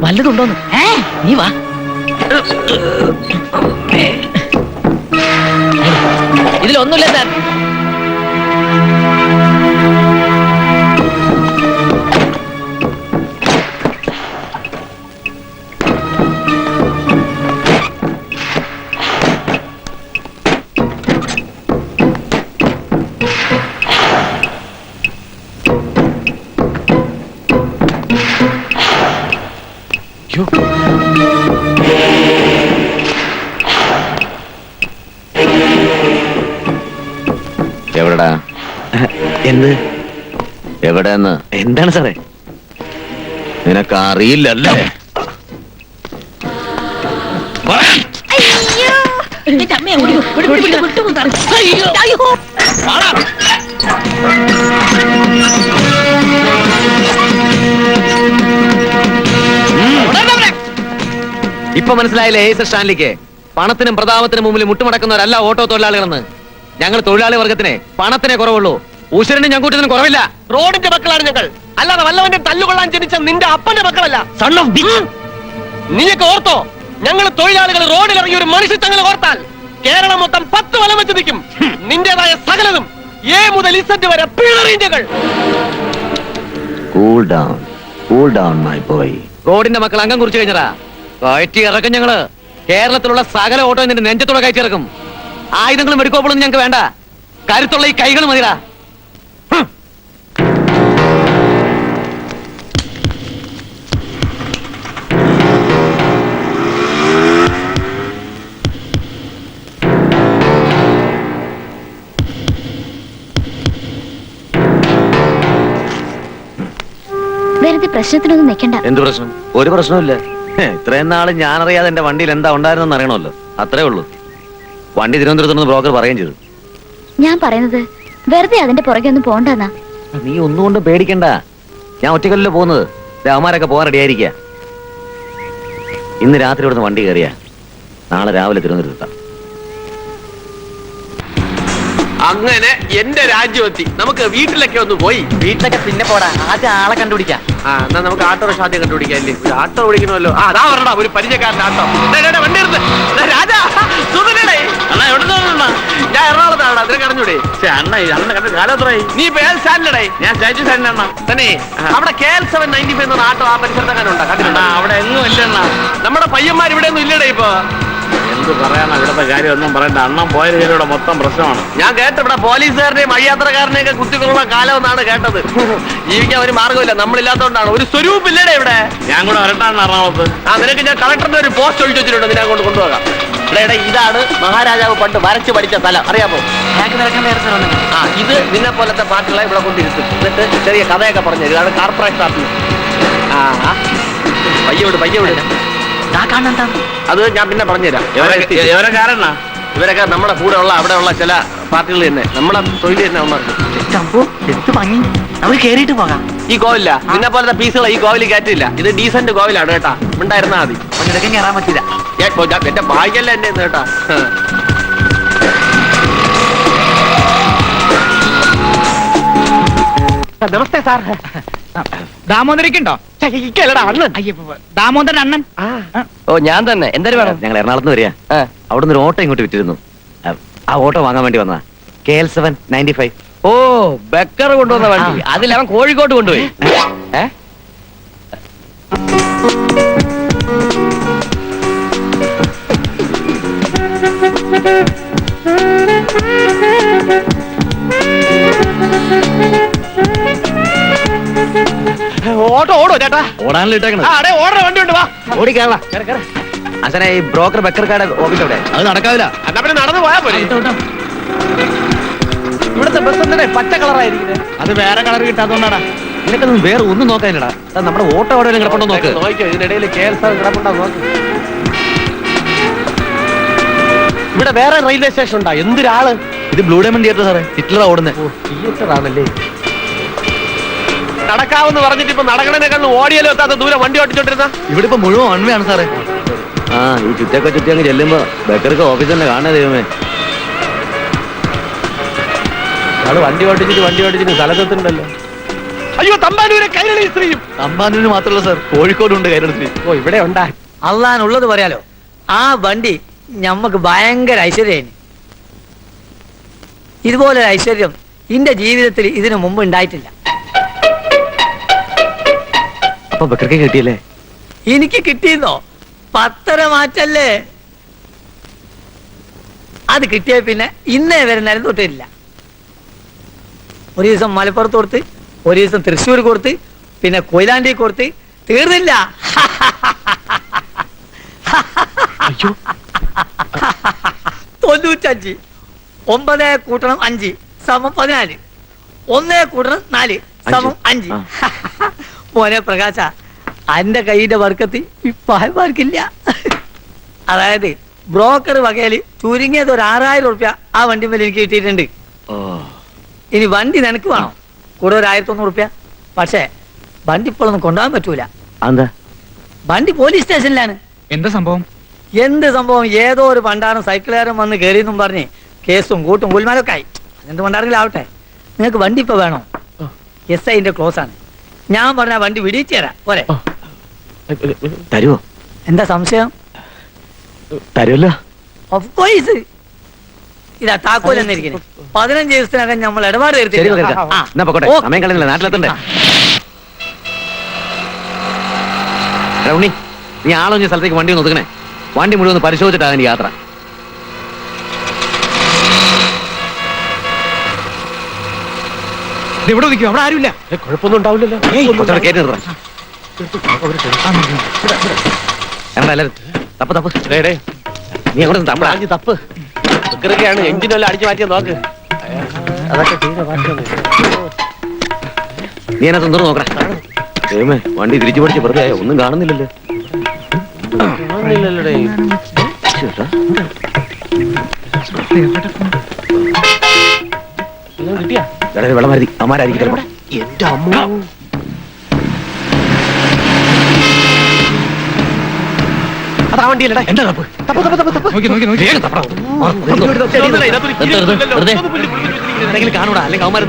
വല്ലതുണ്ടോന്ന്? നീ വാ. ഇതിലൊന്നുമില്ല സാർ. എവിടെടാ? എന്ത്? എവിടെന്ന്? എന്താണ് സാറേ? നിനക്ക് അറിയില്ലല്ലേ? ഇപ്പൊ മനസ്സിലായില്ലേ AZ സ്റ്റാൻലിക്ക്? പണത്തിനും പ്രതാപത്തിനും മുമ്പിൽ മുട്ടുമടക്കുന്നവരല്ല ഓട്ടോ തൊഴിലാളികളെന്ന്. ഞങ്ങൾ തൊഴിലാളി വർഗത്തിന് പണത്തിനെ കുറവുള്ളൂ, ഉശിരനും ഞങ്കൂട്ടത്തിനും കുറവില്ല. റോഡിന്റെ മക്കളാണ് ഞങ്ങൾ, അല്ലാതെ വല്ലവന്റെ തല്ലുകൊള്ളാൻ ജനിച്ച നിന്റെ അപ്പന്റെ മക്കളല്ല. Son of bitch. നീയൊക്കെ ഓർത്തോ, ഞങ്ങൾ തൊഴിലാളികൾ റോഡിൽ ഇറങ്ങി ഒരു മനുഷ്യ തങ്ങൾ ഓർത്താൽ കേരളം മൊത്തം 10 വലം വെച്ച് നിൽക്കും. നിന്റേതായ സകലതും A മുതൽ Z വരെ പിഴറിയും ഞങ്ങൾ. Cool down my boy. റോഡിന്റെ മക്കൾ അംഗം കുറിച്ച് കഴിഞ്ഞടാ. കയറ്റി ഇറക്കും ഞങ്ങള്. കേരളത്തിലുള്ള സകല ഓട്ടോ നിന്റെ നെഞ്ചത്തോടെ കയറ്റി ഇറക്കും. ആയുധങ്ങളും വെടിക്കോപ്പളൊന്നും ഞങ്ങൾക്ക് വേണ്ട, കരുത്തുള്ള ഈ കൈകൾ മതിടാ. പ്രശ്നത്തിനൊന്നും നിൽക്കണ്ട. എന്ത് പ്രശ്നം? ഒരു പ്രശ്നമില്ല. ഇത്രയും നാള് ഞാനറിയാതെ എന്റെ വണ്ടിയിൽ എന്താ ഉണ്ടായിരുന്നെന്ന് അറിയണമല്ലോ. അത്രേ ഉള്ളൂ. വണ്ടി തിരുവനന്തപുരത്തുനിന്ന് ബ്രോക്കർ പറയുകയും ചെയ്തു. ഞാൻ പറയുന്നത് വെറുതെ അതിന്റെ പുറകെ ഒന്നും പോണ്ടെന്നാ. നീ ഒന്നുകൊണ്ട് പേടിക്കണ്ട. ഞാൻ ഒറ്റക്കല്ലോ പോകുന്നത്. അവന്മാരൊക്കെ പോകാൻ റെഡിയായിരിക്കുക. ഇന്ന് രാത്രി ഇവിടുന്ന് വണ്ടി കയറിയ നാളെ രാവിലെ തിരുവനന്തപുരത്താം. അങ്ങനെ എന്റെ രാജ്യമെത്തി. നമുക്ക് വീട്ടിലൊക്കെ ഒന്ന് പോയി. വീട്ടിലൊക്കെ പിന്നെ പോടാ, ആദ്യം ആളെ കണ്ടുപിടിക്കാം. എന്നാ നമുക്ക് ആട്ടോ ആദ്യം കണ്ടുപിടിക്കാം അല്ലേ? ഒരു ആട്ടോ ഓടിക്കണമല്ലോ. അതാ പറഞ്ഞ ഒരു പരിചയക്കാരൻ ആട്ടോ. വണ്ടി എടുത്ത് രാജാ സുന്ദരടേ. അണ്ണാ എവിടെ നിന്നാ? ഞാൻ എറണാകുളത്താണ്. അതിനെ കടഞ്ഞൂടെ? അണ്ണ കണ്ട കാലം എത്രയായി? നീ ഇപ്പൊ ഏത് സ്റ്റാൻഡിലടേ? ഞാൻ സ്റ്റാച്യു സ്റ്റാൻഡിലാണ്. തന്നെ അവിടെ KL795 എന്ന ആട്ടോ ആ പരിസരത്തെങ്ങനെ ഉണ്ടാ? അവിടെ എങ്ങും ഇല്ലെന്നാ. നമ്മുടെ പയ്യന്മാർ ഇവിടെ ഒന്നും ഇല്ലടേ ഇപ്പൊ. എന്ത് പറയാനാ ഇവിടുത്തെ കാര്യം ഒന്നും പറയണ്ട. അണ്ണം പോയ ഇവിടെ മൊത്തം പ്രശ്നമാണ്. ഞാൻ കേട്ട ഇവിടെ പോലീസുകാരുടെയും വഴിയാത്രക്കാരനെയൊക്കെ കുത്തിക്കൊള്ളുന്ന കാലം എന്നാണ് കേട്ടത്. ജീവിക്കാൻ ഒരു മാർഗമില്ല. നമ്മളില്ലാത്തതുകൊണ്ടാണ്. ഒരു സ്വരൂപില്ലടേ ഇവിടെ. ഞാൻ കൂടെ വരട്ടാണ് എറണാകുളത്ത്. നിനക്ക് ഞാൻ കളക്ടറിന്റെ ഒരു പോസ്റ്റ് ഒഴിച്ചു വെച്ചിട്ടുണ്ട്. നിന്നെ കൊണ്ട് കൊണ്ടുപോകാം. ഇവിടെ ഇതാണ് മഹാരാജാവ് പണ്ട് വരച്ചു പഠിച്ച സ്ഥലം. അറിയാമോ? ഇത് നിന്നെ പോലത്തെ പാട്ടുകളെ ഇവിടെ കൊണ്ടിരുത്തും. എന്നിട്ട് ചെറിയ കഥയൊക്കെ പറഞ്ഞു. ഇതാണ് കോർപ്പറേറ്റ് ഓഫീസ്. പയ്യോട് അത് ഞാൻ പിന്നെ പറഞ്ഞുതരാം. ഇവരൊക്കെ നമ്മുടെ കൂടെ ഉള്ള അവിടെ ഉള്ള ചില പാർട്ടികൾ തന്നെ. നമ്മളെ തൊഴിൽ തന്നെ നമുക്ക് കേറിയിട്ട് പോകാം. ഈ കോവില്ല നിന്നെ പോലത്തെ പീസുകൾ ഈ കോവിൽ കയറ്റില്ല. ഇത് ഡീസന്റ് കോവിലാണ് കേട്ടാ. ഉണ്ടായിരുന്നാ മതി. കയറാൻ പറ്റില്ല. എന്റെ ഭാഗ്യല്ല എന്റെ കേട്ടാ. നമസ്തേ സാർ. ദാമോദരക്കുണ്ടോ? അണ്ണൻ. ദാമോദരൻ അണ്ണൻ. ഓ ഞാൻ തന്നെ. എന്തായാലും വേണം? ഞങ്ങൾ എറണാകുളത്ത് വരിക. അവിടുന്ന് ഒരു ഓട്ടോ ഇങ്ങോട്ട് വിറ്റിരുന്നു. ആ ഓട്ടോ വാങ്ങാൻ വേണ്ടി വന്നാ. KL795. ഓ ബക്കർ കൊണ്ടുവന്ന വണ്ടി. അതിലവൻ കോഴിക്കോട്ട് കൊണ്ടുപോയി. ഓട്ടോ ഓടോ ചേട്ടാ? ഓടാനല്ലോ ഇട്ടേക്കണത്. ഓടുന്ന വണ്ടി ഉണ്ട്. വാ ഓടിക്കാളാ. അച്ഛനെ ഈ ബ്രോക്കർ ബക്കർക്കാരുടെ ഓഫീസ് എവിടെ? അത് നടക്കാവില്ല. എന്നാ പിന്നെ നടന്നു പോയാ പോലെ. ഇവിടുത്തെ ബസ് എന്തിനാ പച്ച കളറായിരിക്കുന്നത്? അത് വേറെ കളർ കിട്ടാത്തോണ്ടാടാ. നിനക്കൊന്നും വേറെ ഒന്നും നോക്കാനില്ലടാ. നമ്മുടെ ഓട്ടോ എവിടെ കിടപ്പുണ്ടോ നോക്ക്. നോക്കിയോ ഇതിനിടയിൽ KL7 കിടപ്പുണ്ടോ നോക്ക്. ഇവിടെ വേറെ റെയിൽവേ സ്റ്റേഷൻ ഉണ്ടാ? എന്തൊരാള്. ഇത് ബ്ലൂ ഡയമണ്ട് തിയേറ്റർ സാറേ. ഹിറ്റ്ലറാ ഓടുന്നത്. തിയേറ്റർ ആണല്ലേ. നടക്കാവെന്ന് പറഞ്ഞിട്ട് ഇപ്പൊ നടക്കണേക്കാളും ഓടിയാലും എത്താത്ത ദൂരം വണ്ടി ഓടിച്ചോണ്ടിരുന്ന. ഇവിടെ ഇപ്പൊ മുഴുവൻ വൺവേ ആണ് സാറേ. ഈ ചുറ്റൊക്കെ ചുറ്റി അങ്ങ് ചെല്ലുമ്പോ ബക്കർക്ക് ഓഫീസ് തന്നെ കാണാൻ ദൈവമേ. അത് വണ്ടി ഓടിച്ചിട്ട് സ്ഥലത്തെത്തുണ്ടല്ലോ. അയ്യോ തമ്പാനൂരെ കൈരളി സ്ത്രീയും. തമ്പാനൂര് മാത്രമല്ല സാർ, കോഴിക്കോടുണ്ട് കൈരളി സ്ത്രീ. ഓ ഇവിടെ ഉണ്ടാ. അള്ളാനുള്ളത് പറയാലോ. ആ വണ്ടി ഞമ്മക്ക് ഭയങ്കര ഐശ്വര്യാണ്. ഇതുപോലെ ഐശ്വര്യം എന്റെ ജീവിതത്തിൽ ഇതിനു മുമ്പ് ഉണ്ടായിട്ടില്ല. അപ്പൊ ബക്കർക്ക് കിട്ടിയല്ലേ? എനിക്ക് കിട്ടിയെന്നോ? 10 മാറ്റല്ലേ. അത് കിട്ടിയ പിന്നെ ഇന്നേ വരെ നിലനിന്നിട്ടില്ല. ഒരു ദിവസം മലപ്പുറത്ത് കൊടുത്ത്, ഒരു ദിവസം തൃശ്ശൂർ കൊടുത്ത്, പിന്നെ കൊയിലാണ്ടി കൊടുത്ത്, തീർന്നില്ല. 95 9 കൂട്ടണം 5 = 14. 1 കൂട്ടണം 4 = 5. മോനെ പ്രകാശ, അന്റെ കൈയുടെ വർക്കത്ത് ഇപ്പാർക്കില്ല. അതായത് ബ്രോക്കർ വകയില് ചുരുങ്ങിയത് ഒരു 6000 റുപ്യ ആ വണ്ടി മേലെ എനിക്ക് കിട്ടിയിട്ടുണ്ട്. ഇനി വണ്ടി നിനക്ക് വേണം, കൂടെ ഒരു 1100 റുപ്യ. പക്ഷേ വണ്ടി ഇപ്പോഴൊന്നും കൊണ്ടുപോകാൻ പറ്റൂല. വണ്ടി പോലീസ് സ്റ്റേഷനിലാണ്. എന്താ സംഭവം? എന്ത് സംഭവം? ഏതോ ഒരു പണ്ടാരം സൈക്കിളുകാരൻ വന്ന് കയറിയെന്നും പറഞ്ഞ് കേസും കൂട്ടും ഗുൽമാലൊക്കെ ആയി. എന്ത് പണ്ടാരെങ്കിലും ആവട്ടെ, നിങ്ങൾക്ക് വണ്ടി ഇപ്പൊ വേണോ? SIന്റെ ക്ലോസ് ആണ്. ഞാൻ പറഞ്ഞ വണ്ടി വിടിച്ചു തരാം. പോരെ? തരുവോ? എന്താ സംശയം? തരുമല്ലോ. Of course. ഇതാ താക്കോൽ എന്നിരിക്കുന്നു. 15 ദിവസത്തിനകം നമ്മൾ ഇടപാട് തീർത്തി. സമയം കളഞ്ഞില്ല, നാട്ടിലെത്തണ്ടേ. ഉണ്ണി, നീ ആളൊഞ്ഞ സ്ഥലത്തേക്ക് വണ്ടി ഒന്ന് ഒതുക്കണേ. വണ്ടി മുഴുവൻ പരിശോധിച്ചിട്ടാണ് എനിക്ക് യാത്ര. ഇവിടെ ഒതുക്കും, അവിടെ ആരുമില്ല. കുഴപ്പമൊന്നും ഉണ്ടാവില്ലല്ലോ. കേട്ട് നിർത്താം. എല്ലാരും തപ്പ് തപ്പ്. നീ അങ്ങോട്ട് തപ്പ്. ാണ് എഞ്ചിനെല്ലാം അടിച്ചു മാറ്റിയ നോക്ക്. അതൊക്കെ നീ എന്നെ തൊന്നൂറ് നോക്കണേ. വണ്ടി തിരിച്ചു പഠിച്ച് വെറുതെ ആയോ? ഒന്നും കാണുന്നില്ലല്ലോ. വെള്ളം മരുതി അമാരായിരിക്കും. എന്റെ അമ്മ അതാ വണ്ടിയല്ലടാ. എന്താ തപ്പ്? തപ്പ് തപ്പ് തപ്പ് തപ്പ്. എന്തെങ്കിലും കാണൂടാ, അല്ലെങ്കിൽ അവന്മാരെ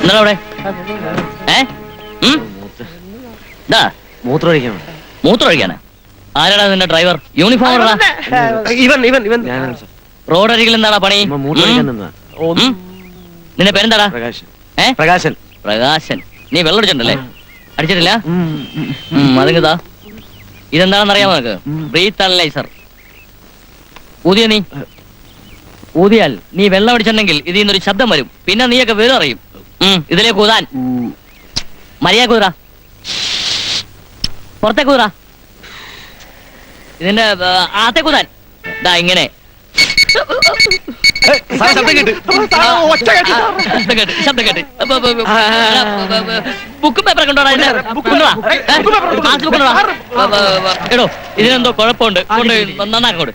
എന്താ അവിടെ മൂത്രമൊഴിക്കണം. മൂത്രമൊഴിക്കാനാ? ആരാടാ നിന്റെ ഡ്രൈവർ? യൂണിഫോം ഇവൻ ഇവൻ ഇവൻ റോഡരികിൽ എന്താടാ പണി? മൂത്രമൊഴിക്കാൻ നിന്നാ. നിന്റെ പേരെന്താടാ? പ്രകാശൻ. പ്രകാശൻ. പ്രകാശൻ. നീ വെള്ളം അടിച്ചിട്ടുണ്ടല്ലേ? അടിച്ചിട്ടില്ല? അതിങ്ങതാ. ഇതെന്താണെന്ന് അറിയാമോ നിനക്ക്? Breath analyser. ഊതിയ നീ ഊതിയാൽ നീ വെള്ളം അടിച്ചിട്ടുണ്ടെങ്കിൽ ഇതിൽ നിന്നൊരു ശബ്ദം വരും. പിന്നെ നീയൊക്കെ വേറെ അറിയും. ഇതിലേക്ക് ഊതാൻ മര്യാദ ഊതാ. പുറത്തേക്ക് ഊതാ. ഇതിന്റെ അകത്തേക്ക് ഊതാൻ. ദാ ഇങ്ങനെ. ശബ്ദം കേട്ട് ബുക്കും പേപ്പറൊക്കെ ഉണ്ടോടാ? എടോ ഇതിനെന്തോ കുഴപ്പമുണ്ട്. കൊണ്ട് നന്നാക്കോട്.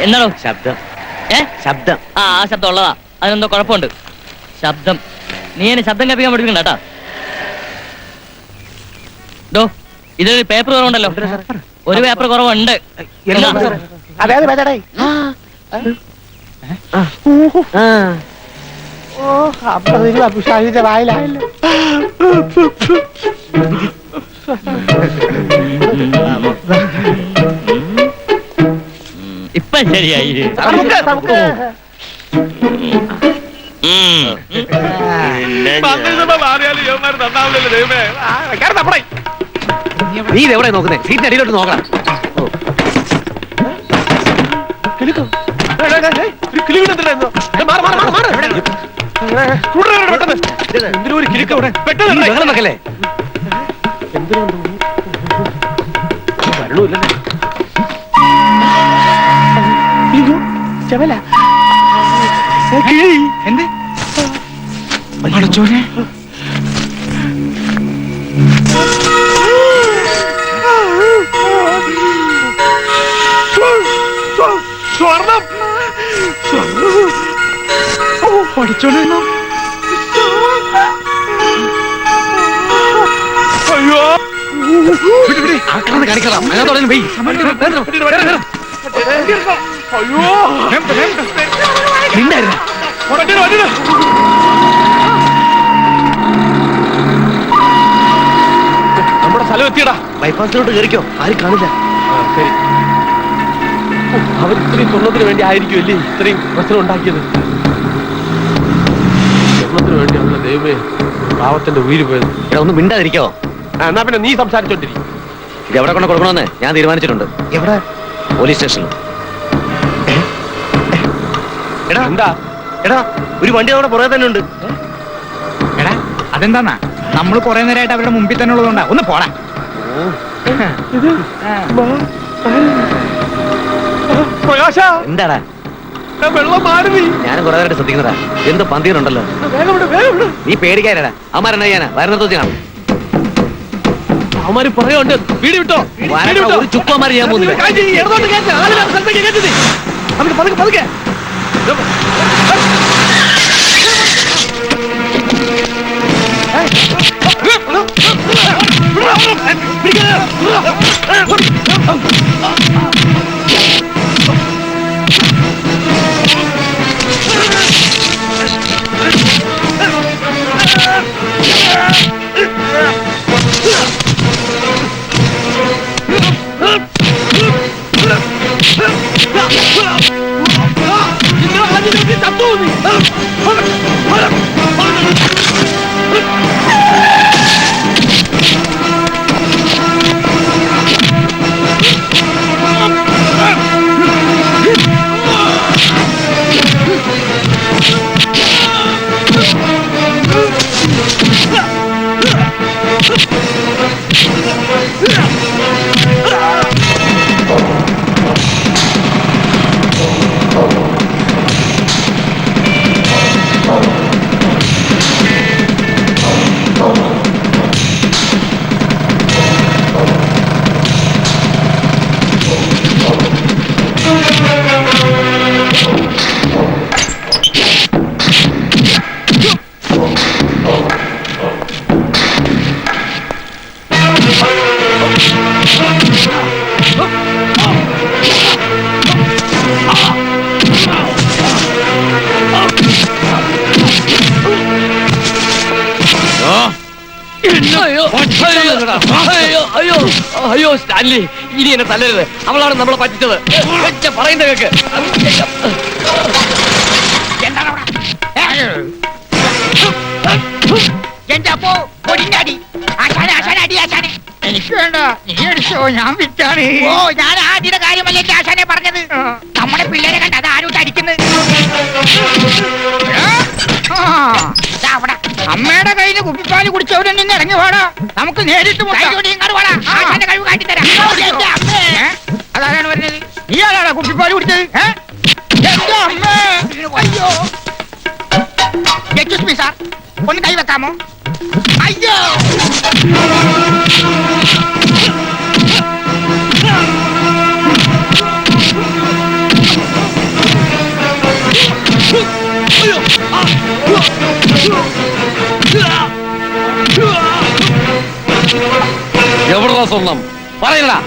എന്താണോ ശബ്ദം? ശബ്ദം. ആ ശബ്ദം ഉള്ളതാ. അതിനെന്തോ കുഴപ്പമുണ്ട്. ശബ്ദം. നീ എന്നെ ശബ്ദം കേൾപ്പിക്കാൻ പഠിപ്പിക്കണ്ട കേട്ടാ. ഡോ ഇതൊരു പേപ്പർ കുറവുണ്ടല്ലോ. ഒരു പേപ്പർ കുറവുണ്ട്. ഇപ്പൊ ശരിയായി. നീ ഇതെവിടെ നോക്കുന്നേ? സീറ്റിന്റെ അടിയിലോട്ട് നോക്കണം. എന്തിനൊരു കിലുക്ക ഇവിടെ പെട്ടെന്ന് വെക്കല്ലേ? എന്ത് അടച്ചോനെ? സ്വർണം പഠിച്ചോളൂ. അയ്യോ ആക്രാന്ത് കാണിക്കണം. അതിനകത്തോടെ പോയി. അയ്യോ മിണ്ടായിരുന്നു. നമ്മുടെ സ്ഥലം എത്തിയടാ. ബൈപ്പാസിലോട്ട് കയറിക്കോ, ആരും കാണില്ല. ശരി. അവർ ഇത്രയും സ്വർണത്തിന് വേണ്ടി ആയിരിക്കും അല്ലേ ഇത്രയും പ്രശ്നം ഉണ്ടാക്കിയത്? സ്വർണത്തിന് വേണ്ടിയാണല്ലോ ദൈവമേ പാവത്തിന്റെ ഉയിര് പോയത്. ഇവിടെ ഒന്നും മിണ്ടാതിരിക്കോ? എന്നാ പിന്നെ നീ സംസാരിച്ചോണ്ടിരിക്കും. ഇത് എവിടെ കൊണ്ട് കൊടുക്കണമെന്ന് ഞാൻ തീരുമാനിച്ചിട്ടുണ്ട്. എവിടെ? പോലീസ് സ്റ്റേഷനിൽ. എടാ എന്താ? എടാ ഒരു വണ്ടി അവിടെ പുറകെ തന്നെ ഉണ്ട്. എടാ അതെന്താന്നാ? നമ്മൾ കുറെ നേരമായിട്ട് അവരുടെ മുമ്പിൽ തന്നെ ഉള്ളതുകൊണ്ടാ. ഒന്ന് പോടാ. പ്രകാശ എന്താടാ വെള്ളം മാറി. ഞാനും കുറെ നേരമായിട്ട് ശ്രദ്ധിക്കുന്നതാ. എന്ത് പന്തിയുണ്ടല്ലോ. നീ പേടിക്കാനടാ. അമ്മാരെന്നാ ചെയ്യാനാ? വയറിനകത്ത് വെച്ച് കാണും. അവന്മാര് പറയുണ്ട്. വീട് വിട്ടോ. ഒരു ചുക്കന്മാർ ചെയ്യാൻ പോകുന്നില്ല. പതുക്കെ പതുക്കെ. അയ്യോ അയ്യോ സ്റ്റാൻലി, ഇനി എന്നെ തല്ലരുത്. അവളാണ് നമ്മളെ പറ്റിച്ചത്. പറയുന്ന കേക്ക്. എന്റെ അപ്പോ ഒടിഞ്ഞടി. ആശാനെ ആശാനെ അടി ആശാനെ. എനിക്ക് വേണ്ട, നീ അടിച്ചോ, ഞാൻ വിറ്റാണ്. ഓ, ഞാൻ ആദ്യയുടെ കാര്യമല്ലേ എന്റെ ആശാനെ പറഞ്ഞത്. നമ്മുടെ പിള്ളേരെ കണ്ട അത് ആരോട്ട് അടിക്കുന്നത്. അമ്മയുടെ കയ്യിൽ കുപ്പിപ്പാല് കുടിച്ചവരെ നിന്ന് ഇറങ്ങി വാടാ, നമുക്ക് നേരിട്ട് ആശാന്റെ കഴിവ് കാട്ടിത്തരാം. അതാണ് പറഞ്ഞത്. നീ ആളാടാ കുപ്പിപ്പാല് കുടിച്ചത്? എന്റെ അമ്മേ, അയ്യോ. എക്സ്ക്യൂസ് മീ സാർ, ഒന്ന് കൈ വെക്കാമോ? അയ്യോ. എവിടാ സ്വർണം പറയടാ.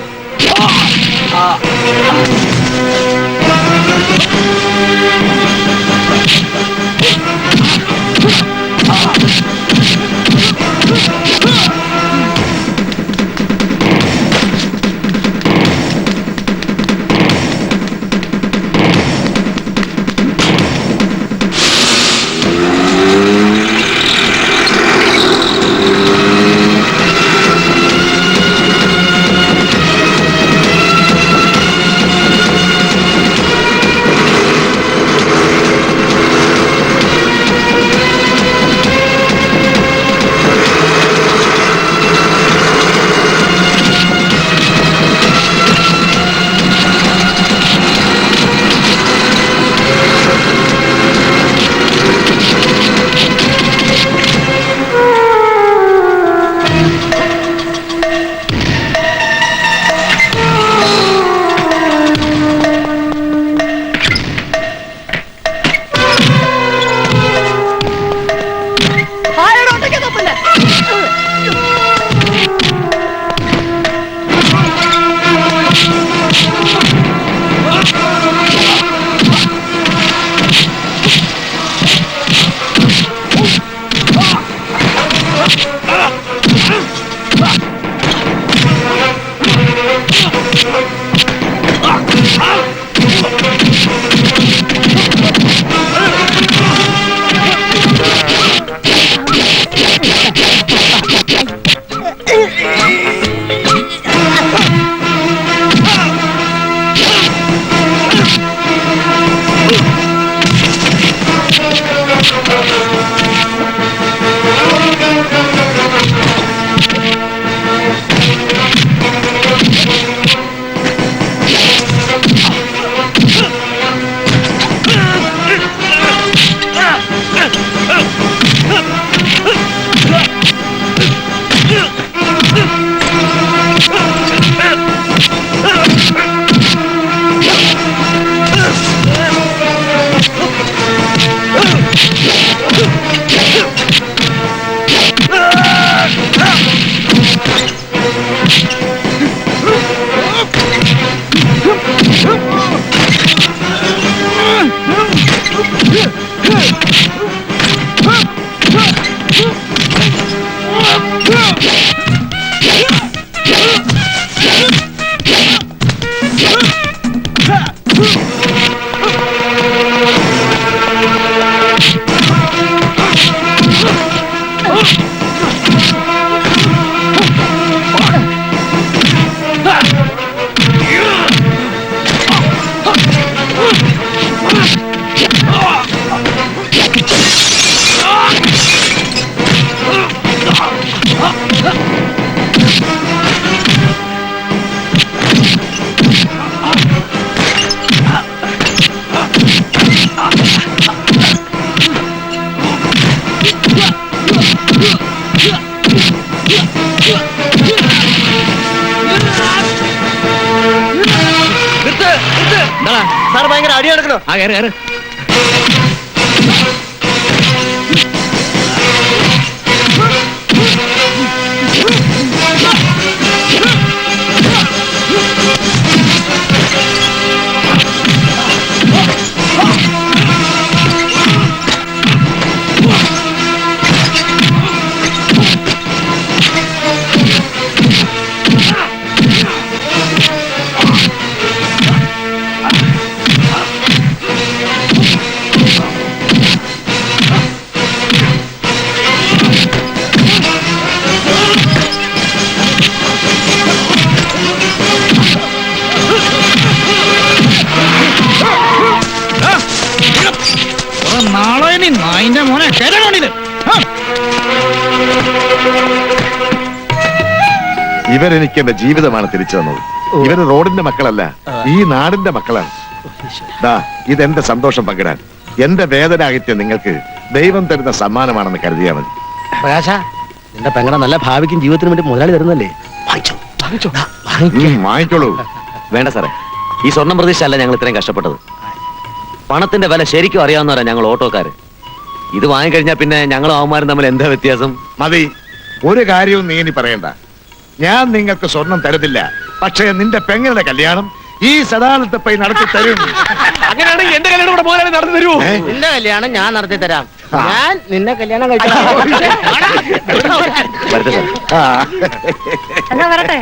സാർ ഭയങ്കര അടി നടക്കണോ? ആ കയറി കയറി. നായിന്റെ മോനെ ക്ഷേത്രമാണിത്. ഇവരെനിക്ക് എന്റെ ജീവിതമാണ് തിരിച്ചു തന്നത്. ഇവര് റോഡിന്റെ മക്കളല്ല, ഈ നാടിന്റെ മക്കളാണ്. ദാ ഇതെന്റെ സന്തോഷം പങ്കിടാൻ, എന്റെ വേദന അകറ്റിയ നിങ്ങൾക്ക് ദൈവം തരുന്ന സമ്മാനമാണെന്ന് കരുതിയാൽ മതി. പ്രകാശ, നിന്റെ പെങ്ങളെ നല്ല ഭാവിക്കും ജീവിതത്തിനും വേണ്ടി മുതലാളി തരുന്നല്ലേ? വാങ്ങിക്കോളൂ. വേണ്ട സാറേ, ഈ സ്വർണം പ്രതീക്ഷയല്ല ഞങ്ങൾ ഇത്രയും കഷ്ടപ്പെട്ടത്. പണത്തിന്റെ വില ശരിക്കും അറിയാവുന്നവരാ ഞങ്ങൾ ഓട്ടോക്കാര്. ഇത് വാങ്ങിക്കഴിഞ്ഞാൽ പിന്നെ ഞങ്ങളും അവന്മാരും തമ്മിൽ എന്താ വ്യത്യാസം? മതി, ഒരു കാര്യവും നീ ഇനി പറയണ്ട. ഞാൻ നിങ്ങൾക്ക് സ്വർണം തരുന്നില്ല, പക്ഷേ നിന്റെ പെങ്ങളുടെ കല്യാണം ഈ സദാനത്തെ നടത്തി തരും. അങ്ങനെയാണെങ്കിൽ എന്റെ കല്യാണം കൂടെ മുതലാളി നടത്തി തരുമോ? നിന്റെ കല്യാണം ഞാൻ നടത്തി തരാം. ഞാൻ നിന്നെ കല്യാണം കഴിച്ചു. വരട്ടെ സാർ. എന്നാ വരട്ടെ.